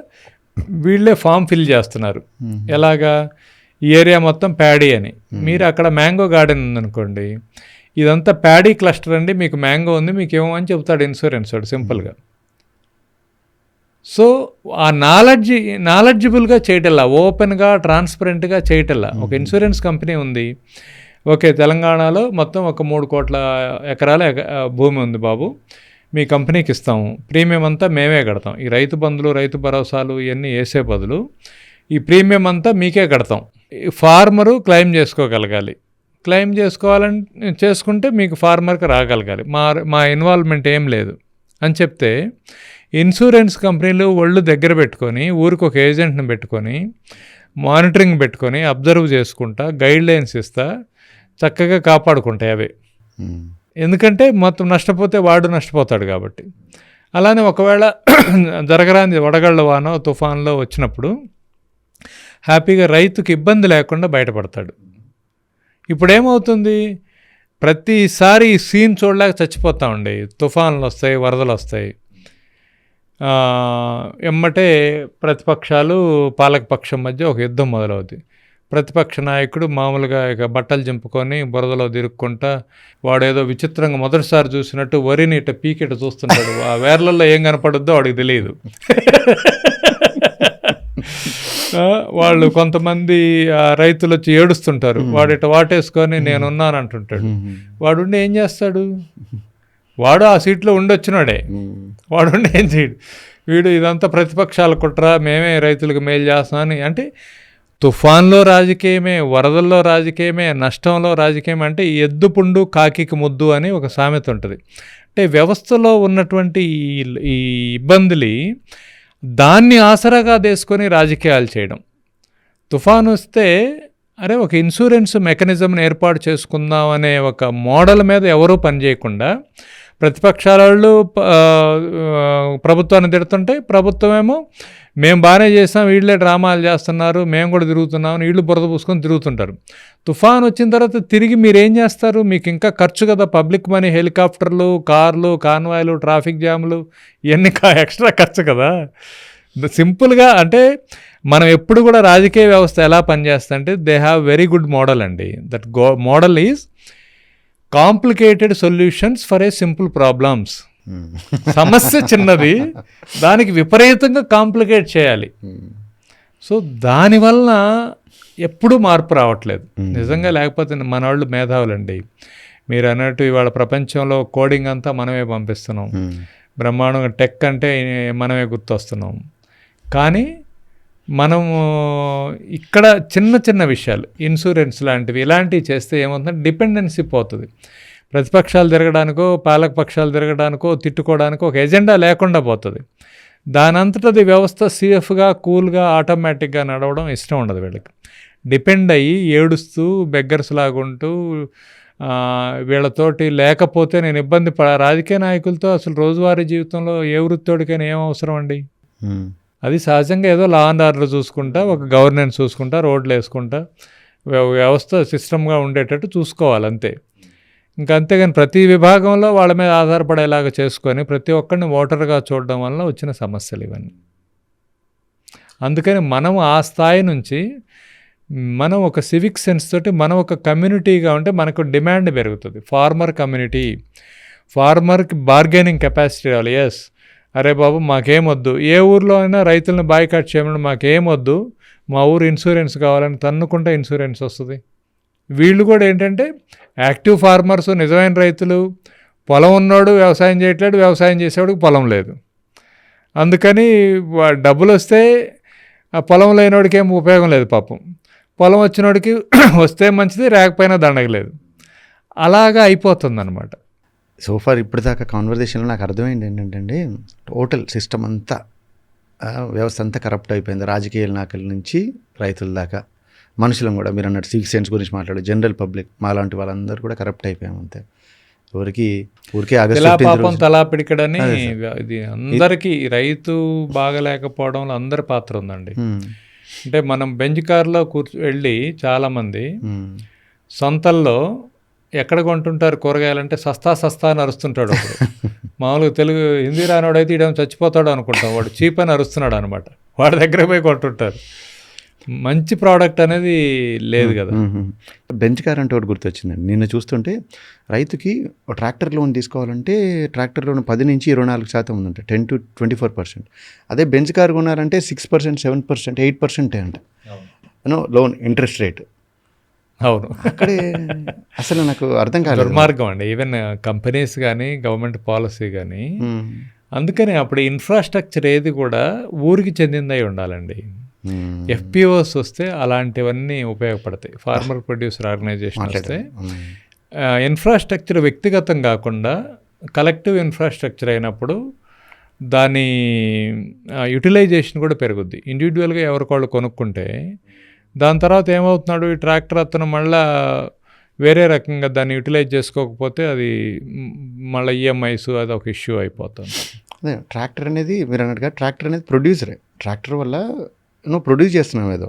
వీళ్ళే ఫామ్ ఫిల్ చేస్తున్నారు. ఎలాగా? ఈ ఏరియా మొత్తం ప్యాడీ అని. మీరు అక్కడ మ్యాంగో గార్డెన్ ఉందనుకోండి, ఇదంతా ప్యాడీ క్లస్టర్ అండి, మీకు మ్యాంగో ఉంది, మీకు ఏమో అని చెప్తాడు ఇన్సూరెన్స్ వాడు సింపుల్గా. సో ఆ నాలెడ్జిబుల్గా చేయటల్లా, ఓపెన్గా ట్రాన్స్పరెంట్గా చేయటల్లా. ఒక ఇన్సూరెన్స్ కంపెనీ ఉంది, ఓకే తెలంగాణలో మొత్తం ఒక 3 కోట్ల ఎకరాల భూమి ఉంది బాబు, మీ కంపెనీకి ఇస్తాము, ప్రీమియం అంతా మేమే కడతాం. ఈ రైతు బంధులు, రైతు భరోసాలు ఇవన్నీ వేసే బదులు ఈ ప్రీమియం అంతా మీకే కడతాం. Farmer claim చేసుకోగలగాలి. క్లెయిమ్ చేసుకుంటే మీకు ఫార్మర్కి రాగలగాలి. మా ఇన్వాల్వ్మెంట్ ఏం లేదు అని చెప్తే, ఇన్సూరెన్స్ కంపెనీలు ఒళ్ళు దగ్గర పెట్టుకొని, ఊరికి ఒక ఏజెంట్ని పెట్టుకొని, మానిటరింగ్ పెట్టుకొని, అబ్జర్వ్ చేసుకుంటా, గైడ్ లైన్స్ ఇస్తా చక్కగా కాపాడుకుంటాయి అవే. ఎందుకంటే మొత్తం నష్టపోతే వాడు నష్టపోతాడు కాబట్టి. అలానే ఒకవేళ జరగరాని వడగళ్ళ వానో తుఫాన్లో వచ్చినప్పుడు హ్యాపీగా రైతుకి ఇబ్బంది లేకుండా బయటపడతాడు. ఇప్పుడు ఏమవుతుంది? ప్రతిసారి ఈ సీన్ చూడలేక చచ్చిపోతామండి. తుఫాన్లు వస్తాయి, వరదలు వస్తాయి, ఎమ్మటే ప్రతిపక్షాలు పాలకపక్షం మధ్య ఒక యుద్ధం మొదలవుతుంది. ప్రతిపక్ష నాయకుడు మామూలుగా ఇక బట్టలు చింపుకొని బురదలో తిరుక్కుంటా, వాడేదో విచిత్రంగా మొదటిసారి చూసినట్టు వరిని ఇట్ట పీకిట చూస్తుంటాడు. ఆ వేర్లలో ఏం కనపడుద్దో వాడికి తెలియదు. వాళ్ళు కొంతమంది రైతులు వచ్చి ఏడుస్తుంటారు, వాడు ఇట్ట వాటేసుకొని నేనున్నాను అంటుంటాడు. వాడుండి ఏం చేస్తాడు? వాడు ఆ సీట్లో ఉండొచ్చినాడే, వాడుండి ఏం చేయడు. వీడు ఇదంతా ప్రతిపక్షాల కుట్ర, మేమే రైతులకు మేలు చేస్తామని. అంటే తుఫాన్లో రాజకీయమే, వరదల్లో రాజకీయమే, నష్టంలో రాజకీయమే. అంటే ఎద్దు పుండు కాకికి ముద్దు అని ఒక సామెత ఉంటుంది. అంటే వ్యవస్థలో ఉన్నటువంటి ఈ ఇబ్బందులు దాన్ని ఆసరాగా తీసుకొని రాజకీయాలు చేయడం. తుఫాను వస్తే అరే ఒక ఇన్సూరెన్స్ మెకానిజంని ఏర్పాటు చేసుకుందాం అనే ఒక మోడల్ మీద ఎవరూ పనిచేయకుండా ప్రతిపక్షాల వాళ్ళు ప్రభుత్వాన్ని తిడుతుంటే, ప్రభుత్వమేమో మేము బాగానే చేస్తాం, వీళ్ళే డ్రామాలు చేస్తున్నారు, మేము కూడా తిరుగుతున్నాం, వీళ్ళు బురద పూసుకొని తిరుగుతుంటారు. తుఫాన్ వచ్చిన తర్వాత తిరిగి మీరేం చేస్తారు? మీకు ఇంకా ఖర్చు కదా, పబ్లిక్ మనీ, హెలికాప్టర్లు, కార్లు, కాన్వాయ్లు, ట్రాఫిక్ జామ్లు, ఇవన్నీ ఎక్స్ట్రా ఖర్చు కదా. సింపుల్గా అంటే మనం ఎప్పుడు కూడా రాజకీయ వ్యవస్థ ఎలా పనిచేస్తుందంటే they have very good model అండి. That model is complicated solutions for a simple problems. సమస్య చిన్నది, దానికి విపరీతంగా కాంప్లికేట్ చేయాలి. సో దానివల్ల ఎప్పుడూ మార్పు రావట్లేదు నిజంగా. లేకపోతే మన వాళ్ళు మేధావులండి. మీరు అన్నట్టు ఇవాళ ప్రపంచంలో కోడింగ్ అంతా మనమే పంపిస్తున్నాం, బ్రహ్మాండంగా టెక్ అంటే మనమే గుర్తొస్తున్నాం. కానీ మనము ఇక్కడ చిన్న చిన్న విషయాలు, ఇన్సూరెన్స్ లాంటివి ఇలాంటివి చేస్తే ఏమవుతుందంటే డిపెండెన్సీ పోతుంది. ప్రతిపక్షాలు తిరగడానికో పాలక పక్షాలు తిరగడానికో తిట్టుకోవడానికో ఒక ఎజెండా లేకుండా పోతుంది. దానంతటది వ్యవస్థ సేఫ్గా కూల్గా ఆటోమేటిక్గా నడవడం ఇష్టం ఉండదు వీళ్ళకి. డిపెండ్ అయ్యి ఏడుస్తూ బెగ్గర్స్ లాగుంటూ వీళ్ళతోటి లేకపోతే నేను ఇబ్బంది రాజకీయ నాయకులతో అసలు రోజువారీ జీవితంలో ఏ వృత్తోడికైనా ఏం అవసరం అండి? అది సహజంగా ఏదో లా అండ్ ఆర్డర్ చూసుకుంటా, ఒక గవర్నెన్స్ చూసుకుంటా, రోడ్లు వేసుకుంటా, వ్యవస్థ సిస్టమ్గా ఉండేటట్టు చూసుకోవాలి అంతే. ఇంకా అంతేగాని ప్రతి విభాగంలో వాళ్ళ మీద ఆధారపడేలాగా చేసుకొని ప్రతి ఒక్కరిని ఓటర్గా చూడడం వల్ల వచ్చిన సమస్యలు ఇవన్నీ. అందుకని మనం ఆ స్థాయి నుంచి మనం ఒక సివిక్ సెన్స్ తోటి మనం ఒక కమ్యూనిటీగా ఉంటే మనకు డిమాండ్ పెరుగుతుంది. ఫార్మర్ కమ్యూనిటీ, ఫార్మర్కి బార్గెనింగ్ కెపాసిటీ రావాలి. ఎస్, అరే బాబు మాకేమొద్దు, ఏ ఊర్లో అయినా రైతులను బాయ్కాట్ చేయమని మాకేమొద్దు, మా ఊరు ఇన్సూరెన్స్ కావాలని తన్నుకుంటే ఇన్సూరెన్స్ వస్తుంది. వీళ్ళు కూడా ఏంటంటే యాక్టివ్ ఫార్మర్స్, నిజమైన రైతులు. పొలం ఉన్నోడు వ్యవసాయం చేయట్లేడు, వ్యవసాయం చేసేవాడికి పొలం లేదు. అందుకని డబ్బులు వస్తే ఆ పొలం లేనివాడికి ఏం ఉపయోగం లేదు పాపం. పొలం వచ్చినోడికి వస్తే మంచిది, రాకపోయినా దండగలేదు. అలాగా అయిపోతుంది అనమాట. సోఫార్ ఇప్పటిదాకా కాన్వర్జేషన్లో నాకు అర్థమైంది ఏంటంటే టోటల్ సిస్టమ్ అంతా, వ్యవస్థ అంతా కరప్ట్ అయిపోయింది. రాజకీయ నాయకుల నుంచి రైతుల దాకా, మనుషులం కూడా మీరు అన్నట్టు సివిక్ సెన్స్ గురించి మాట్లాడు, జనరల్ పబ్లిక్ మాలాంటి వాళ్ళందరూ కూడా కరప్ట్ అయిపోయాం అంతే. ఊరికే పాపం తలా పిడికడని ఇది అందరికీ రైతు బాగలేకపోవడంలో అందరి పాత్ర ఉందండి. అంటే మనం బెంచ్ కార్లో వెళ్ళి చాలామంది సొంతల్లో ఎక్కడ కొంటుంటారు కూరగాయలంటే సస్తా అని అరుస్తుంటాడు ఒకడు. మామూలుగా తెలుగు హిందీ రానోడైతే ఇడేమో చచ్చిపోతాడు అనుకుంటాం, వాడు చీప్ అని అరుస్తున్నాడు అనమాట. వాడి దగ్గర పోయి కొంటుంటారు. మంచి ప్రోడక్ట్ అనేది లేదు కదా. బెంచ్ కార్ అంటే ఒకటి గుర్తొచ్చిందండి. నిన్న చూస్తుంటే రైతుకి ట్రాక్టర్ లోన్ తీసుకోవాలంటే ట్రాక్టర్ లోన్ 10 నుంచి 24% ఉందంట, 10 to 24%. అదే బెంచ్ కార్ కొనాలంటే 6%, 7%, 8% అంట లోన్ ఇంట్రెస్ట్ రేట్. అవును, అక్కడే అసలు నాకు అర్థం కాలేదు. దుర్మార్గం అండి. ఈవెన్ కంపెనీస్ కానీ గవర్నమెంట్ పాలసీ కానీ. అందుకని అప్పుడు ఇన్ఫ్రాస్ట్రక్చర్ ఏది కూడా ఊరికి చెందిందై ఉండాలండి. ఎఫ్పిఓస్ వస్తే అలాంటివన్నీ ఉపయోగపడతాయి. ఫార్మర్ ప్రొడ్యూసర్ ఆర్గనైజేషన్ వస్తే ఇన్ఫ్రాస్ట్రక్చర్ వ్యక్తిగతం కాకుండా కలెక్టివ్ ఇన్ఫ్రాస్ట్రక్చర్ అయినప్పుడు దాని యూటిలైజేషన్ కూడా పెరుగుద్ది. ఇండివిజువల్గా ఎవరికోళ్ళు కొనుక్కుంటే దాని తర్వాత ఏమవుతున్నాడు, ఈ ట్రాక్టర్ అతను మళ్ళీ వేరే రకంగా దాన్ని యూటిలైజ్ చేసుకోకపోతే అది మళ్ళీ ఈఎంఐస్ అది ఒక ఇష్యూ అయిపోతుంది. అదే ట్రాక్టర్ అనేది మీరు అన్నట్టుగా ట్రాక్టర్ అనేది ప్రొడ్యూసరే. ట్రాక్టర్ వల్ల నువ్వు ప్రొడ్యూస్ చేస్తున్నావు, ఏదో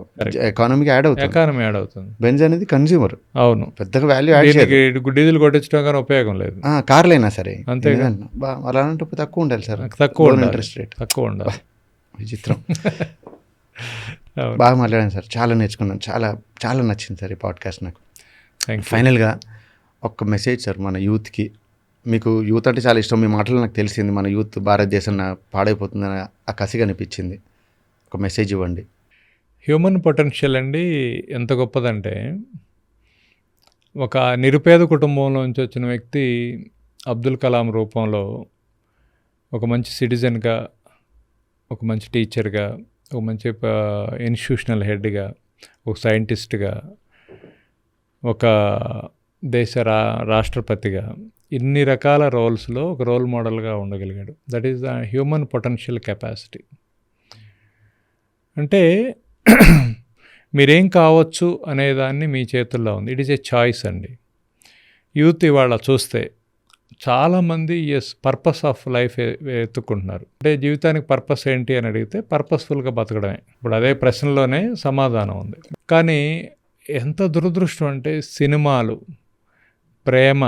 ఎకానమీకి యాడ్ అవుతుంది. బెంజ్ అనేది కన్స్యూమర్. అవును, పెద్దగా వాల్యూ యాడ్ చేయదు. డీజిల్ కొట్టించడం కానీ ఉపయోగం లేదు. కార్లైనా సరే అంతే. అలాంటి తక్కువ ఉండాలి సార్, తక్కువ ఇంట్రెస్ట్ రేట్ తక్కువ ఉండాలి. విచిత్రం. బాగా మాట్లాడాను సార్, చాలా నేర్చుకున్నాను, చాలా నచ్చింది సార్ ఈ పాడ్కాస్ట్ నాకు. ఫైనల్గా ఒక మెసేజ్ సార్ మన యూత్కి. మీకు యూత్ అంటే చాలా ఇష్టం, మీ మాటలు నాకు తెలిసింది. మన యూత్ భారతదేశం పాడైపోతుందని ఆ కసిగా అనిపించింది. ఒక మెసేజ్ ఇవ్వండి. హ్యూమన్ పొటెన్షియల్ అండి ఎంత గొప్పదంటే, ఒక నిరుపేద కుటుంబంలో నుంచి వచ్చిన వ్యక్తి అబ్దుల్ కలాం రూపంలో ఒక మంచి సిటిజన్గా, ఒక మంచి టీచర్గా, ఒక మంచి ఇన్స్టిట్యూషనల్ హెడ్గా, ఒక సైంటిస్ట్గా, ఒక దేశ రాష్ట్రపతిగా, ఇన్ని రకాల రోల్స్లో ఒక రోల్ మోడల్గా ఉండగలిగాడు. That is the human potential capacity. అంటే మీరేం కావచ్చు అనేదాన్ని మీ చేతుల్లో ఉంది. ఇట్ ఈస్ ఏ చాయిస్ అండి. యూత్ ఇవాళ చూస్తే చాలామంది పర్పస్ ఆఫ్ లైఫ్ ఎత్తుకుంటున్నారు. అంటే జీవితానికి పర్పస్ ఏంటి అని అడిగితే పర్పస్ఫుల్గా బతకడమే. ఇప్పుడు అదే ప్రశ్నలోనే సమాధానం ఉంది. కానీ ఎంత దురదృష్టం అంటే సినిమాలు, ప్రేమ,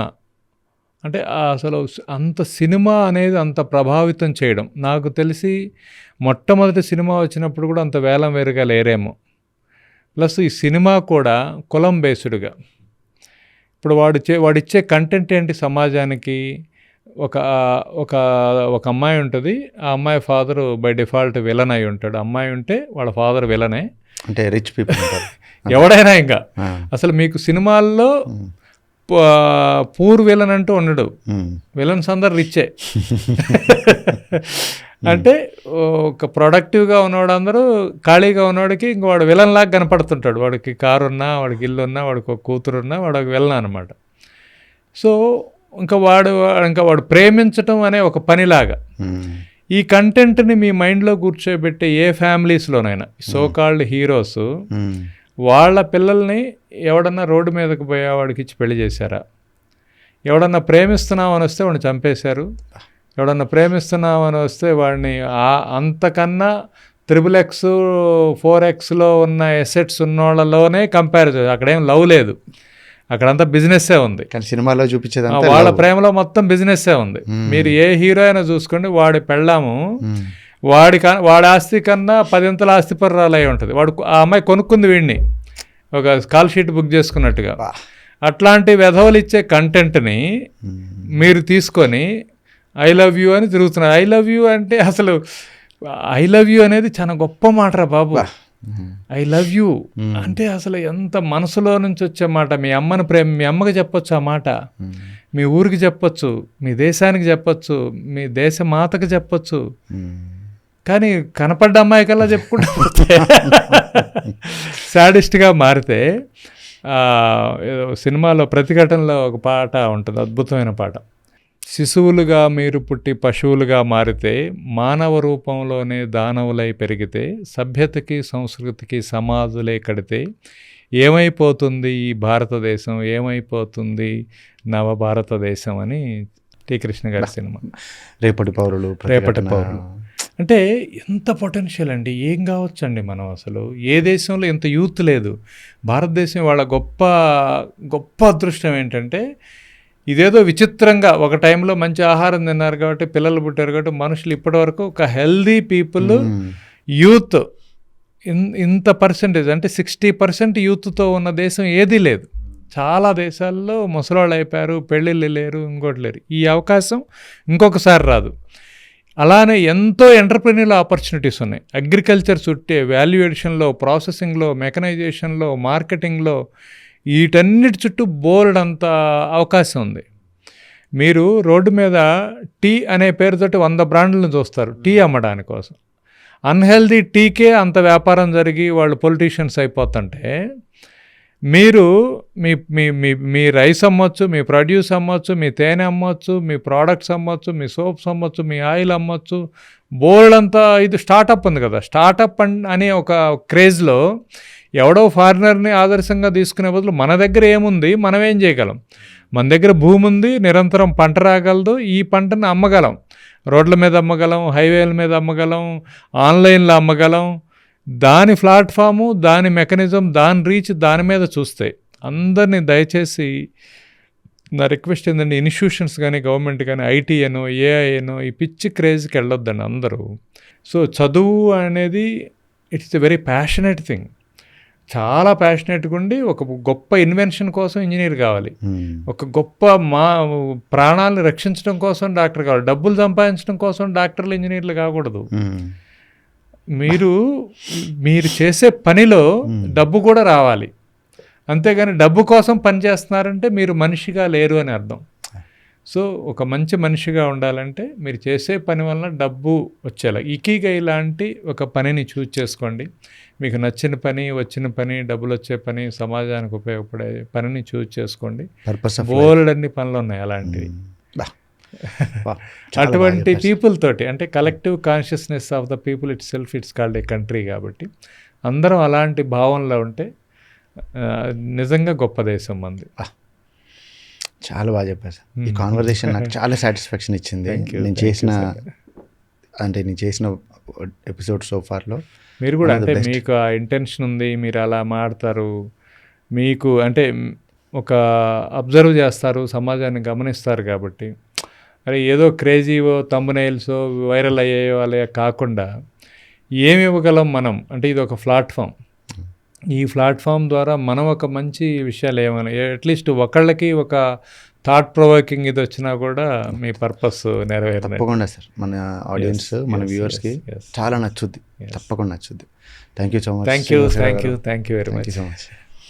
అంటే అసలు అంత సినిమా అనేది అంత ప్రభావితం చేయడం. నాకు తెలిసి మొట్టమొదటి సినిమా వచ్చినప్పుడు కూడా అంత వేలం వేరుగా లేరేమో. ప్లస్ ఈ సినిమా కూడా కులం బేస్డ్గా, ఇప్పుడు వాడిచ్చే కంటెంట్ ఏంటి సమాజానికి? ఒక ఒక ఒక అమ్మాయి ఉంటుంది, ఆ అమ్మాయి ఫాదరు బై డిఫాల్ట్ విలన్ అయి ఉంటాడు. అమ్మాయి ఉంటే వాళ్ళ ఫాదర్ విలనే, అంటే రిచ్ పీపుల్ ఉంటారు. ఎవడైనా ఇంకా. అసలు మీకు సినిమాల్లో పూర్ విలన్ అంటూ ఉండడు, విలన్స్ అందరు రిచ్చే. అంటే ఒక ప్రొడక్టివ్గా ఉన్నవాడు అందరూ, ఖాళీగా ఉన్నవాడికి ఇంక వాడు విలన్ లాగా కనపడుతుంటాడు. వాడికి కారు ఉన్నా, వాడికి ఇల్లు ఉన్నా, వాడికి ఒక కూతురు ఉన్నా, వాడు ఒక విలన్ అనమాట. సో ఇంకా వాడు ప్రేమించటం అనే ఒక పనిలాగా ఈ కంటెంట్ని మీ మైండ్లో కూర్చోబెట్టే ఏ ఫ్యామిలీస్లోనైనా సో కాల్డ్ హీరోస్ వాళ్ళ పిల్లల్ని ఎవడన్నా రోడ్డు మీదకి పోయేవాడికి ఇచ్చి పెళ్లి చేశారా? ఎవడన్నా ప్రేమిస్తున్నామని వస్తే వాడిని చంపేశారు. ఎవడన్నా ప్రేమిస్తున్నామని వస్తే వాడిని అంతకన్నా 3x 4xలో ఉన్న ఎసెట్స్ ఉన్నోళ్ళలోనే కంపేర్ చేయాలి. అక్కడేం లవ్ లేదు, అక్కడంతా బిజినెస్సే ఉంది. కానీ సినిమాలో చూపించేది వాళ్ళ ప్రేమలో మొత్తం బిజినెస్సే ఉంది. మీరు ఏ హీరో అయినా చూసుకోండి, వాడి పెళ్ళాము వాడి ఆస్తి కన్నా 10 ఆస్తి పర్రాలు అయి ఉంటుంది. ఆ అమ్మాయి కొనుక్కుంది వీడిని, ఒక కాల్ షీట్ బుక్ చేసుకున్నట్టుగా. అట్లాంటి వెధవలు ఇచ్చే కంటెంట్ని మీరు తీసుకొని ఐ లవ్ యూ అని తిరుగుతున్నారు. ఐ లవ్ యూ అంటే అసలు ఐ లవ్ యూ అనేది చాలా గొప్ప మాటరా బాబు. ఐ లవ్ యూ అంటే అసలు ఎంత మనసులో నుంచి వచ్చే మాట. మీ అమ్మకి చెప్పొచ్చు ఆ మాట, మీ ఊరికి చెప్పొచ్చు, మీ దేశానికి చెప్పొచ్చు, మీ దేశ మాతకు చెప్పొచ్చు. కానీ కనపడ్డ అమ్మాయి కల్లా చెప్పుకుంటూ పోతే సాడిస్ట్గా మారితే. సినిమాలో ప్రతిఘటనలో ఒక పాట ఉంటుంది, అద్భుతమైన పాట. శిశువులుగా మీరు పుట్టి పశువులుగా మారితే, మానవ రూపంలోనే దానవులై పెరిగితే, సభ్యతకి సంస్కృతికి సమాధులే కడితే, ఏమైపోతుంది ఈ భారతదేశం, ఏమైపోతుంది నవ భారతదేశం అని టి కృష్ణ గారి సినిమా. రేపటి పౌరులు. అంటే ఎంత పొటెన్షియల్ అండి, ఏం కావచ్చండి మనం. అసలు ఏ దేశంలో ఎంత యూత్ లేదు. భారతదేశం వాళ్ళ గొప్ప గొప్ప అదృష్టం ఏంటంటే, ఇదేదో విచిత్రంగా ఒక టైంలో మంచి ఆహారం తిన్నారు కాబట్టి, పిల్లలు పుట్టారు కాబట్టి మనుషులు ఇప్పటివరకు ఒక హెల్దీ పీపుల్, యూత్ ఇంత పర్సెంటేజ్ అంటే 60% యూత్తో ఉన్న దేశం ఏదీ లేదు. చాలా దేశాల్లో ముసలాళ్ళు అయిపోయారు, పెళ్ళిళ్ళు లేరు, ఇంకోటి లేరు. ఈ అవకాశం ఇంకొకసారి రాదు. అలానే ఎంతో ఎంటర్ప్రెన్యూర్ ఆపర్చునిటీస్ ఉన్నాయి. అగ్రికల్చర్ చుట్టే, వాల్యూ ఎడిషన్లో, ప్రాసెసింగ్లో, మెకనైజేషన్లో, మార్కెటింగ్లో, వీటన్నిటి చుట్టూ బోల్డ్ అంత అవకాశం ఉంది. మీరు రోడ్డు మీద టీ అనే పేరుతోటి 100 బ్రాండ్లను చూస్తారు టీ అమ్మడాని కోసం. అన్హెల్దీ టీకే అంత వ్యాపారం జరిగి వాళ్ళు పొలిటీషియన్స్ అయిపోతుంటే, మీరు మీ రైస్ అమ్మొచ్చు, మీ ప్రొడ్యూస్ అమ్మొచ్చు, మీ తేనె అమ్మొచ్చు, మీ ప్రోడక్ట్స్ అమ్మొచ్చు, మీ సోప్స్ అమ్మొచ్చు, మీ ఆయిల్ అమ్మొచ్చు, బోల్డ్ అంతా. ఇది స్టార్టప్ ఉంది కదా, స్టార్టప్ అనే ఒక క్రేజ్లో ఎవడో ఫారినర్ని ఆదర్శంగా తీసుకునే బదులు మన దగ్గర ఏముంది, మనం ఏం చేయగలం? మన దగ్గర భూమి ఉంది, నిరంతరం పంట రాగలదు, ఈ పంటను అమ్మగలం. రోడ్ల మీద అమ్మగలం, హైవేల మీద అమ్మగలం, ఆన్లైన్లో అమ్మగలం. దాని ప్లాట్ఫాము, దాని మెకానిజం, దాని రీచ్, దాని మీద చూస్తే అందరినీ దయచేసి నా రిక్వెస్ట్ ఏంటంటే, ఇన్స్టిట్యూషన్స్ కానీ, గవర్నమెంట్ కానీ, ఐటీ అనో, ఏఐ అనో, ఈ పిచ్చి క్రేజ్కి వెళ్ళొద్దండి అందరూ. సో చదువు అనేది it's a very passionate thing. చాలా ప్యాషనేట్గా ఉండి ఒక గొప్ప ఇన్వెన్షన్ కోసం ఇంజనీర్ కావాలి, ఒక గొప్ప ప్రాణాలను రక్షించడం కోసం డాక్టర్ కావాలి. డబ్బులు సంపాదించడం కోసం డాక్టర్లు, ఇంజనీర్లు కాకూడదు. మీరు చేసే పనిలో డబ్బు కూడా రావాలి. అంతేగాని డబ్బు కోసం పని చేస్తున్నారంటే మీరు మనిషిగా లేరు అని అర్థం. సో ఒక మంచి మనిషిగా ఉండాలంటే మీరు చేసే పని వలన డబ్బు వచ్చేలా ఇకిగై లాంటి ఒక పనిని చూజ్ చేసుకోండి. మీకు నచ్చిన పని, వచ్చిన పని, డబ్బులు వచ్చే పని, సమాజానికి ఉపయోగపడే పనిని చూజ్ చేసుకోండి. బోల్డ్ అన్ని పనులు ఉన్నాయి అలాంటివి. అటువంటి పీపుల్ తోటి, అంటే collective consciousness of the people it self, it's called a country. కాబట్టి అందరం అలాంటి భావనలో ఉంటే నిజంగా గొప్ప దేశం మంది. చాలా బాగా చెప్పారు సార్. ఈ కాన్వర్సేషన్ నాకు చాలా సాటిస్ఫాక్షన్ ఇచ్చింది. నేను చేసిన ఎపిసోడ్ సో ఫార్లో. మీరు కూడా అంటే మీకు ఆ ఇంటెన్షన్ ఉంది, మీరు అలా మాడతారు, మీకు అంటే ఒక అబ్జర్వ్ చేస్తారు, సమాజాన్ని గమనిస్తారు. కాబట్టి అరే ఏదో క్రేజీవో, థంబ్నెయిల్సో, వైరల్ అయ్యేవో అలా కాకుండా ఏమి ఇవ్వగలం మనం అంటే, ఇది ఒక ప్లాట్ఫామ్. ఈ ప్లాట్ఫామ్ ద్వారా మనం ఒక మంచి విషయాలు ఏమైనా అట్లీస్ట్ ఒకళ్ళకి ఒక థాట్ ప్రొవోకింగ్ ఇది వచ్చినా కూడా మీ పర్పస్ నెరవేరింది. తప్పకుండా సార్, మన ఆడియన్స్ మన వ్యూవర్స్కి చాలా నచ్చుద్ది, తప్పకుండా నచ్చుద్ది. Thank you so much. Thank you very much. So much.